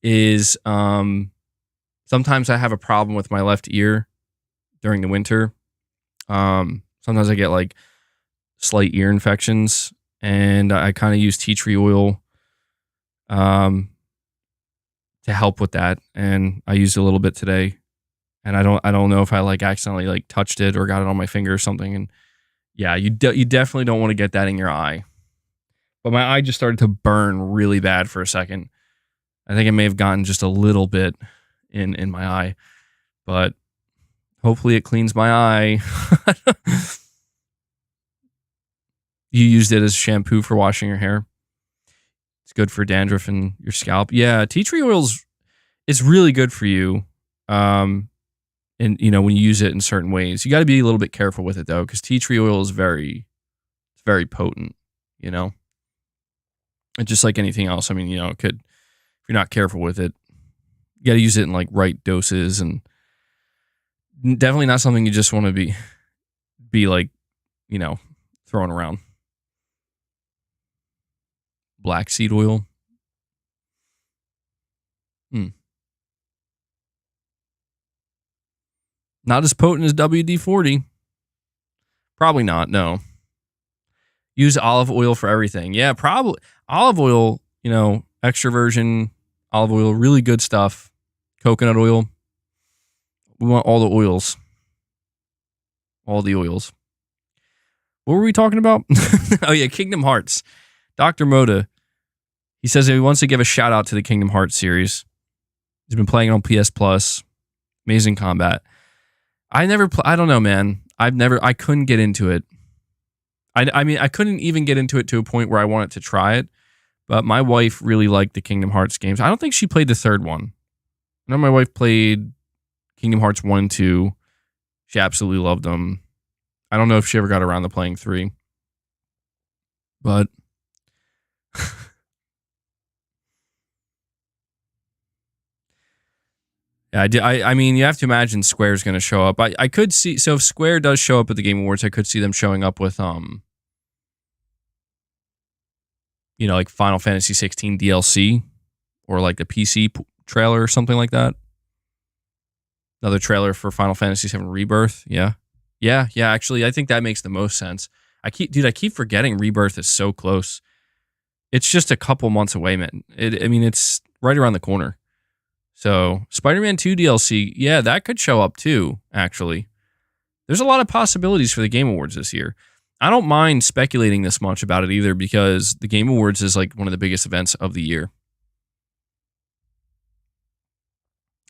is sometimes I have a problem with my left ear during the winter. Sometimes I get like slight ear infections, and I kind of use tea tree oil to help with that. And I used a little bit today, and I don't know if I like accidentally like touched it or got it on my finger or something. And yeah, you definitely don't want to get that in your eye. But my eye just started to burn really bad for a second. I think I may have gotten just a little bit in my eye, but hopefully it cleans my eye. You used it as shampoo for washing your hair. It's good for dandruff in your scalp. Yeah, tea tree oil's it's really good for you. And you know, when you use it in certain ways, you got to be a little bit careful with it though, because tea tree oil is very potent. You know, and just like anything else, I mean, you know, it could, if you're not careful with it, you got to use it in like right doses, and definitely not something you just want to be like, you know, throwing around. Black seed oil. Not as potent as WD-40. Probably not, no. Use olive oil for everything. Yeah, probably. Olive oil, you know, extra virgin olive oil, really good stuff. Coconut oil. We want all the oils. All the oils. What were we talking about? Oh, yeah, Kingdom Hearts. Dr. Moda, he says he wants to give a shout out to the Kingdom Hearts series. He's been playing it on PS Plus. Amazing combat. I don't know, man. I couldn't get into it. I mean, I couldn't even get into it to a point where I wanted to try it, but my wife really liked the Kingdom Hearts games. I don't think she played the third one. I know my wife played Kingdom Hearts 1 and 2. She absolutely loved them. I don't know if she ever got around to playing 3. But yeah, I mean, you have to imagine Square's going to show up. I could see, so if Square does show up at the Game Awards, I could see them showing up with, you know, like Final Fantasy 16 DLC or like the PC trailer or something like that. Another trailer for Final Fantasy 7 Rebirth. Yeah. Actually, I think that makes the most sense. I keep forgetting Rebirth is so close. It's just a couple months away, man. I mean, it's right around the corner. So, Spider-Man 2 DLC, yeah, that could show up too, actually. There's a lot of possibilities for the Game Awards this year. I don't mind speculating this much about it either, because the Game Awards is like one of the biggest events of the year.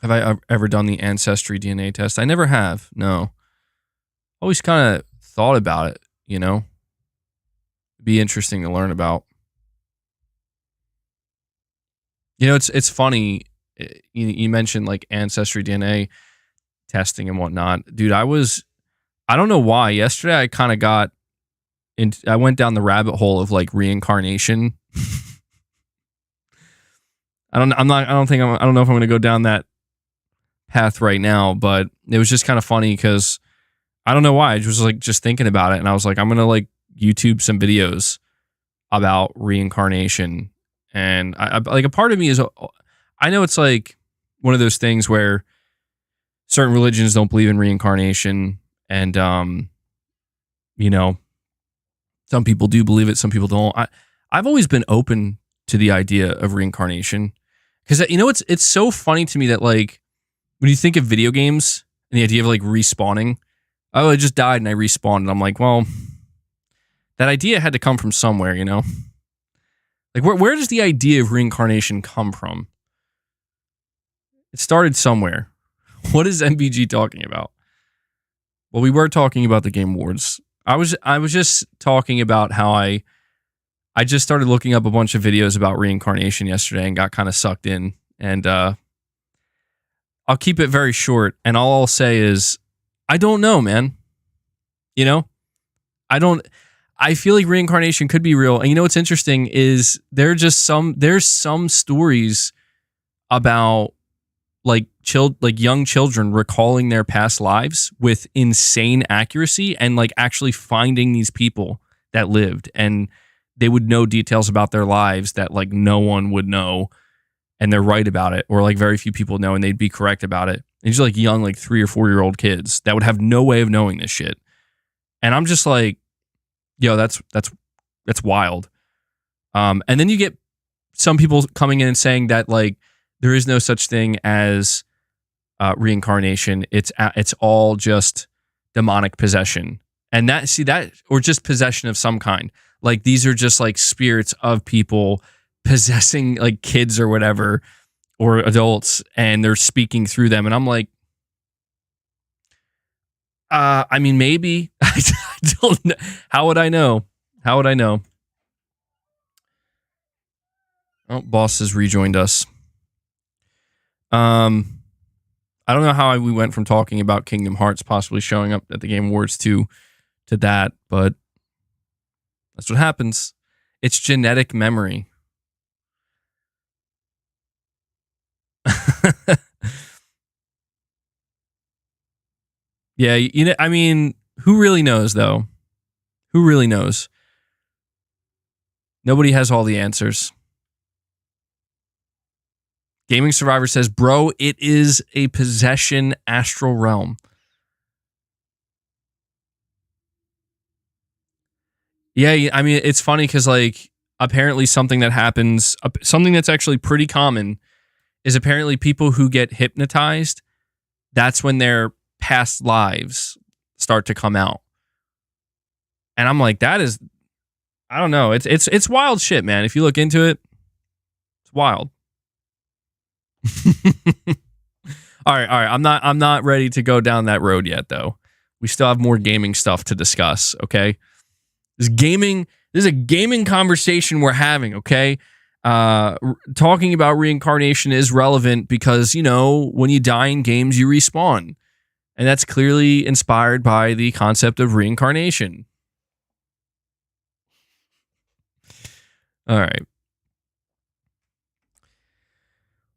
Have I ever done the Ancestry DNA test? I never have, no. Always kind of thought about it, you know? It'd be interesting to learn about. You know, it's funny. You mentioned like Ancestry DNA testing and whatnot. Dude, I don't know why. Yesterday I kind of I went down the rabbit hole of like reincarnation. I don't know if I'm going to go down that path right now, but it was just kind of funny because I don't know why. I was like just thinking about it, and I was like, I'm going to like YouTube some videos about reincarnation. And I like, a part of me is, I know it's like one of those things where certain religions don't believe in reincarnation, and you know, some people do believe it, some people don't. I've always been open to the idea of reincarnation, because, you know, it's so funny to me that like when you think of video games and the idea of like respawning, oh, I just died and I respawned, and I'm like, well, that idea had to come from somewhere, you know? Like where does the idea of reincarnation come from? It started somewhere. What is MBG talking about? Well, we were talking about the Game Awards. I was just talking about how I just started looking up a bunch of videos about reincarnation yesterday and got kind of sucked in. And I'll keep it very short. And all I'll say is, I don't know, man. You know, I feel like reincarnation could be real. And you know what's interesting is there's some stories about like young children recalling their past lives with insane accuracy and like actually finding these people that lived, and they would know details about their lives that like no one would know, and they're right about it, or like very few people know and they'd be correct about it. And these are like young, like 3 or 4 year old kids that would have no way of knowing this shit. And I'm just like, yo, that's wild. And then you get some people coming in and saying that like there is no such thing as reincarnation. It's all just demonic possession, and that or just possession of some kind. Like these are just like spirits of people possessing like kids or whatever, or adults, and they're speaking through them. And I'm like, I mean, maybe. I don't know. How would I know? Oh, boss has rejoined us. I don't know how we went from talking about Kingdom Hearts possibly showing up at the Game Awards to that, but that's what happens. It's genetic memory. Yeah, you know, I mean, who really knows though? Who really knows? Nobody has all the answers. Gaming Survivor says, bro, it is a possession astral realm. Yeah, I mean, it's funny because like apparently something that happens, something that's actually pretty common is apparently people who get hypnotized, that's when their past lives start to come out. And I'm like, that is, I don't know. It's wild shit, man. If you look into it, it's wild. All right. I'm not ready to go down that road yet, though. We still have more gaming stuff to discuss. Okay, this is a gaming conversation we're having. Okay, talking about reincarnation is relevant because you know when you die in games you respawn, and that's clearly inspired by the concept of reincarnation. All right.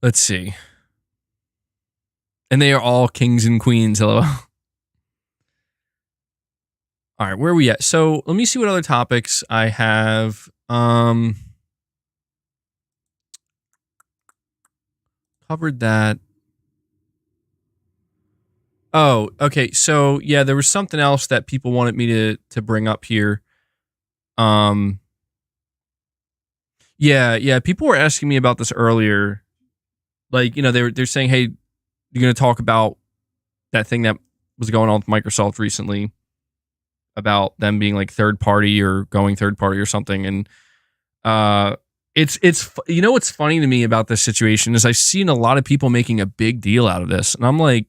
Let's see. And they are all kings and queens. Hello. All right, where are we at? So let me see what other topics I have. Covered that. Oh, okay. So yeah, there was something else that people wanted me to bring up here. Yeah. People were asking me about this earlier. Like, you know, they're saying, hey, you're going to talk about that thing that was going on with Microsoft recently about them being like third party or going third party or something. And it's you know what's funny to me about this situation is I've seen a lot of people making a big deal out of this, and I'm like,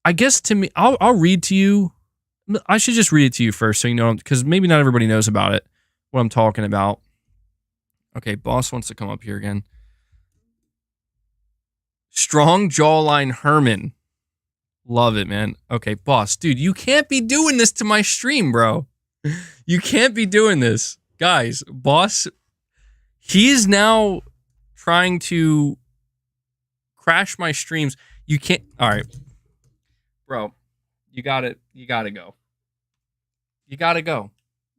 I guess to me, I'll read to you. I should just read it to you first, so you know, because maybe not everybody knows about it, what I'm talking about. Okay, boss wants to come up here again. Strong jawline Herman. Love it, man. Okay, boss. Dude, you can't be doing this to my stream, bro. You can't be doing this. Guys, boss, he is now trying to crash my streams. You can't. All right. Bro, you got it. You got to go. You got to go.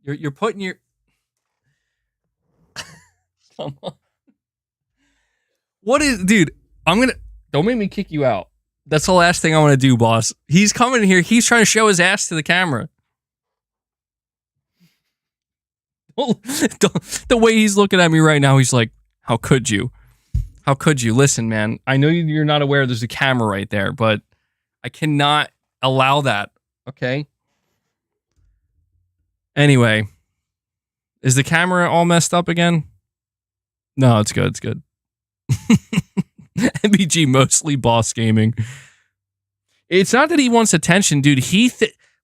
You're putting your... Come on. What is... Dude, I'm going to... Don't make me kick you out. That's the last thing I want to do, boss. He's coming in here. He's trying to show his ass to the camera. The way he's looking at me right now, he's like, how could you? How could you? Listen, man, I know you're not aware there's a camera right there, but I cannot allow that, okay? Anyway, is the camera all messed up again? No, it's good. It's good. MBG mostly boss gaming. It's not that he wants attention, dude.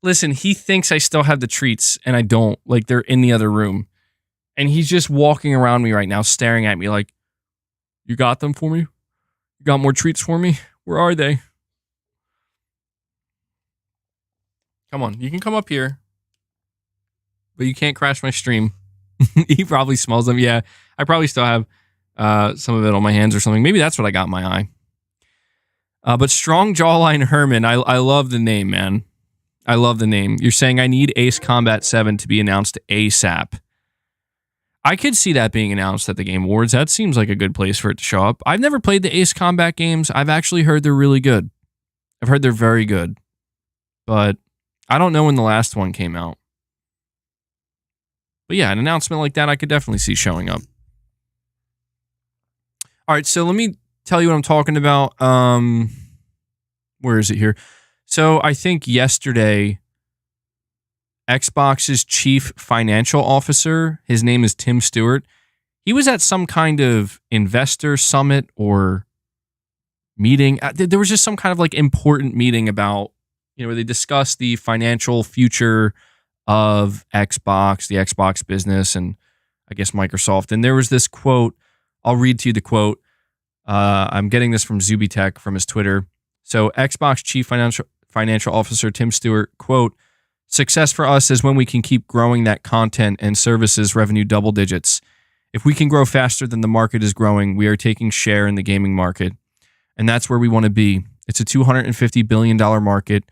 Listen, he thinks I still have the treats and I don't. Like, they're in the other room. And he's just walking around me right now, staring at me like, you got them for me? You got more treats for me? Where are they? Come on, you can come up here. But you can't crash my stream. He probably smells them. Yeah, I probably still have some of it on my hands or something. Maybe that's what I got in my eye. But Strong Jawline Herman, I love the name, man. I love the name. You're saying I need Ace Combat 7 to be announced ASAP. I could see that being announced at the Game Awards. That seems like a good place for it to show up. I've never played the Ace Combat games. I've actually heard they're really good. I've heard they're very good. But I don't know when the last one came out. But yeah, an announcement like that I could definitely see showing up. All right, so let me tell you what I'm talking about. Where is it here? So I think yesterday, Xbox's chief financial officer, his name is Tim Stewart, he was at some kind of investor summit or meeting. There was just some kind of like important meeting about, where they discussed the financial future of Xbox, the Xbox business, and I guess Microsoft. And there was this quote. I'll read to you the quote. I'm getting this from Zubitech from his Twitter. So Xbox chief financial officer Tim Stewart, quote, "Success for us is when we can keep growing that content and services revenue double digits. If we can grow faster than the market is growing, we are taking share in the gaming market. And that's where we want to be. It's a $250 billion market.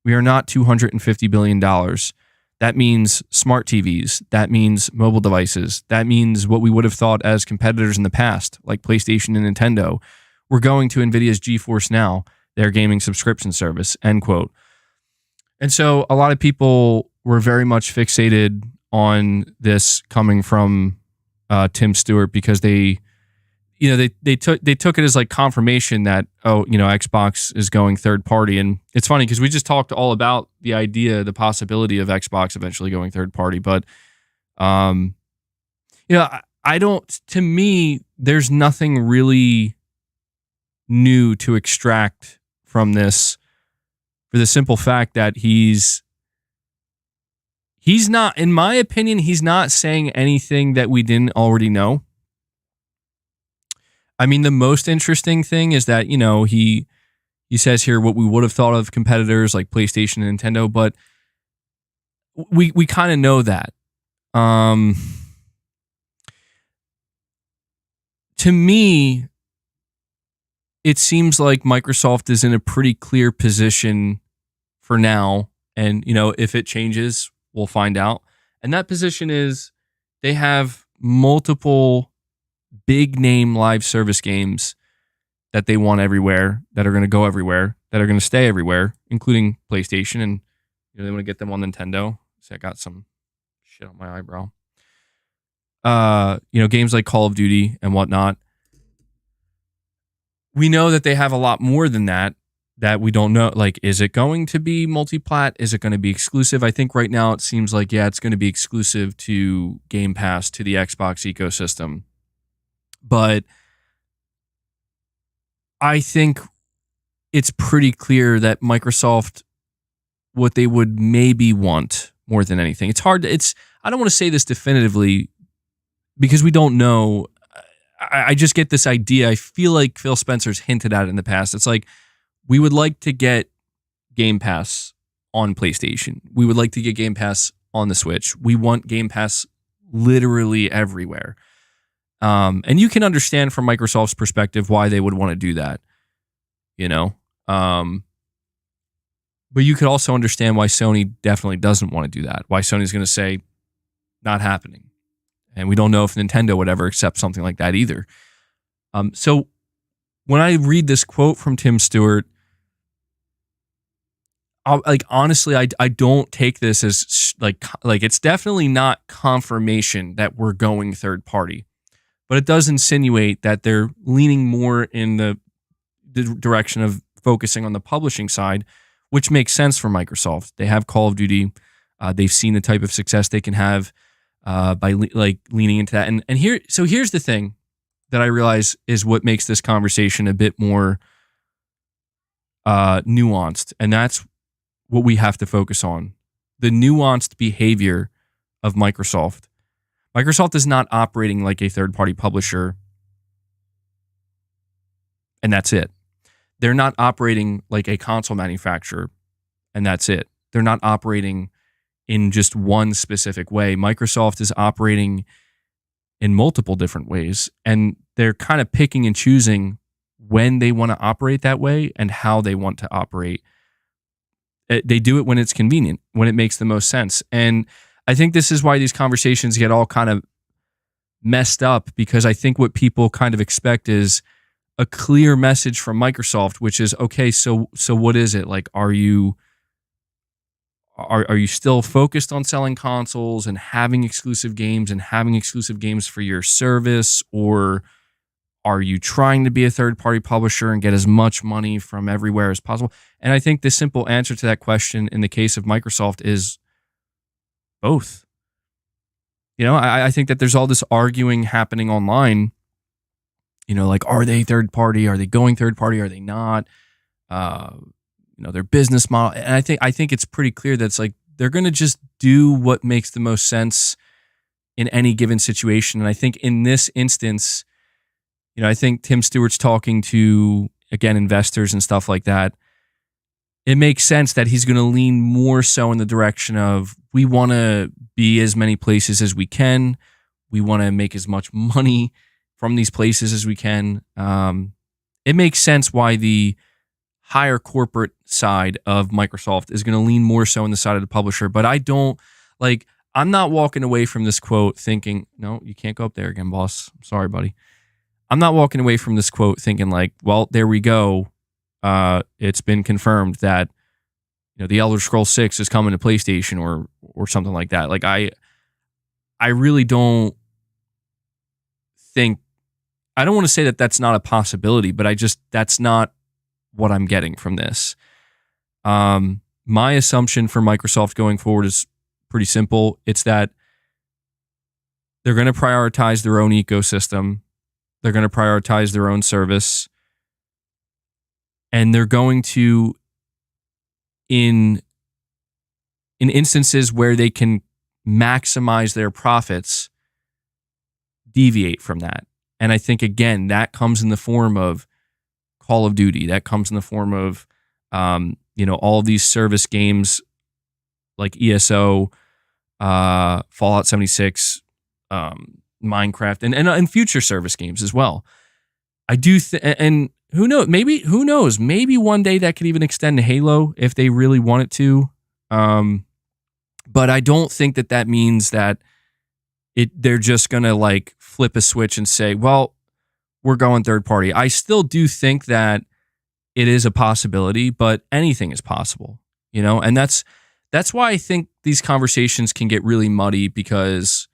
We are not $250 billion. That means smart TVs. That means mobile devices. That means what we would have thought as competitors in the past, like PlayStation and Nintendo. We're going to NVIDIA's GeForce Now, their gaming subscription service," end quote. And so a lot of people were very much fixated on this coming from Tim Stewart because they took it as like confirmation that, Xbox is going third party. And it's funny because we just talked all about the possibility of Xbox eventually going third party. But, to me, there's nothing really new to extract from this for the simple fact that he's not, in my opinion, he's not saying anything that we didn't already know. I mean, the most interesting thing is that, he says here what we would have thought of competitors like PlayStation and Nintendo, but we kind of know that. To me, it seems like Microsoft is in a pretty clear position for now. And, if it changes, we'll find out. And that position is they have multiple big name live service games that they want everywhere, that are going to go everywhere, that are going to stay everywhere, including PlayStation. And they want to get them on Nintendo. So I got some shit on my eyebrow. Games like Call of Duty and whatnot. We know that they have a lot more than that we don't know. Like, is it going to be multi-plat? Is it going to be exclusive? I think right now it seems like, it's going to be exclusive to Game Pass, to the Xbox ecosystem. But I think it's pretty clear that Microsoft, what they would maybe want more than anything. It's hard. I don't want to say this definitively because we don't know. I just get this idea. I feel like Phil Spencer's hinted at it in the past. It's like, we would like to get Game Pass on PlayStation. We would like to get Game Pass on the Switch. We want Game Pass literally everywhere. And you can understand from Microsoft's perspective why they would want to do that, but you could also understand why Sony definitely doesn't want to do that. Why Sony's going to say, not happening. And we don't know if Nintendo would ever accept something like that either. So when I read this quote from Tim Stewart, honestly, I don't take this as like it's definitely not confirmation that we're going third party. But it does insinuate that they're leaning more in the direction of focusing on the publishing side, which makes sense for Microsoft. They have Call of Duty. They've seen the type of success they can have by leaning into that. And here's the thing. that I realize is what makes this conversation a bit more nuanced, and that's what we have to focus on. The nuanced behavior of Microsoft. Microsoft is not operating like a third-party publisher, and that's it. They're not operating like a console manufacturer, and that's it. They're not operating in just one specific way. Microsoft is operating in multiple different ways, and they're kind of picking and choosing when they want to operate that way and how they want to operate. They do it when it's convenient, when it makes the most sense. And I think this is why these conversations get all kind of messed up, because I think what people kind of expect is a clear message from Microsoft, which is, okay, so what is it? Like, are you still focused on selling consoles and having exclusive games for your service, or are you trying to be a third-party publisher and get as much money from everywhere as possible? And I think the simple answer to that question in the case of Microsoft is both. I think that there's all this arguing happening online, like, are they third-party? Are they going third-party? Are they not? Their business model. And I think it's pretty clear that it's like they're going to just do what makes the most sense in any given situation. And I think in this instance, I think Tim Stewart's talking to, again, investors and stuff like that. It makes sense that he's going to lean more so in the direction of, we want to be as many places as we can. We want to make as much money from these places as we can. It makes sense why the higher corporate side of Microsoft is going to lean more so on the side of the publisher. But I'm not walking away from this quote thinking, no, you can't go up there again, boss. I'm sorry, buddy. I'm not walking away from this quote thinking like, well, there we go. It's been confirmed that the Elder Scrolls 6 is coming to PlayStation or something like that. Like, I really don't think, I don't want to say that that's not a possibility, but that's not what I'm getting from this. My assumption for Microsoft going forward is pretty simple. It's that they're going to prioritize their own ecosystem. They're going to prioritize their own service. And they're going to, in instances where they can maximize their profits, deviate from that. And I think, again, that comes in the form of Call of Duty. That comes in the form of, all of these service games like ESO, Fallout 76, Minecraft, and future service games as well. I do, and who knows? Maybe one day that could even extend to Halo if they really want it to. But I don't think that means that they're just gonna like flip a switch and say, well, we're going third party. I still do think that it is a possibility, but anything is possible, and that's why I think these conversations can get really muddy, because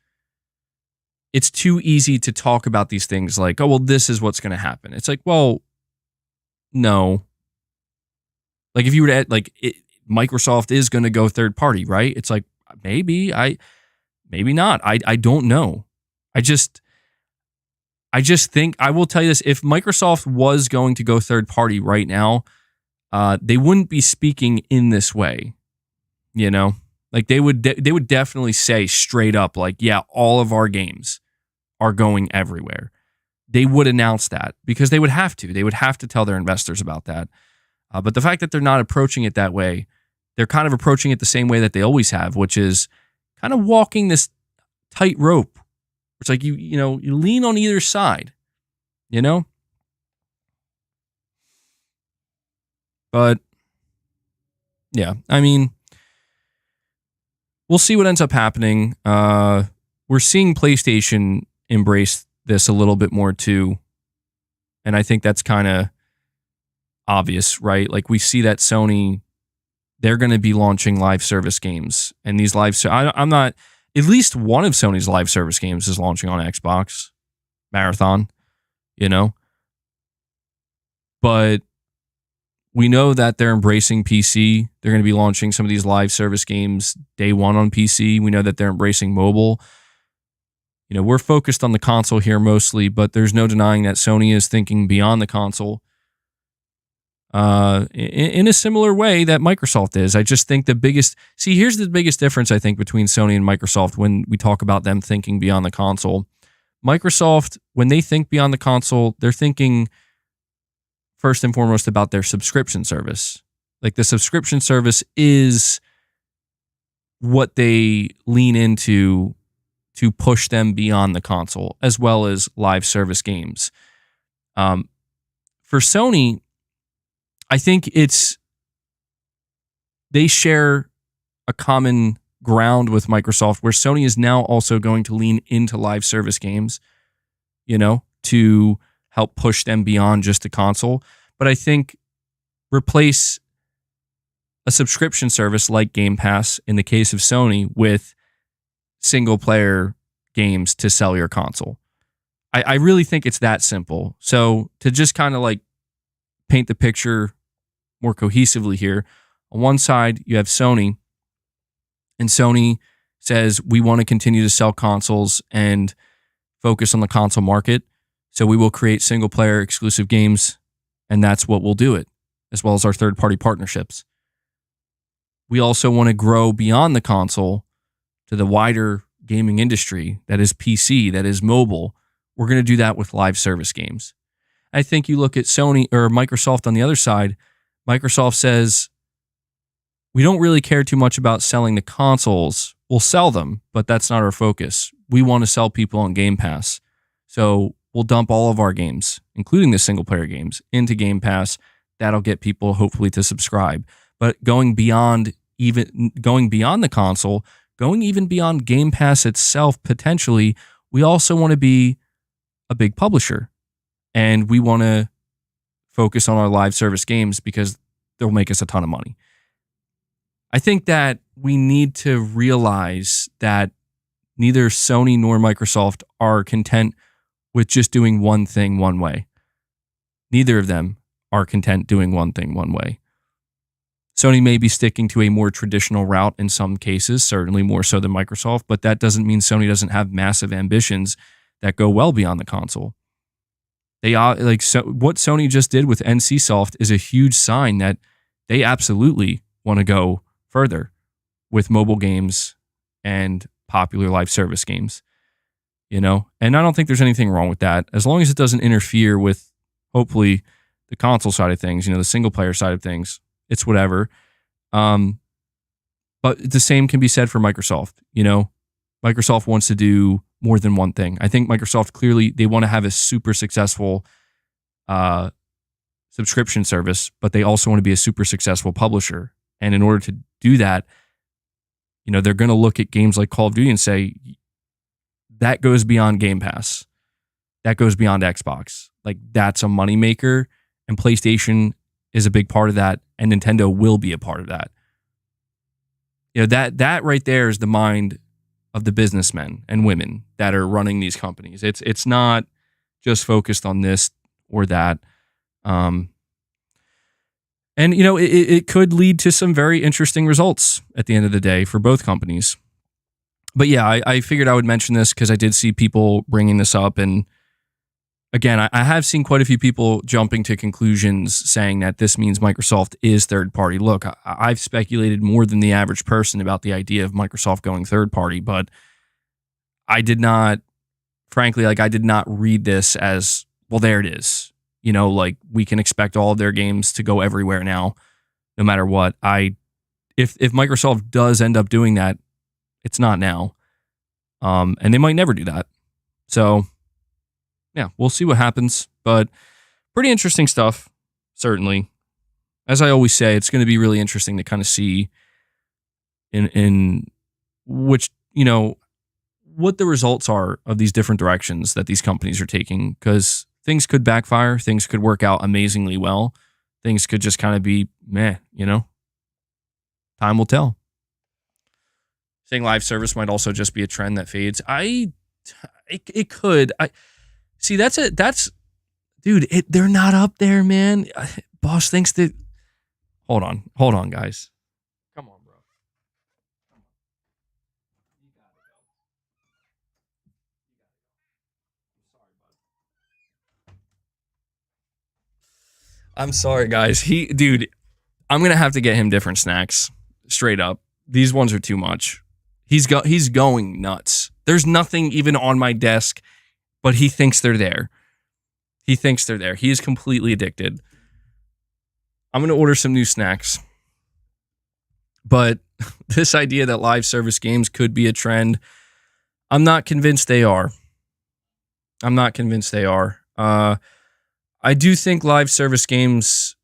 it's too easy to talk about these things like, oh, well, this is what's going to happen. It's like, well, no. Like, if you were to, Microsoft is going to go third party, right? It's like, maybe not. I don't know. I just think, I will tell you this, if Microsoft was going to go third party right now, they wouldn't be speaking in this way, Like, they would definitely say straight up, like, yeah, all of our games are going everywhere. They would announce that, because they would have to. They would have to tell their investors about that. But the fact that they're not approaching it that way, they're kind of approaching it the same way that they always have, which is kind of walking this tight rope. It's like you lean on either side, But yeah, I mean, we'll see what ends up happening. We're seeing PlayStation embrace this a little bit more too, and I think that's kind of obvious, right? Like, we see that Sony, they're going to be launching live service games, and these I'm not. At least one of Sony's live service games is launching on Xbox, Marathon, But we know that they're embracing PC. They're going to be launching some of these live service games day one on PC. We know that they're embracing mobile. we're focused on the console here mostly, but there's no denying that Sony is thinking beyond the console in a similar way that Microsoft is. I just think here's the biggest difference, I think, between Sony and Microsoft when we talk about them thinking beyond the console. Microsoft, when they think beyond the console, they're thinking first and foremost about their subscription service. Like, the subscription service is what they lean into to push them beyond the console, as well as live service games. For Sony, I think they share a common ground with Microsoft, where Sony is now also going to lean into live service games, to help push them beyond just the console. But I think replace a subscription service like Game Pass, in the case of Sony, with single player games to sell your console. I really think it's that simple. So to just kind of like paint the picture more cohesively here, on one side you have Sony, and Sony says, we want to continue to sell consoles and focus on the console market, so we will create single player exclusive games, and that's what we'll do it, as well as our third party partnerships. We also want to grow beyond the console to the wider gaming industry that is PC, that is mobile. We're going to do that with live service games. I think you look at Sony or Microsoft on the other side. Microsoft says, we don't really care too much about selling the consoles. We'll sell them, but that's not our focus. We want to sell people on Game Pass. So we'll dump all of our games, including the single player games, into Game Pass. That'll get people hopefully to subscribe. But going beyond the console, going even beyond Game Pass itself, potentially, we also want to be a big publisher, and we want to focus on our live service games because they'll make us a ton of money. I think that we need to realize that neither Sony nor Microsoft are content with just doing one thing one way. Neither of them are content doing one thing one way. Sony may be sticking to a more traditional route in some cases, certainly more so than Microsoft, but that doesn't mean Sony doesn't have massive ambitions that go well beyond the console. What Sony just did with NCSoft is a huge sign that they absolutely want to go further with mobile games and popular live service games, and I don't think there's anything wrong with that, as long as it doesn't interfere with, hopefully, the console side of things, the single player side of things. It's whatever. But the same can be said for Microsoft. Microsoft wants to do more than one thing. I think Microsoft clearly, they want to have a super successful subscription service, but they also want to be a super successful publisher. And in order to do that, they're going to look at games like Call of Duty and say, that goes beyond Game Pass. That goes beyond Xbox. Like, that's a moneymaker, and PlayStation is a big part of that, and Nintendo will be a part of that. That right there is the mind of the businessmen and women that are running these companies. It's not just focused on this or that. And it could lead to some very interesting results at the end of the day for both companies. But yeah, I figured I would mention this because I did see people bringing this up, and again, I have seen quite a few people jumping to conclusions saying that this means Microsoft is third party. Look, I've speculated more than the average person about the idea of Microsoft going third party, but I did not read this as, well, there it is. We can expect all of their games to go everywhere now, no matter what. If Microsoft does end up doing that, it's not now. And they might never do that. So yeah, we'll see what happens, but pretty interesting stuff, certainly. As I always say, it's going to be really interesting to kind of see in which, what the results are of these different directions that these companies are taking, because things could backfire, things could work out amazingly well, things could just kind of be meh, time will tell. Saying live service might also just be a trend that fades. It could. See, dude, they're not up there, man. Boss thinks that. Hold on, guys. Come on, bro. Come on. You gotta go. I'm sorry, guys. Dude, I'm going to have to get him different snacks. Straight up. These ones are too much. He's going nuts. There's nothing even on my desk, but he thinks they're there. He thinks they're there. He is completely addicted. I'm going to order some new snacks. But this idea that live service games could be a trend, I'm not convinced they are. I'm not convinced they are. I do think live service games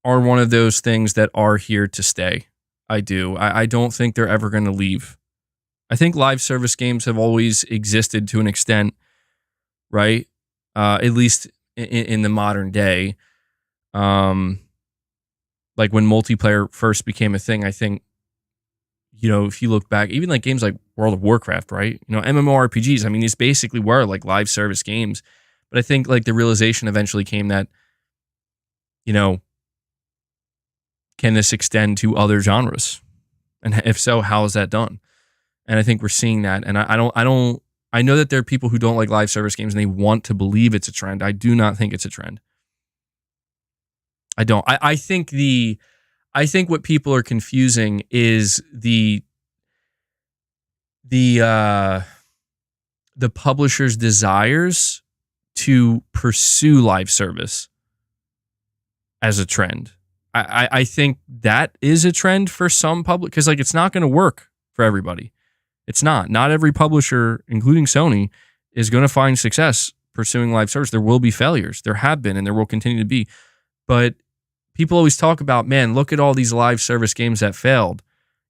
are one of those things that are here to stay. I do. I don't think they're ever going to leave. I think live service games have always existed to an extent, right? At least in the modern day. Like when multiplayer first became a thing, I think, you know, if you look back, even like games like World of Warcraft, right? You know, MMORPGs, I mean, these basically were like live service games. But I think like the realization eventually came that, you know, can this extend to other genres? And if so, how is that done? And I think we're seeing that. And I know that there are people who don't like live service games and they want to believe it's a trend. I do not think it's a trend. I don't. I think what people are confusing is the publisher's desires to pursue live service as a trend. I think that is a trend for some public, because like it's not going to work for everybody. It's not. Not every publisher, including Sony, is going to find success pursuing live service. There will be failures. There have been, and there will continue to be. But people always talk about, man, look at all these live service games that failed.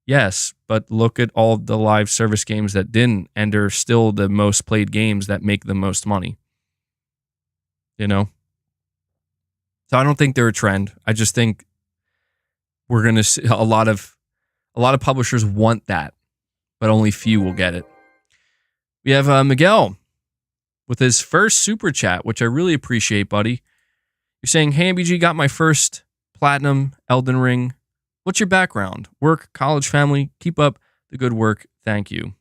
Yes, but look at all the live service games that didn't, and are still the most played games that make the most money. You know? So I don't think they're a trend. I just think we're going to see a lot of publishers want that, but only few will get it. We have Miguel with his first super chat, which I really appreciate, buddy. You're saying, hey, MBG, got my first platinum Elden Ring. What's your background? Work, college, family? Keep up the good work. Thank you.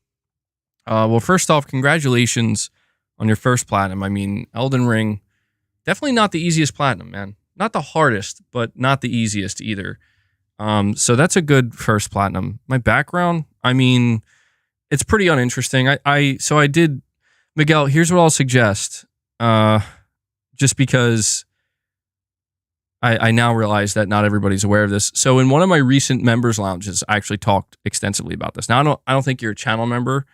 Well, first off, congratulations on your first platinum. I mean, Elden Ring, definitely not the easiest platinum, man. Not the hardest, but not the easiest either. So that's a good first platinum. My background, I mean, it's pretty uninteresting. So I did, Miguel, here's what I'll suggest. Just because I now realize that not everybody's aware of this. So in one of my recent members lounges, I actually talked extensively about this. Now, I don't think you're a channel member.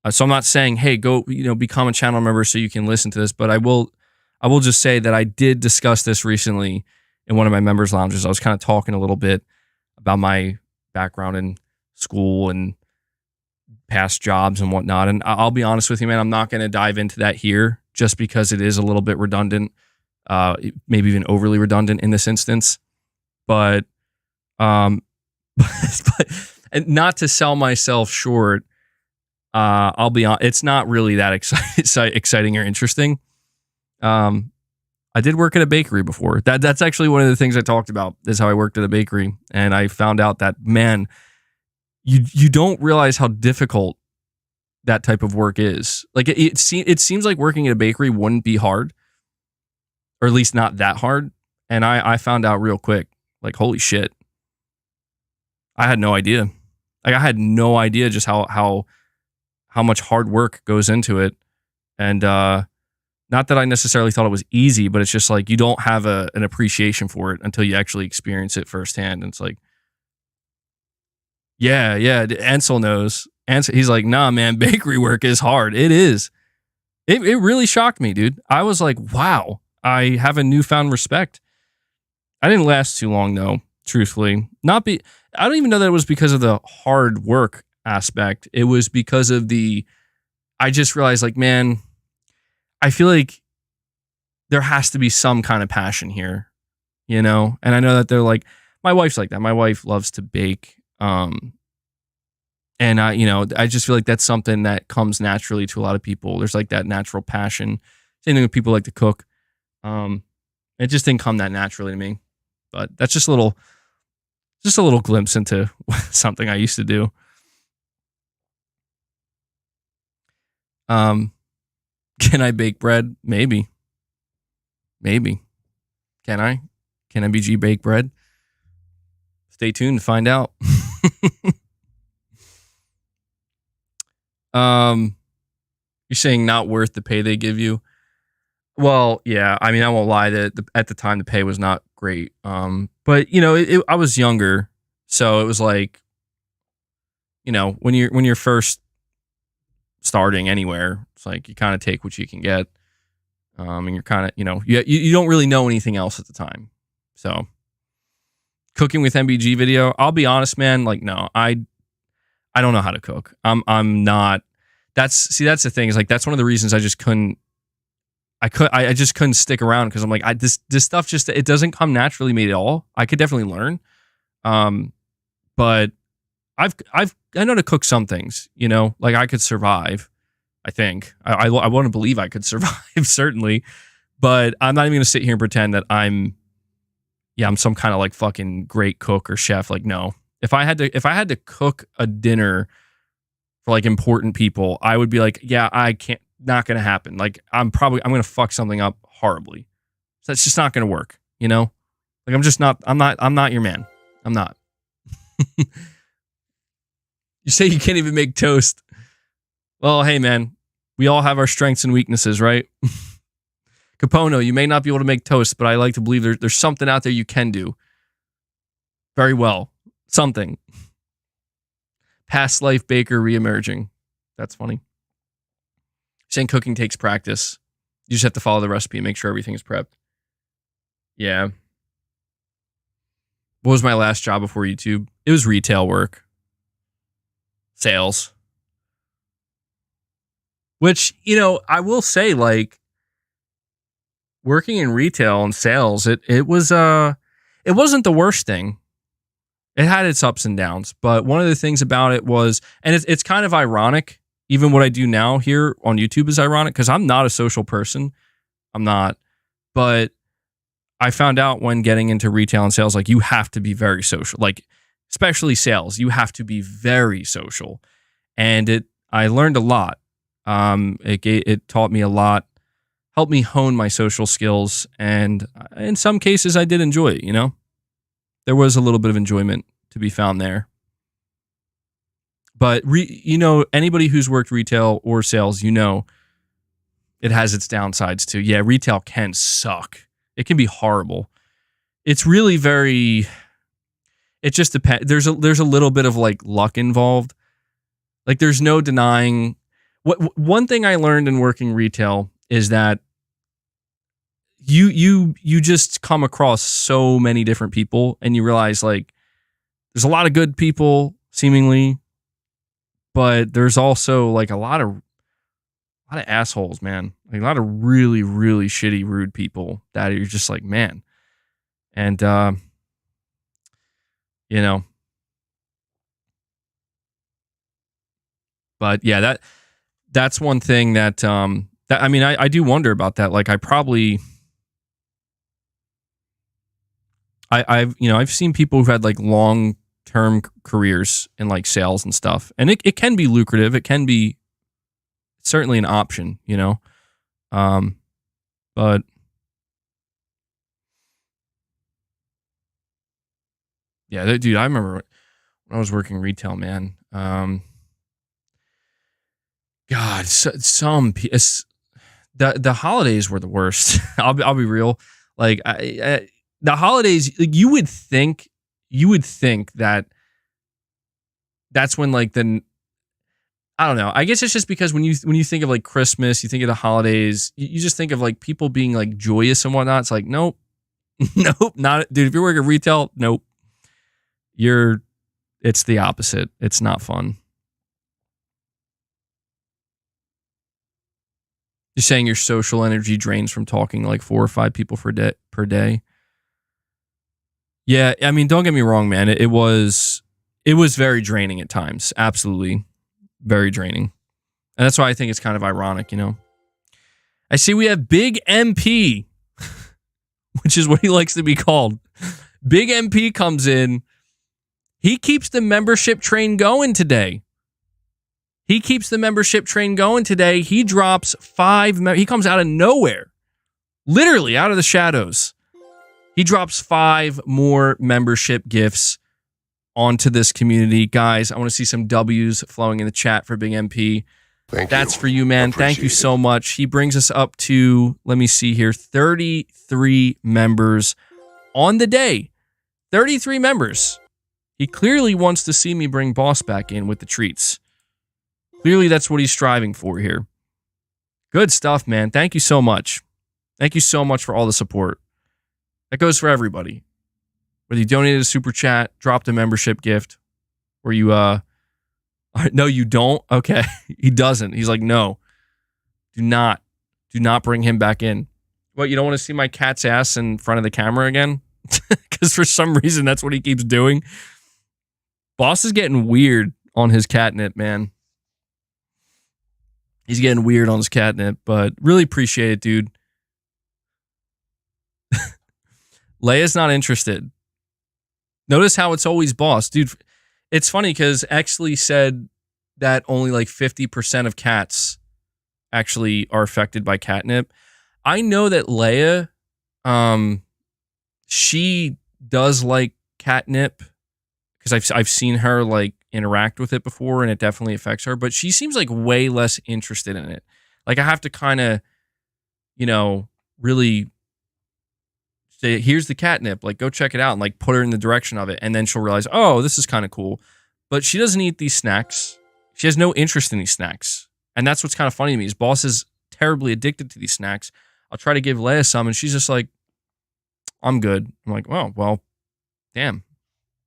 So I'm not saying, hey, go, become a channel member so you can listen to this, but I will just say that I did discuss this recently in one of my members lounges. I was kind of talking a little bit about my background in school and past jobs and whatnot. And I'll be honest with you, man, I'm not going to dive into that here just because it is a little bit redundant, maybe even overly redundant in this instance. But, but and not to sell myself short, I'll be honest, it's not really that exciting or interesting. I did work at a bakery before. That's actually one of the things I talked about, is how I worked at a bakery. And I found out that, man, you don't realize how difficult that type of work is. Like it seems like working at a bakery wouldn't be hard, or at least not that hard. And I found out real quick, like, holy shit. I had no idea. Like I had no idea just how much hard work goes into it. And, not that I necessarily thought it was easy, but it's just like you don't have an appreciation for it until you actually experience it firsthand. And it's like, yeah, Ansel knows. He's like, nah, man, bakery work is hard. It is. It really shocked me, dude. I was like, wow, I have a newfound respect. I didn't last too long, though, truthfully. I don't even know that it was because of the hard work aspect. It was because of I just realized, like, man, I feel like there has to be some kind of passion here, And I know that they're like, my wife's like that. My wife loves to bake. And I just feel like that's something that comes naturally to a lot of people. There's like that natural passion. Same thing with people who like to cook. It just didn't come that naturally to me, but that's just a little glimpse into something I used to do. Can I bake bread? Maybe. Can I? Can MBG bake bread? Stay tuned to find out. You're saying not worth the pay they give you? Well, yeah. I mean, I won't lie that at the time the pay was not great. But you know, I was younger, so it was like, you know, when you're first starting anywhere, it's like you kind of take what you can get. And you're kind of, you know, you don't really know anything else at the time. So cooking with MBG video, I'll be honest, man, like, no, I don't know how to cook. I'm not, that's the thing, is like, that's one of the reasons I just couldn't, I just couldn't stick around, because I'm like, this stuff just, it doesn't come naturally made at all. I could definitely learn. But I know to cook some things, you know, like I could survive. I think I want to believe I could survive, certainly, but I'm not even going to sit here and pretend that I'm some kind of like fucking great cook or chef. Like, no, if I had to cook a dinner for like important people, I would be like, yeah, I can't, not going to happen. Like, I'm going to fuck something up horribly. So it's just not going to work, you know? Like, I'm not your man. I'm not. You say you can't even make toast. Well, hey, man, we all have our strengths and weaknesses, right? Capono, you may not be able to make toast, but I like to believe there's something out there you can do very well. Something. Past life baker reemerging. That's funny. Saying cooking takes practice. You just have to follow the recipe and make sure everything is prepped. Yeah. What was my last job before YouTube? It was retail work. Sales. Which, you know, I will say, like, working in retail and sales, it wasn't the worst thing. It had its ups and downs, but one of the things about it was, and it's kind of ironic, even what I do now here on YouTube is ironic, because I'm not a social person. I'm not. But I found out when getting into retail and sales, like, you have to be very social. Like, especially sales, you have to be very social. And I learned a lot. It taught me a lot, helped me hone my social skills, and in some cases I did enjoy it, you know? There was a little bit of enjoyment to be found there. But, you know, anybody who's worked retail or sales, you know, it has its downsides too. Yeah, retail can suck. It can be horrible. It's really it just depends. There's a little bit of like luck involved. Like, there's no denying. One thing I learned in working retail is that you just come across so many different people, and you realize, like, there's a lot of good people seemingly, but there's also like a lot of assholes, man. Like, a lot of really, really shitty, rude people that you're just like, man. And you know, but yeah, that's one thing that I mean, I do wonder about that. Like, I've seen people who've had like long-term careers in like sales and stuff, and it can be lucrative. It can be certainly an option, you know. But yeah, dude, I remember when I was working retail, man. God, the holidays were the worst. I'll be real. Like, the holidays, like, you would think that that's when, like, I don't know. I guess it's just because when you think of like Christmas, you think of the holidays, you just think of like people being like joyous and whatnot. It's like, nope, nope, not, dude. If you're working retail, nope, it's the opposite. It's not fun. You're saying your social energy drains from talking like 4 or 5 people per day. Yeah, I mean, don't get me wrong, man. It was very draining at times. Absolutely, very draining. And that's why I think it's kind of ironic, you know. I see we have Big MP, which is what he likes to be called. Big MP comes in. He keeps the membership train going today. He drops 5. He comes out of nowhere, literally out of the shadows. He drops 5 more membership gifts onto this community. Guys, I want to see some W's flowing in the chat for Big MP. That's for you, man. Thank you so much. He brings us up to, let me see here, 33 members on the day. 33 members. He clearly wants to see me bring Boss back in with the treats. Clearly, that's what he's striving for here. Good stuff, man. Thank you so much. Thank you so much for all the support. That goes for everybody. Whether you donated a super chat, dropped a membership gift, or you, no, you don't? Okay. He doesn't. He's like, no. Do not bring him back in. What, you don't want to see my cat's ass in front of the camera again? Because for some reason, that's what he keeps doing. Boss is getting weird on his catnip, man. He's getting weird on his catnip, but really appreciate it, dude. Leia's not interested. Notice how it's always Boss. Dude, it's funny because Exley said that only like 50% of cats actually are affected by catnip. I know that Leia, she does like catnip because I've seen her like interact with it before and it definitely affects her, but she seems like way less interested in it. Like I have to kind of, really say, here's the catnip, like go check it out and like put her in the direction of it. And then she'll realize, oh, this is kind of cool. But she doesn't eat these snacks. She has no interest in these snacks. And that's what's kind of funny to me is Boss is terribly addicted to these snacks. I'll try to give Leia some and she's just like, I'm good. I'm like, oh, well, damn.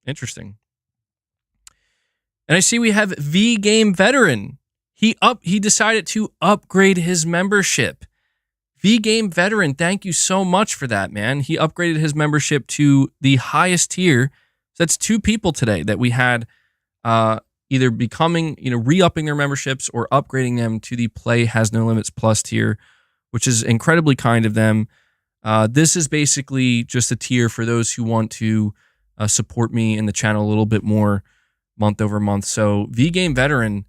Interesting. And I see we have V Game Veteran. He decided to upgrade his membership. V Game Veteran, thank you so much for that, man. He upgraded his membership to the highest tier. So that's 2 people today that we had either becoming, re-upping their memberships or upgrading them to the Play Has No Limits Plus tier, which is incredibly kind of them. This is basically just a tier for those who want to support me in the channel a little bit more month over month. So V Game Veteran,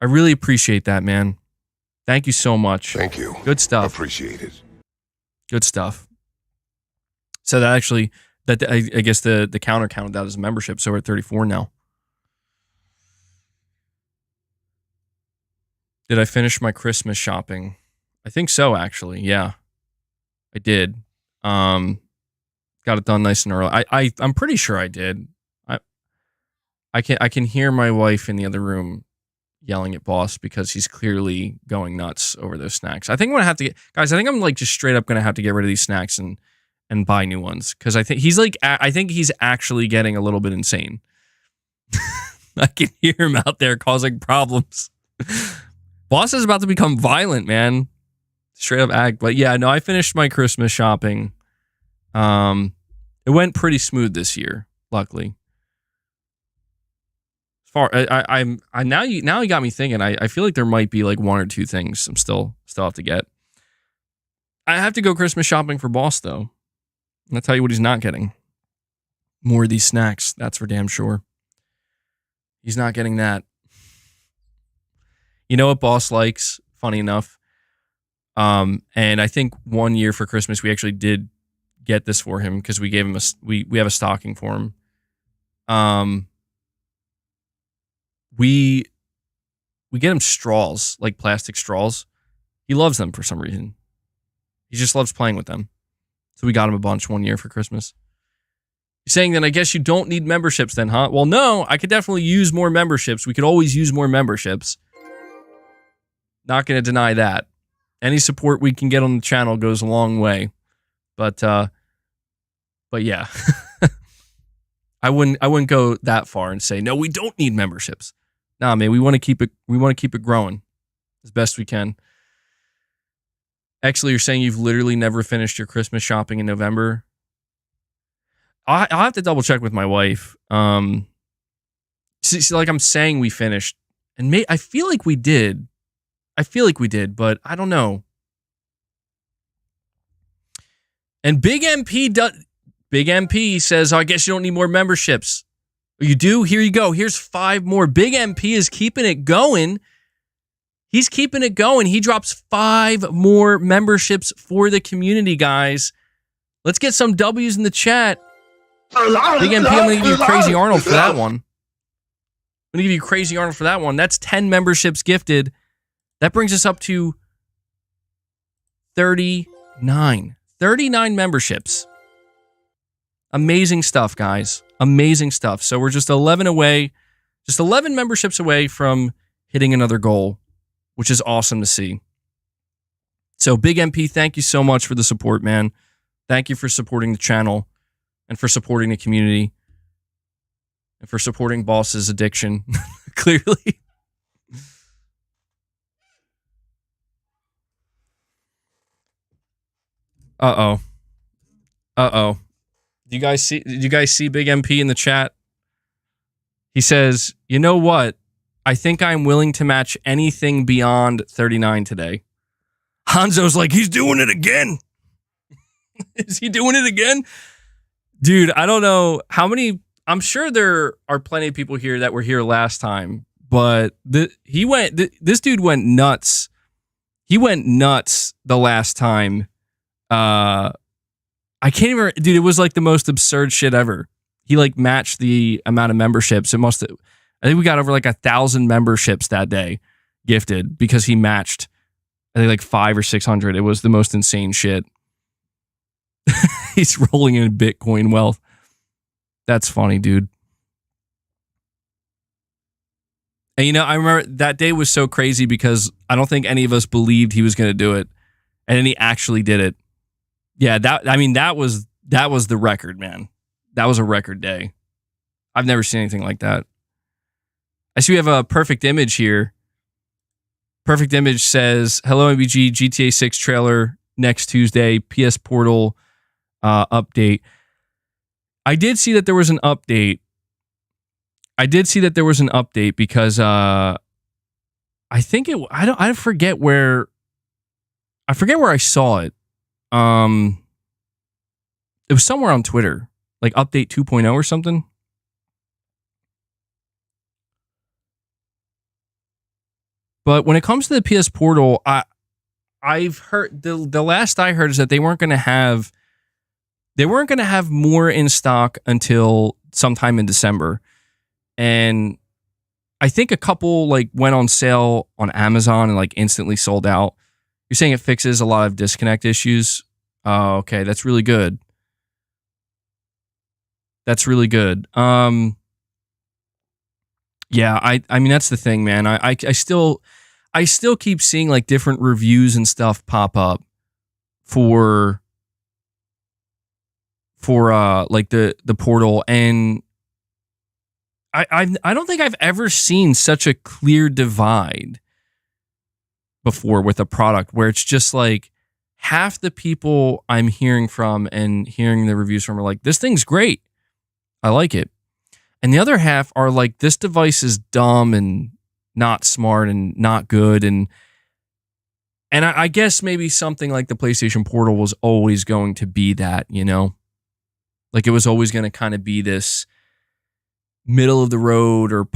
I really appreciate that, man. Thank you so much. Thank you. Good stuff. Appreciate it. Good stuff. So that actually, I guess the counter counted that as a membership. So we're at 34 now. Did I finish my Christmas shopping? I think so, actually. Yeah, I did. Got it done nice and early. I'm pretty sure I did. I can hear my wife in the other room yelling at Boss because he's clearly going nuts over those snacks. I think I'm gonna have to guys. I think I'm like just straight up gonna have to get rid of these snacks and buy new ones because I think he's like I think he's actually getting a little bit insane. I can hear him out there causing problems. Boss is about to become violent, man. Straight up act. But yeah, no, I finished my Christmas shopping. It went pretty smooth this year, luckily. Now you got me thinking. I feel like there might be like 1 or 2 things I'm still have to get. I have to go Christmas shopping for Boss though. And I'll tell you what he's not getting. More of these snacks. That's for damn sure. He's not getting that. You know what Boss likes? Funny enough. And I think one year for Christmas we actually did get this for him because we gave him we have a stocking for him. We get him straws, like plastic straws. He loves them for some reason. He just loves playing with them. So we got him a bunch one year for Christmas. You're saying that I guess you don't need memberships then, huh? Well, no, I could definitely use more memberships. We could always use more memberships. Not going to deny that. Any support we can get on the channel goes a long way. But yeah. I wouldn't go that far and say, no, we don't need memberships. Nah, man, we want to keep it growing as best we can. Actually, you're saying you've literally never finished your Christmas shopping in November? I'll have to double check with my wife. See, like I'm saying we finished, and I feel like we did. But I don't know. And Big MP says, oh, I guess you don't need more memberships. You do? Here you go. Here's 5 more. Big MP is keeping it going. He's keeping it going. He drops 5 more memberships for the community, guys. Let's get some W's in the chat. Big MP, I'm going to give you Crazy Arnold for that one. I'm going to give you Crazy Arnold for that one. That's 10 memberships gifted. That brings us up to 39. 39 memberships. Amazing stuff, guys. Amazing stuff. So we're just 11 away. Just 11 memberships away from hitting another goal, which is awesome to see. So Big MP, thank you so much for the support, man. Thank you for supporting the channel and for supporting the community and for supporting Boss's addiction, clearly. Uh-oh. Uh-oh. Did you guys see Big MP in the chat? He says, "You know what? I think I'm willing to match anything beyond 39 today." Hanzo's like, he's doing it again. Is he doing it again? Dude, I don't know how many. I'm sure there are plenty of people here that were here last time, but this dude went nuts. He went nuts the last time. I can't even, dude, it was like the most absurd shit ever. He like matched the amount of memberships. I think we got over like 1,000 memberships that day gifted because he matched, I think like 500 or 600. It was the most insane shit. He's rolling in Bitcoin wealth. That's funny, dude. And you know, I remember that day was so crazy because I don't think any of us believed he was going to do it. And then he actually did it. Yeah, that was the record, man. That was a record day. I've never seen anything like that. I see we have a perfect image here. Perfect image says, "Hello MBG, GTA 6 trailer next Tuesday, PS Portal update." I did see that there was an update. Because I think I forget where I saw it. It was somewhere on Twitter, like update 2.0 or something. But when it comes to the PS Portal, I've heard the last I heard is that they weren't going to have more in stock until sometime in December. And I think a couple like went on sale on Amazon and like instantly sold out. You're saying it fixes a lot of disconnect issues? Oh, okay, that's really good. That's really good. Yeah, I mean that's the thing, man. I still keep seeing like different reviews and stuff pop up for like the Portal, and I don't think I've ever seen such a clear divide before with a product where it's just like half the people I'm hearing from and hearing the reviews from are like, this thing's great, I like it. And the other half are like, this device is dumb and not smart and not good. And I guess maybe something like the PlayStation Portal was always going to be that, you know? Like it was always going to kind of be this middle of the road or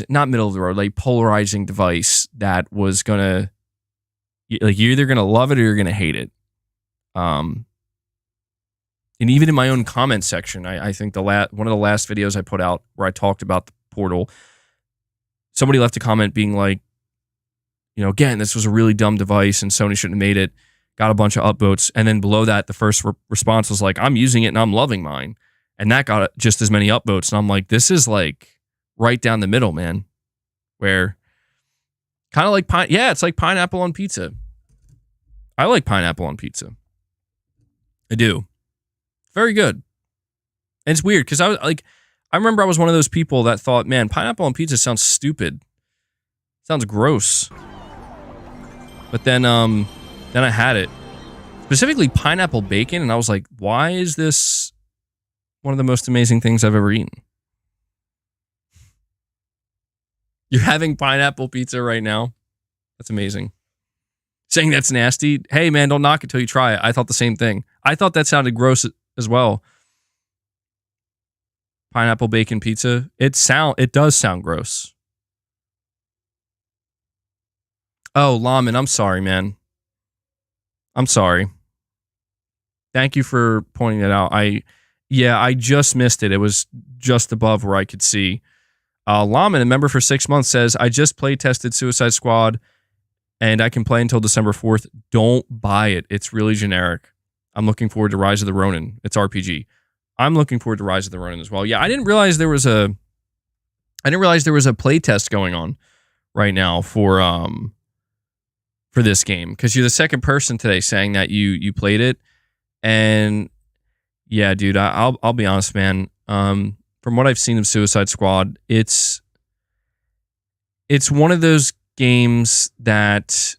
not middle of the road, like polarizing device that was going to, like you're either going to love it or you're going to hate it. And even in my own comment section, I think one of the last videos I put out where I talked about the Portal, somebody left a comment being like, you know, again, this was a really dumb device and Sony shouldn't have made it. Got a bunch of upvotes. And then below that, the first response was like, I'm using it and I'm loving mine. And that got just as many upvotes. And I'm like, this is like right down the middle, man. Where kind of like, it's like pineapple on pizza. I like pineapple on pizza. I do. Very good. And it's weird because I remember I was one of those people that thought, man, pineapple on pizza sounds stupid. Sounds gross. But then I had it. Specifically pineapple bacon, and I was like, why is this one of the most amazing things I've ever eaten? You're having pineapple pizza right now? That's amazing. Saying that's nasty? Hey, man, don't knock it till you try it. I thought the same thing. I thought that sounded gross as well. Pineapple bacon pizza. It does sound gross. Oh, Laman, I'm sorry, man. I'm sorry. Thank you for pointing that out. I just missed it. It was just above where I could see. Laman, a member for 6 months, says, I just play tested Suicide Squad and I can play until December 4th. Don't buy it. It's really generic. I'm looking forward to Rise of the Ronin. It's RPG. I'm looking forward to Rise of the Ronin as well. Yeah, I didn't realize there was a play test going on right now for this game, because you're the second person today saying that you played it. And yeah, dude, I'll be honest, man. From what I've seen of Suicide Squad, it's one of those games that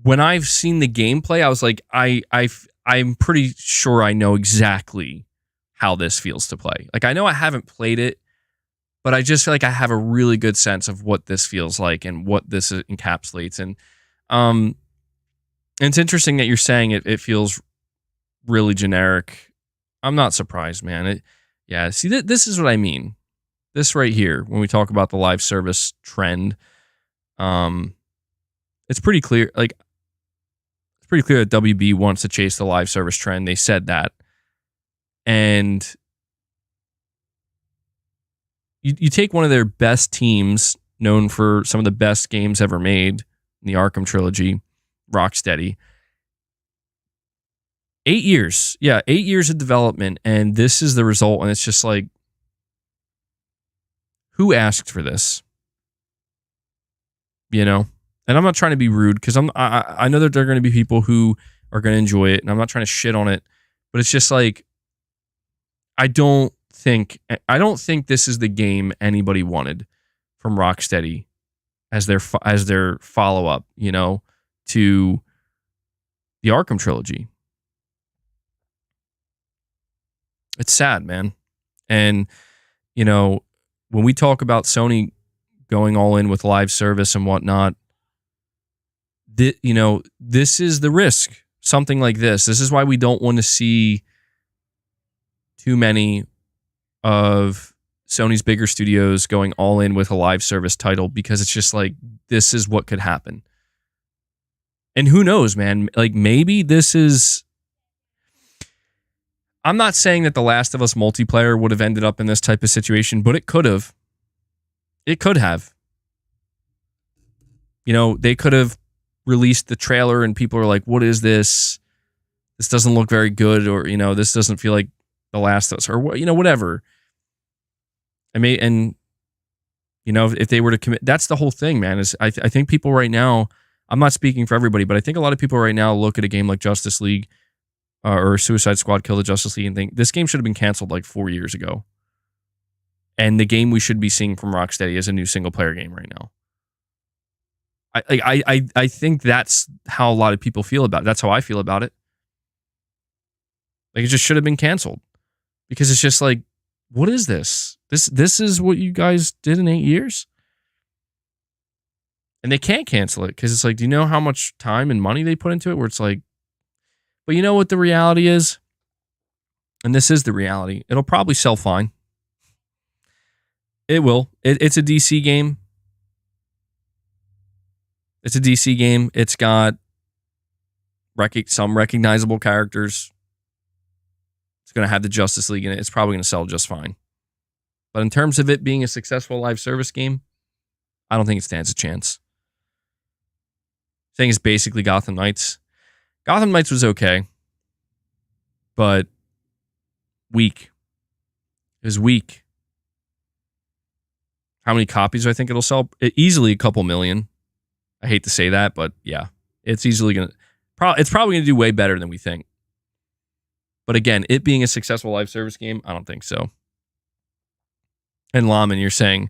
when I've seen the gameplay, I was like, I'm pretty sure I know exactly how this feels to play. Like, I know I haven't played it, but I just feel like I have a really good sense of what this feels like and what this encapsulates. And it's interesting that you're saying it feels really generic. I'm not surprised, man. See, this is what I mean. This right here, when we talk about the live service trend, it's pretty clear. Like, it's pretty clear that WB wants to chase the live service trend. They said that, and you take one of their best teams, known for some of the best games ever made in the Arkham trilogy, Rocksteady. 8 years. Yeah, 8 years of development, and this is the result, and it's just like, who asked for this? You know? And I'm not trying to be rude, because I know that there are going to be people who are going to enjoy it, and I'm not trying to shit on it, but it's just like, I don't think this is the game anybody wanted from Rocksteady as their follow-up, you know, to the Arkham trilogy. It's sad, man. And, you know, when we talk about Sony going all in with live service and whatnot, this is the risk. Something like this. This is why we don't want to see too many of Sony's bigger studios going all in with a live service title, because it's just like, this is what could happen. And who knows, man? Like, maybe this is... I'm not saying that The Last of Us multiplayer would have ended up in this type of situation, but it could have. It could have. You know, they could have released the trailer and people are like, what is this? This doesn't look very good, or, you know, this doesn't feel like The Last of Us, or, you know, whatever. And you know, if they were to commit, that's the whole thing, man. Is I think people right now, I'm not speaking for everybody, but I think a lot of people right now look at a game like Justice League or Suicide Squad Kill the Justice League and think this game should have been canceled like 4 years ago. And the game we should be seeing from Rocksteady is a new single player game right now. I think that's how a lot of people feel about it. That's how I feel about it. Like, it just should have been canceled, because it's just like, what is this? This is what you guys did in 8 years? And they can't cancel it, because it's like, do you know how much time and money they put into it? Where it's like, but you know what the reality is? And this is the reality. It'll probably sell fine. It will. It's a DC game. It's a DC game. It's got some recognizable characters. It's going to have the Justice League in it. It's probably going to sell just fine. But in terms of it being a successful live service game, I don't think it stands a chance. I think it's basically Gotham Knights. Gotham Knights was okay, but weak. It was weak. How many copies do I think it'll sell? Easily a couple million. I hate to say that, but yeah, it's easily going to... It's probably going to do way better than we think. But again, it being a successful live service game, I don't think so. And Laman, you're saying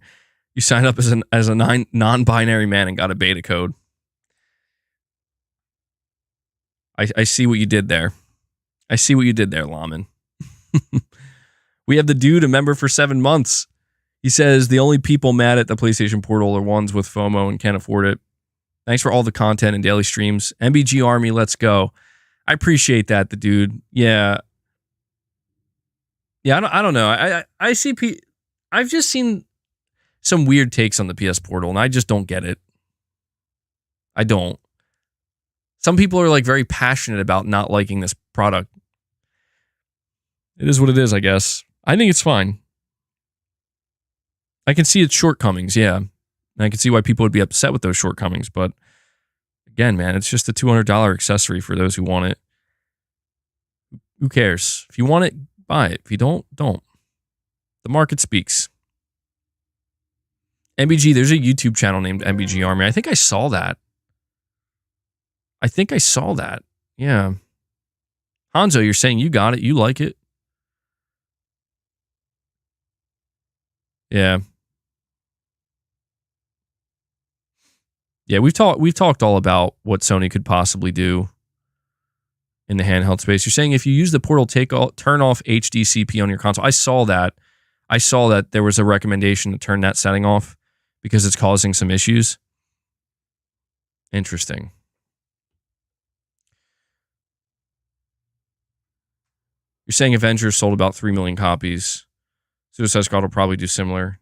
you signed up as a non-binary man and got a beta code. I see what you did there. I see what you did there, Laman. We have the dude, a member for 7 months. He says, the only people mad at the PlayStation Portal are ones with FOMO and can't afford it. Thanks for all the content and daily streams. MBG Army, let's go. I appreciate that, the dude. Yeah. Yeah, I don't know. I see... I've just seen some weird takes on the PS Portal, and I just don't get it. I don't. Some people are like very passionate about not liking this product. It is what it is, I guess. I think it's fine. I can see its shortcomings, yeah. And I can see why people would be upset with those shortcomings, but again, man, it's just a $200 accessory for those who want it. Who cares? If you want it, buy it. If you don't, don't. The market speaks. MBG, there's a YouTube channel named MBG Army. I think I saw that. Yeah. Hanzo, you're saying you got it. You like it. Yeah. Yeah, we've talked all about what Sony could possibly do in the handheld space. You're saying if you use the Portal turn off HDCP on your console. I saw that there was a recommendation to turn that setting off because it's causing some issues. Interesting. You're saying Avengers sold about 3 million copies. Suicide Squad will probably do similar.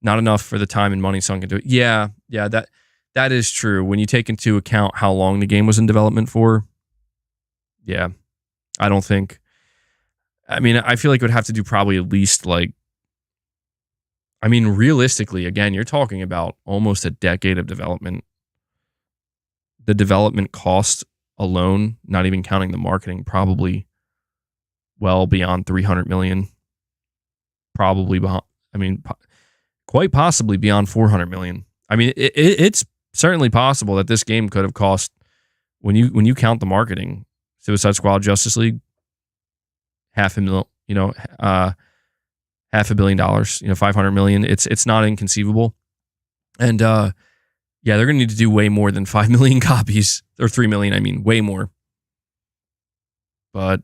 Not enough for the time and money sunk into it. Yeah, that is true. When you take into account how long the game was in development for, yeah, I don't think. I mean, I feel like it would have to do probably at least like. I mean, realistically, again, you're talking about almost a decade of development. The development cost alone, not even counting the marketing, probably well beyond 300 million. Probably behind. I mean, quite possibly beyond 400 million. I mean, it's certainly possible that this game could have cost, when you count the marketing, Suicide Squad, Justice League, $500 million, 500 million. It's not inconceivable. And yeah, they're going to need to do way more than 5 million copies, or 3 million, I mean, way more. But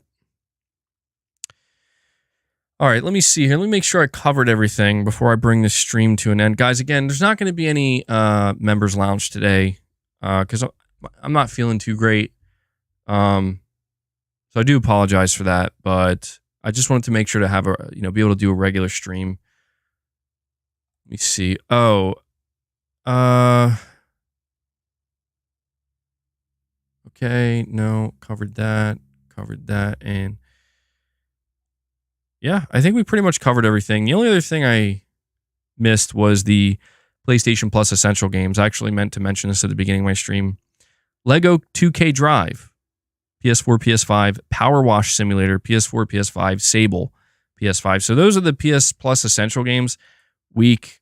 all right, let me see here. Let me make sure I covered everything before I bring this stream to an end. Guys, again, there's not going to be any members lounge today because I'm not feeling too great. So I do apologize for that, but I just wanted to make sure to have be able to do a regular stream. Let me see. Oh, okay. No, covered that, and yeah, I think we pretty much covered everything. The only other thing I missed was the PlayStation Plus Essential games. I actually meant to mention this at the beginning of my stream. Lego 2K Drive, PS4, PS5, Power Wash Simulator, PS4, PS5, Sable, PS5. So those are the PS Plus Essential games. Weak.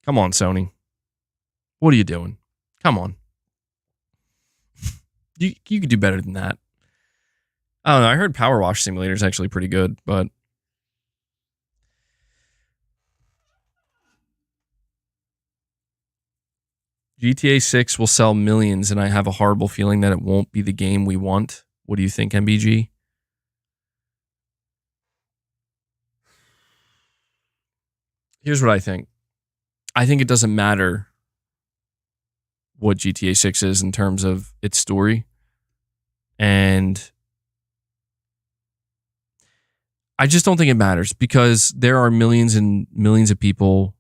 Come on, Sony. What are you doing? Come on. You could do better than that. I don't know. I heard Power Wash Simulator is actually pretty good, but GTA 6 will sell millions, and I have a horrible feeling that it won't be the game we want. What do you think, MBG? Here's what I think. I think it doesn't matter what GTA 6 is in terms of its story. And I just don't think it matters because there are millions and millions of people.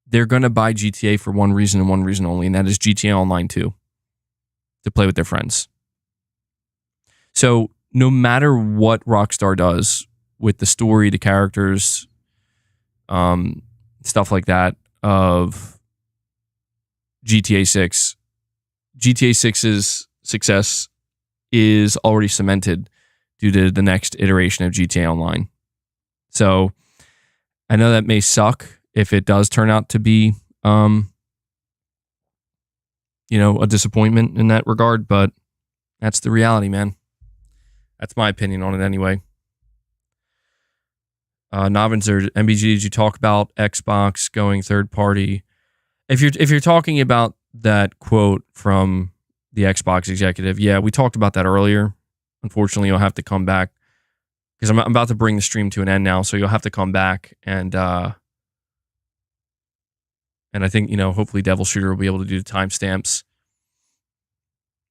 They're going to buy GTA for one reason and one reason only, and that is GTA Online 2 to play with their friends. So no matter what Rockstar does with the story, the characters, stuff like that of GTA 6, GTA 6's success is already cemented due to the next iteration of GTA Online. So I know that may suck if it does turn out to be, a disappointment in that regard, but that's the reality, man. That's my opinion on it anyway. Novinzer, MBG, did you talk about Xbox going third party? If you're talking about that quote from the Xbox executive, yeah, we talked about that earlier. Unfortunately, you'll have to come back because I'm about to bring the stream to an end now. So you'll have to come back and I think, hopefully Devil Shooter will be able to do the timestamps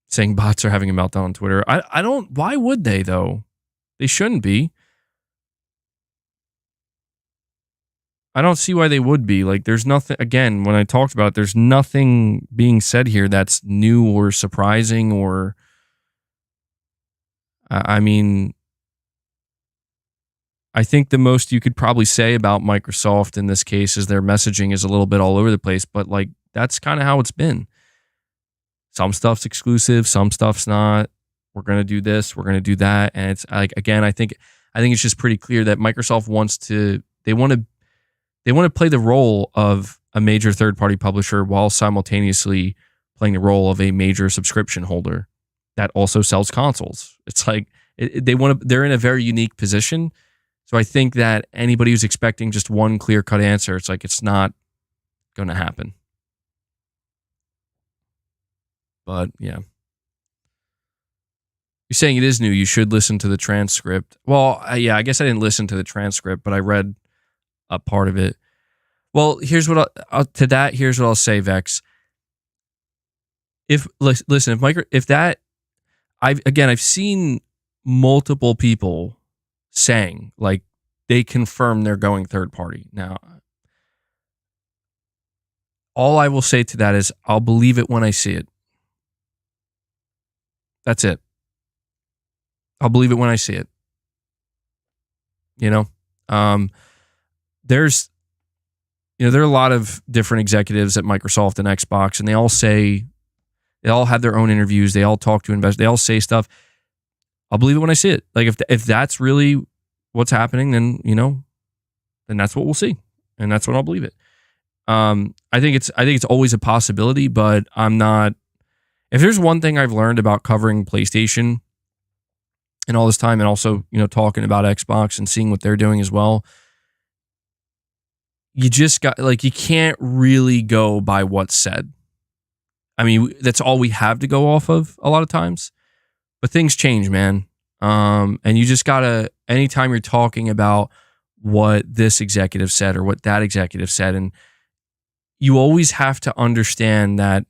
saying bots are having a meltdown on Twitter. Why would they though? They shouldn't be. I don't see why they would be. Like, there's nothing, again, when I talked about it, there's nothing being said here that's new or surprising or, I mean, I think the most you could probably say about Microsoft in this case is their messaging is a little bit all over the place, but like, that's kind of how it's been. Some stuff's exclusive, some stuff's not. We're going to do this, we're going to do that. And it's like, again, I think it's just pretty clear that Microsoft they want to play the role of a major third-party publisher while simultaneously playing the role of a major subscription holder that also sells consoles. It's like they're in a very unique position. So I think that anybody who's expecting just one clear-cut answer, it's like it's not going to happen. But yeah. You're saying it is new. You should listen to the transcript. Well, yeah, I guess I didn't listen to the transcript, but I read a part of it. Well, here's what I'll say, Vex. I've seen multiple people saying like they confirm they're going third party. Now, all I will say to that is I'll believe it when I see it. That's it. I'll believe it when I see it. You know, there are a lot of different executives at Microsoft and Xbox, and they all have their own interviews. They all talk to investors. They all say stuff. I'll believe it when I see it. Like if that's really what's happening, then then that's what we'll see, and that's when I'll believe it. I think it's always a possibility, but I'm not. If there's one thing I've learned about covering PlayStation and all this time, and also talking about Xbox and seeing what they're doing as well, you just got you can't really go by what's said. I mean, that's all we have to go off of a lot of times, but things change, man. And you just gotta, anytime you're talking about what this executive said or what that executive said, and you always have to understand that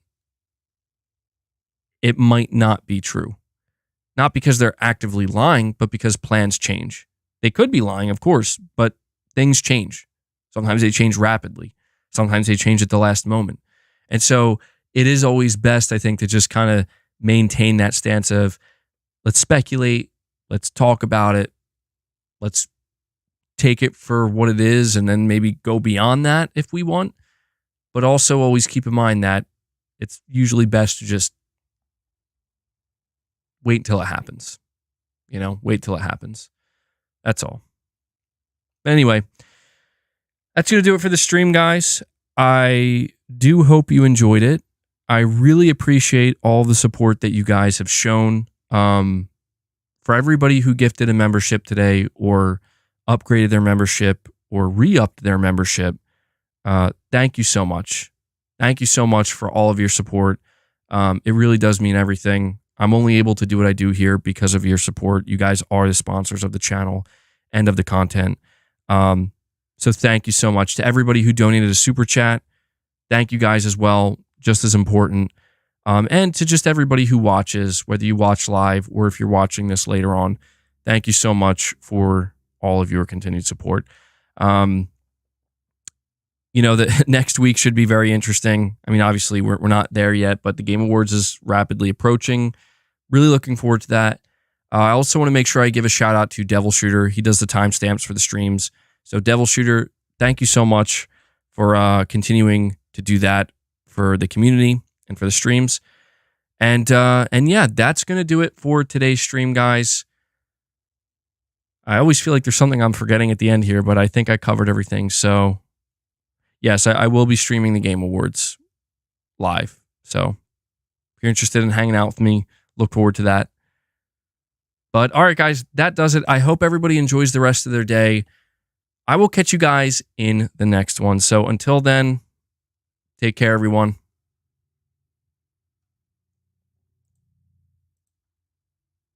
it might not be true. Not because they're actively lying, but because plans change. They could be lying, of course, but things change. Sometimes they change rapidly. Sometimes they change at the last moment. And so it is always best, I think, to just kind of maintain that stance of let's speculate, let's talk about it, let's take it for what it is, and then maybe go beyond that if we want. But also always keep in mind that it's usually best to just wait until it happens. Wait till it happens. That's all. But anyway, that's going to do it for the stream, guys. I do hope you enjoyed it. I really appreciate all the support that you guys have shown. For everybody who gifted a membership today or upgraded their membership or re-upped their membership, thank you so much. Thank you so much for all of your support. It really does mean everything. I'm only able to do what I do here because of your support. You guys are the sponsors of the channel and of the content. So thank you so much to everybody who donated a super chat. Thank you guys as well, just as important. And to just everybody who watches, whether you watch live or if you're watching this later on, thank you so much for all of your continued support. The next week should be very interesting. I mean, obviously we're not there yet, but the Game Awards is rapidly approaching. Really looking forward to that. I also want to make sure I give a shout out to Devil Shooter. He does the timestamps for the streams. So Devil Shooter, thank you so much for continuing to do that for the community and for the streams. And yeah, that's going to do it for today's stream, guys. I always feel like there's something I'm forgetting at the end here, but I think I covered everything. So yes, I will be streaming the Game Awards live. So if you're interested in hanging out with me, look forward to that. But all right, guys, that does it. I hope everybody enjoys the rest of their day. I will catch you guys in the next one. So until then, take care, everyone.